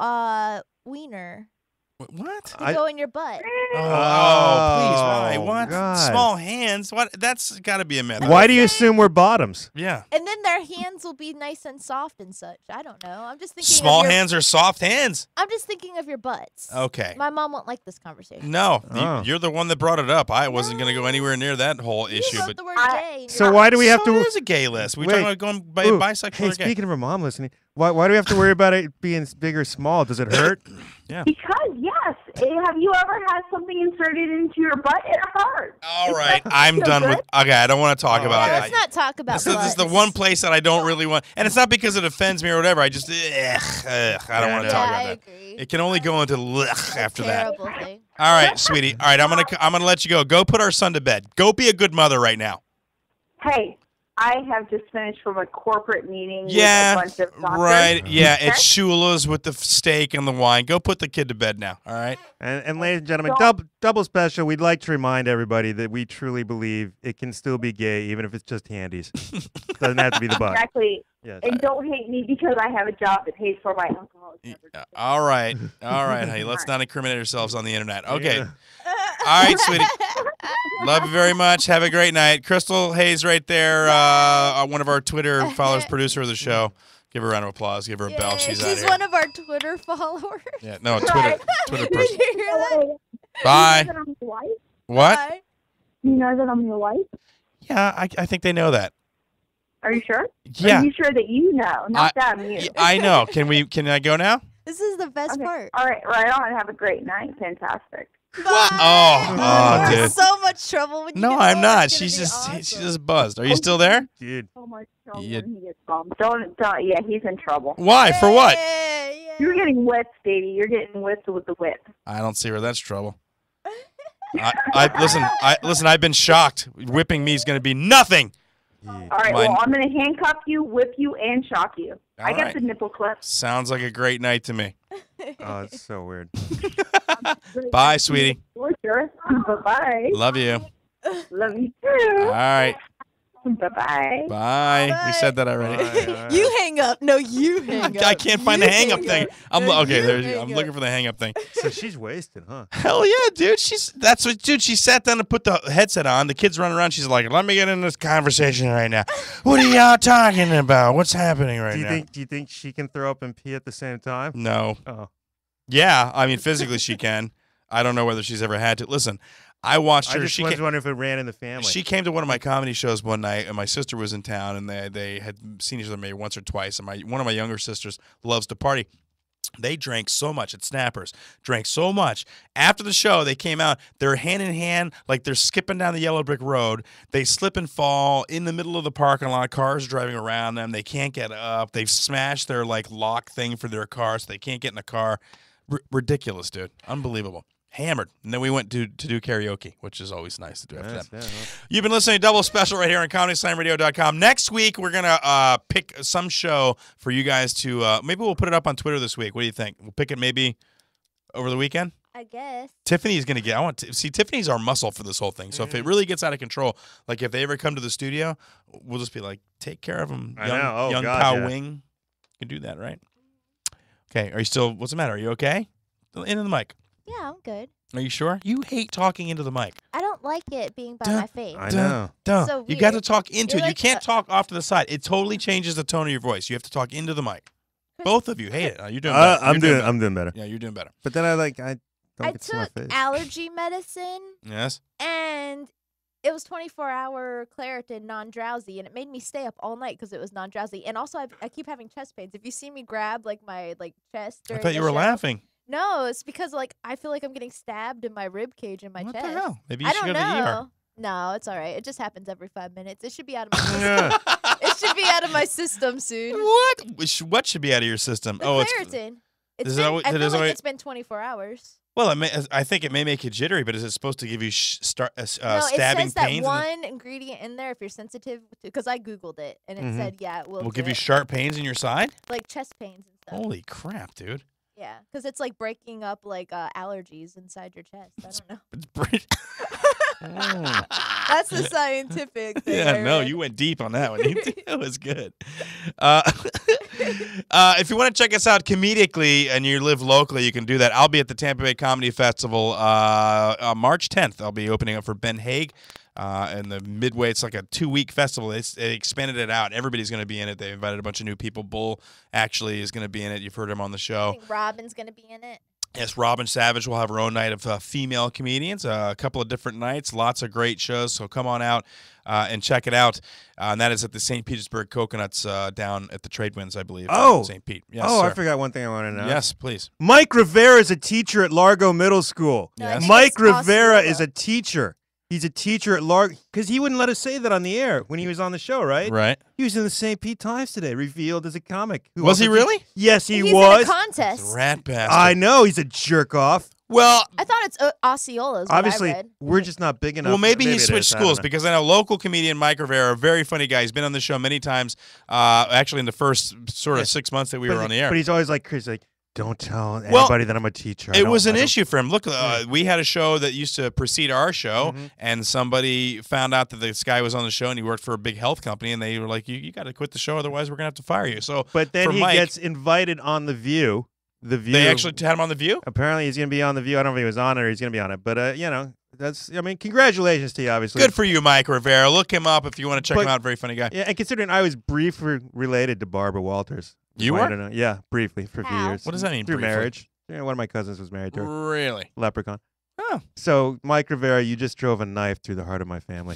wiener. What? To go in your butt. Oh, please, why? Oh, What? God. Small hands? What? That's got to be a myth. Why do you assume we're bottoms? Yeah. And then their hands will be nice and soft and such. I don't know. I'm just thinking. Small of your, hands or soft hands? I'm just thinking of your butts. Okay. My mom won't like this conversation. No, Oh. you're the one that brought it up. I wasn't going to go anywhere near that whole issue. love But the word gay. So why do we have to? There's a gay list. We talking about going by bisexual Hey, or gay? speaking of her mom listening, why do we have to worry about it being big or small? Does it hurt? Yeah. Because, yes, have you ever had something inserted into your butt? It hurts. All right, I'm done with. Okay, I don't want to talk about Let's it. not talk about This is the butts. one place that I don't really want, and it's not because it offends me or whatever. I just, I don't want to talk about that. It can only go into after that. Terrible thing. All right, sweetie. All right, I'm gonna let you go. Go put our son to bed. Go be a good mother right now. Hey, I have just finished from a corporate meeting Yeah, with a bunch of doctors. right. Yeah, Okay? it's Shula's with the steak and the wine. Go put the kid to bed now. All right. And ladies and gentlemen, So- double special. We'd like to remind everybody that we truly believe it can still be gay, even if it's just handies. Doesn't have to be the butt. Exactly. Yes. And don't hate me because I have a job that pays for my alcohol. All right. All right, honey. Let's not incriminate ourselves on the internet. Okay. All right, sweetie. Love you very much. Have a great night. Crystal Hayes right there, one of our Twitter followers, producer of the show. Give her a round of applause. Give her a bell. She's out She's here. one of our Twitter followers. Yeah, no, Twitter Did person. you hear that? Bye. You know that I'm your wife? What? You know that I'm your wife? Yeah, I think they know that. Are you sure? Yeah. Are you sure that you know, not them, you? I know. Can I go now? This is the best part. All right, right on. Have a great night. Fantastic. Oh, You're in dude. so much trouble when you No, get I'm home. not. It's gonna She's be just awesome. she's just buzzed. Are you still there? Dude. So much trouble Yeah. when he gets home. Don't. Yeah, he's in trouble. Why? For what? You're getting whipped, Stevie. You're getting whipped with the whip. I don't see where that's trouble. Listen. I've been shocked. Whipping me is going to be nothing. All right, well, I'm going to handcuff you, whip you, and shock you. I got right. the nipple clip. Sounds like a great night to me. Oh, it's so weird. Bye, sweetie. Sure. Bye-bye. Love you. Love you too. All right. Bye-bye. Bye. We said that already. You hang up. No, you hang up. I can't find the hang up thing. I'm okay. you There. hang I'm up. looking for the hang up thing. So she's wasted, huh? Hell yeah, dude. Dude. She sat down to put the headset on. The kid's running around. She's like, "Let me get in this conversation right now. What are y'all talking about? What's happening right now?" Do you think she can throw up and pee at the same time? No. Oh. Yeah, I mean physically she can. I don't know whether she's ever had to. Listen, I watched her. I just was wondering if it ran in the family. She came to one of my comedy shows one night, and my sister was in town, and they had seen each other maybe once or twice. And one of my younger sisters loves to party. They drank so much at Snappers, drank so much. After the show, they came out. They're hand in hand, like they're skipping down the yellow brick road. They slip and fall in the middle of the parking lot. Cars driving around them. They can't get up. They've smashed their like lock thing for their car, so they can't get in the car. Ridiculous, dude. Unbelievable. hammered. And then we went to do karaoke, which is always nice to do after that. You've been listening to Double Special right here on ComedySlamRadio.com. Next week, we're going to pick some show for you guys to maybe we'll put it up on Twitter this week. What do you think? We'll pick it maybe over the weekend? I guess. Tiffany's going to get see, Tiffany's our muscle for this whole thing. So if it really gets out of control, like if they ever come to the studio, we'll just be like, take care of them. Young Pow Wing. You can do that, right? Okay. Are you still, what's the matter? Are you okay? Into the mic. Yeah, I'm good. Are you sure? You hate talking into the mic. I don't like it being by my face. I know. So you got to weird. talk into You're it. You like can't talk off to the side. It totally changes the tone of your voice. You have to talk into the mic. Both of you hate it. You're doing better. I'm doing better. Yeah, you're doing better. But then I don't I get to see my took face. allergy medicine. Yes. And it was 24-hour Claritin non-drowsy, and it made me stay up all night because it was non-drowsy. And also, I keep having chest pains. If you see me grab like my chest I during thought the you were show- laughing. No, it's because I feel like I'm getting stabbed in my rib cage and my chest. What the hell? Maybe you I should don't go to the ER. know. No, it's all right. It just happens every 5 minutes. It should be out of my system. It should be out of my system soon. What should be out of your system? The Claritin. I Is feel it always- like it's been 24 hours. Well, I think it may make you jittery, but is it supposed to give you No, it stabbing says that pains? one ingredient in there, if you're sensitive, because I Googled it, and it said, yeah, it will Will do give you it. sharp pains in your side? Like chest pains and stuff. Holy crap, dude. Yeah, because it's like breaking up allergies inside your chest. I don't know. It's That's the scientific thing. Yeah, I no, read. you went deep on that one. That was good. If you want to check us out comedically and you live locally, you can do that. I'll be at the Tampa Bay Comedy Festival March 10th. I'll be opening up for Ben Haig. In the midway, it's like a 2-week festival. They expanded it out. Everybody's going to be in it. They invited a bunch of new people. Bull actually is going to be in it. You've heard him on the I show. think Robin's going to be in it. Yes, Robin Savage will have her own night of female comedians, a couple of different nights, lots of great shows. So come on out and check it out. And that is at the St. Petersburg Coconuts down at the Trade Winds, I believe. St. Pete. Yes, I sir. forgot one thing I want to know. Yes, please. Mike Rivera is a teacher at Largo Middle School. No, I think Mike it's Rivera Osceola. is a teacher. He's a teacher at Largo because he wouldn't let us say that on the air when he was on the show, right? Right. He was in the St. Pete Times today, revealed as a comic. Was he really? Yes, he He's was. in a contest. Rat bastard. I know he's a jerk off. Well, I thought it's Osceola's. obviously, what I read. we're just not big enough. Well, maybe he it switched is, I don't schools know. because I know local comedian Mike Rivera, a very funny guy. He's been on the show many times, actually in the first sort of 6 months that we were on the air. But he's always like, Chris, like, don't tell anybody that I'm a teacher. It was an issue for him. Look, we had a show that used to precede our show, Mm-hmm. and somebody found out that this guy was on the show, and he worked for a big health company, and they were like, you got to quit the show, otherwise we're going to have to fire you. So, But then for he Mike, gets invited on The View. The View. They actually had him on The View? Apparently, he's going to be on The View. I don't know if he was on it or he's going to be on it. But, congratulations to you, obviously. Good for you, Mike Rivera. Look him up if you want to check him out. Very funny guy. Yeah, and considering I was briefly related to Barbara Walters. You I were? don't know. Yeah, briefly for a few years. What does that mean, Through briefly? marriage. Yeah, one of my cousins was married to her. Really? Leprechaun. Oh. So, Mike Rivera, you just drove a knife through the heart of my family.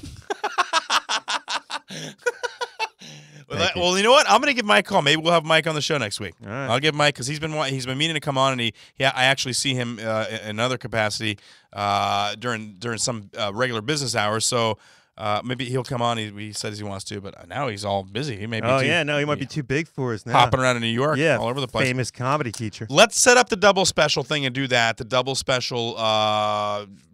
Well, you know what? I'm going to give Mike a call. Maybe we'll have Mike on the show next week. All right. I'll give Mike because he's been meaning to come on, and I actually see him in another capacity during some regular business hours. So maybe he'll come on. He says he wants to, but now he's all busy. He may be. He might be too big for us now. Hopping around in New York, yeah, all over the place. Famous comedy teacher. Let's set up the double special thing and do that. The double special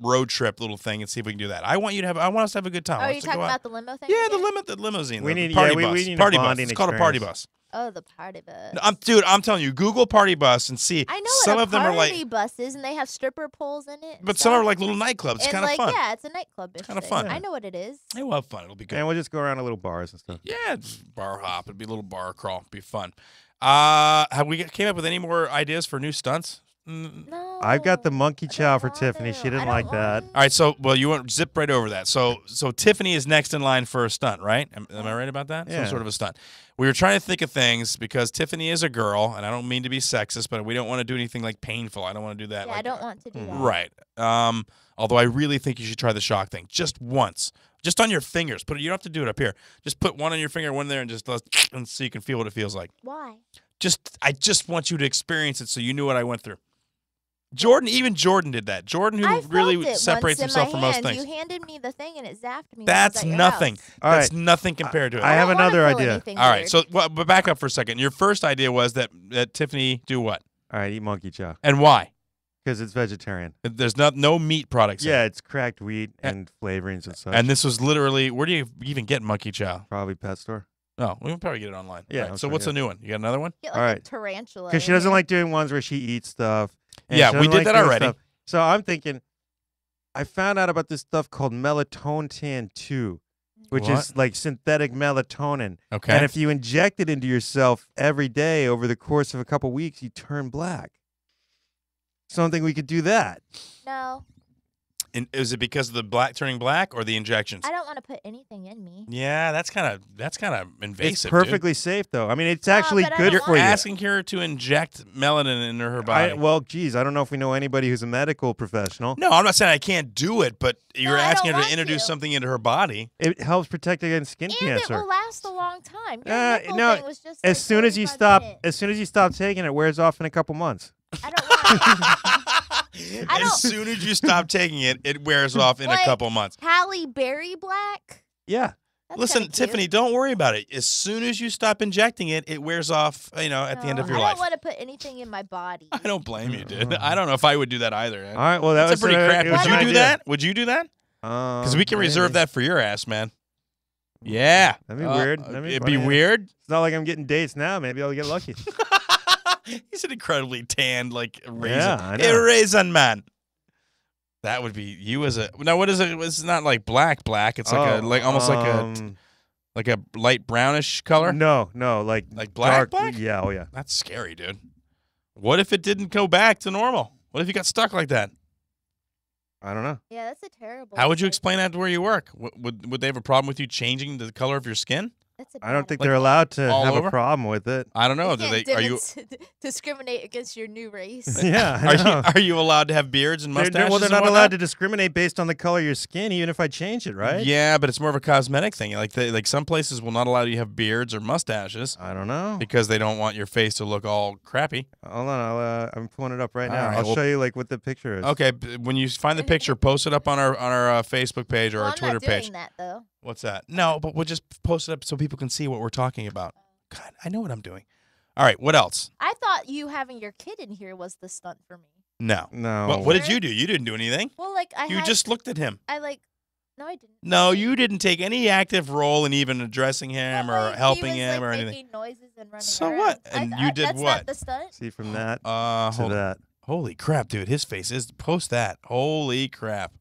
road trip little thing, and see if we can do that. I want us to have a good time. Oh, Let's you talking go out. about the limo thing? Yeah, again? the limousine. We the need- party yeah, we- bus. we need a Party bus. bonding It's called a party experience. bus. Oh, the party bus. Dude, I'm telling you, Google party bus and see. I know some what of them are like, party buses, and they have stripper poles in it. but some are like little nightclubs. It's and kind of fun. Yeah, it's a nightclub. It's kinda fun. I know what it is. Hey, we'll have fun. It'll be good. And we'll just go around to little bars and stuff. Yeah, it's bar hop. It'd be a little bar crawl. It'd be fun. Have we came up with any more ideas for new stunts? No. I've got the monkey chow for Tiffany. She didn't like that. All right, so you want zip right over that. So Tiffany is next in line for a stunt, right? Am I right about that? Yeah. Some sort of a stunt. We were trying to think of things because Tiffany is a girl, and I don't mean to be sexist, but we don't want to do anything like painful. I don't want to do that. Yeah, like, I don't want to do that. Right. Although I really think you should try the shock thing just once. Just on your fingers. You don't have to do it up here. Just put one on your finger, one there, and just and so you can feel what it feels like. Why? I just want you to experience it so you knew what I went through. Even Jordan did that. Jordan, who I felt really it separates once in himself my from most hand. things. You handed me the thing and it zapped me. That's when I was at your nothing. house. All That's right. nothing compared to it. I have don't wanna another feel idea. anything All right, weird. so but back up for a second. Your first idea was that Tiffany do what? All right, eat monkey chow. And why? Because it's vegetarian. There's no meat products. Yeah, it's cracked wheat and flavorings and such. And this was literally, where do you even get monkey chow? Probably pet store. Oh, we can probably get it online. Yeah. Right. So what's the new one? You got another one? Get like All right. a tarantula. Because she doesn't like doing ones where she eats stuff. and Yeah, she we doesn't did like that doing already. stuff. So I'm thinking, I found out about this stuff called melatonin 2, which What? is like synthetic melatonin. Okay. And if you inject it into yourself every day over the course of a couple weeks, you turn black. So I don't think we could do that. No. And is it because of the turning black or the injections? I don't want to put anything in me. Yeah, that's kind of invasive. It's perfectly safe, though. I mean, it's actually but I good don't for you. You're asking her to inject melanin into her body. Well, geez, I don't know if we know anybody who's a medical professional. No, I'm not saying I can't do it, but you're I asking don't her to want introduce to. something into her body. It helps protect against skin And cancer. it will last a long time. Your nipple no, thing was just as like soon as you 45 stop, minutes. as soon as you stop taking it, it wears off in a couple months. As soon as you stop taking it, it wears off in a Like couple months. Halle Berry black. Yeah. That's Listen, kinda cute. Tiffany, don't worry about it. As soon as you stop injecting it, it wears off, at the end of your I life. don't want to put anything in my body. I don't blame you, dude. I don't know if I would do that either. All right, well, that That's was a pretty a- crap. it was Would an you do idea. that? Would you do that? Because we can reserve that for your ass, man. Yeah. That'd be weird. That'd It'd funny. be weird. It's not like I'm getting dates now. Maybe I'll get lucky. He's an incredibly tanned, like, raisin. Yeah, I know. A raisin man. That would be you as a. Now, what is it? It's not like black. It's like almost like a light brownish color. No, like black. Yeah, oh yeah. That's scary, dude. What if it didn't go back to normal? What if you got stuck like that? I don't know. Yeah, that's a terrible. How would you explain that to where you work? Would they have a problem with you changing the color of your skin? I don't think they're allowed to all have over? a problem with it. I don't know. You Do can't they? Are you? discriminate against your new race? Yeah, I know. Are you allowed to have beards and mustaches? Well, they're and not whatnot? allowed to discriminate based on the color of your skin, even if I change it, right? Yeah, but it's more of a cosmetic thing. Like some places will not allow you to have beards or mustaches. I don't know because they don't want your face to look all crappy. Hold on, I'm pulling it up right All now. right, I'll well- show you like what the picture is. Okay, when you find the picture, post it up on our Facebook page or Well, our I'm Twitter not doing page. that though. What's that? No, but we'll just post it up so people can see what we're talking about. God, I know what I'm doing. All right, what else? I thought you having your kid in here was the stunt for me. No. No. What did you do? You didn't do anything. Well, like You just looked at him. No, I didn't. No, you didn't take any active role in even addressing him or helping him or anything. Making noises and running So around. what? And you did that's what? Not the stunt. See from that to to that. Holy crap, dude! His face is. Post that. Holy crap!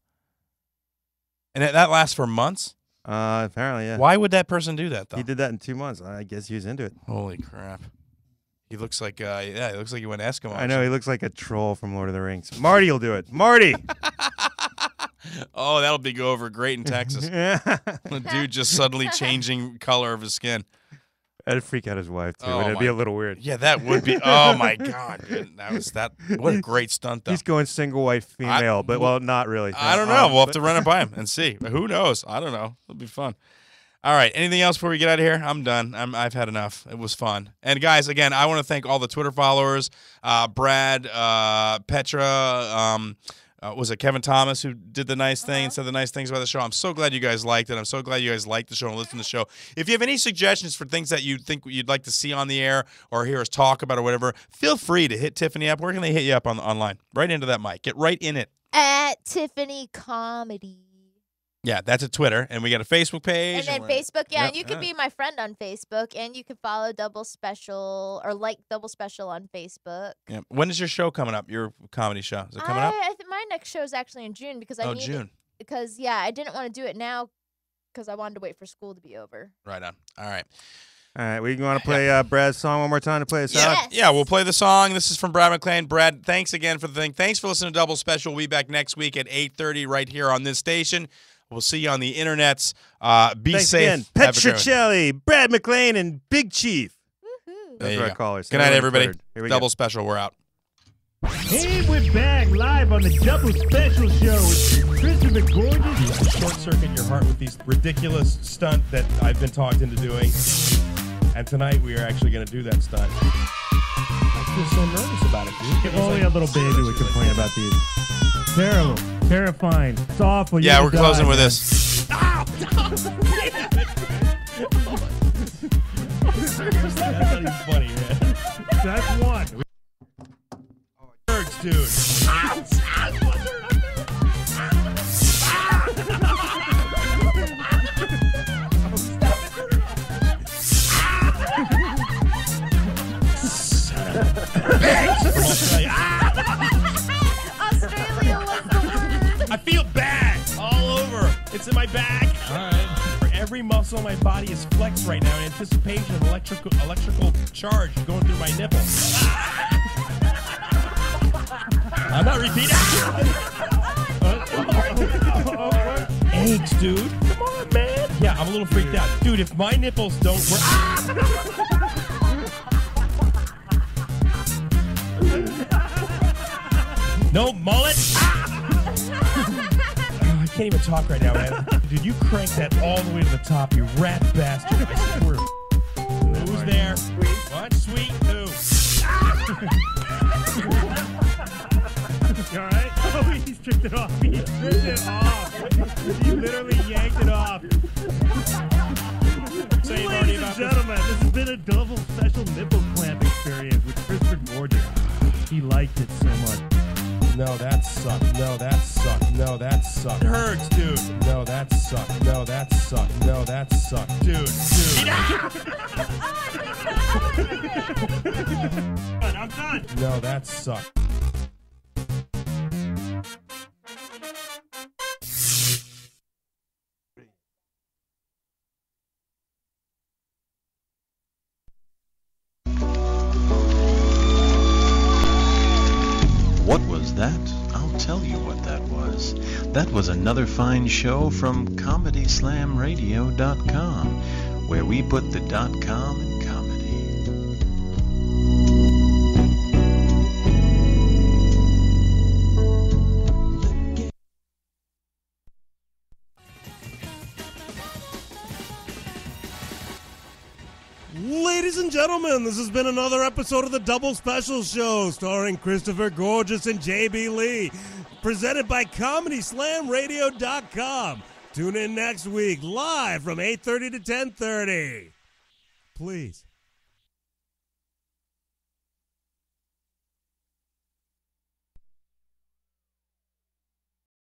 And that lasts for months. Apparently, yeah. Why would that person do that though? He did that in 2 months. I guess he was into it. Holy crap! He looks like he looks like he went Eskimo. I know he looks like a troll from Lord of the Rings. Marty will do it. Marty. Oh, that'll be go over great in Texas. The dude just suddenly changing color of his skin. That'd freak out his wife too. Oh, It'd be my- a little weird. Yeah, that would be. Oh my god, dude. What a great stunt though. He's going single white female, but well, not really. I don't know. We'll have to run it by him and see. Who knows? I don't know. It'll be fun. All right. Anything else before we get out of here? I'm done. I've had enough. It was fun. And guys, again, I want to thank all the Twitter followers. Brad, Petra. Was it Kevin Thomas who did the nice thing and said the nice things about the show? I'm so glad you guys liked it. I'm so glad you guys liked the show and listened to the show. If you have any suggestions for things that you think you'd like to see on the air or hear us talk about or whatever, feel free to hit Tiffany up. Where can they hit you up online? Right into that mic. Get right in it. At Tiffany Comedy. Yeah, that's a Twitter, and we got a Facebook page. And then we're- Facebook, yeah, Yep, and you can yeah. be my friend on Facebook, and you can follow Double Special or like Double Special on Facebook. Yeah. When is your show coming up? Your comedy show? Is it coming up? I think my next show is actually in June because I need June. Because yeah, I didn't want to do it now because I wanted to wait for school to be over. Right on. All right. All right, we want to play Brad's song one more time to play us out? Yeah, we'll play the song. This is from Brad McClain. Brad, thanks again for the thing. Thanks for listening to Double Special. We'll be back next week at 8:30 right here on this station. We'll see you on the internets. Be Thanks safe. again. Have a great one. Petricelli, Brad McClain, and Big Chief. There That's you what I go. call her. Good night, everybody. Here we Double go. Special. We're out. Hey, we're back live on the Double Special Show with Christopher Gorges. Short circuit your heart with these ridiculous stunt that I've been talked into doing. And tonight we are actually going to do that stunt. I feel so nervous about it, dude. If only a little baby would complain about these. Terrible. Terrifying. It's awful. Yeah, You're we're gonna closing die, with man. this. That's not even funny, man. That's one. Nerds dude. Australia was the one. I feel bad all over. It's in my back. All right. For every muscle in my body is flexed right now in anticipation of electrical charge going through my nipple. I'm not repeating. Aches, dude. Come on, man. Yeah, I'm a little freaked out. Dude, if my nipples don't work... No mullet. I can't even talk right now, man. Dude, you cranked that all the way to the top, you rat bastard. I swear. Who's there? What? Sweet who? You alright? Oh, he's tricked it off. He tricked it off. He literally yanked it off. Ladies and gentlemen, this has been a double special nipple clamp experience with Chris Gorges. He liked it so much. No, that sucked. No, that sucked. No, that sucked. It hurts, dude. No, that sucked. No, that sucked. No, that sucked. Dude. I'm done. No, that sucked. What was that? I'll tell you what that was. That was another fine show from ComedySlamRadio.com, where we put the .com in comedy. Ladies and gentlemen, this has been another episode of the Double Special Show starring Christopher Gorges and JB Lee, presented by ComedySlamRadio.com. Tune in next week live from 8:30 to 10:30. Please.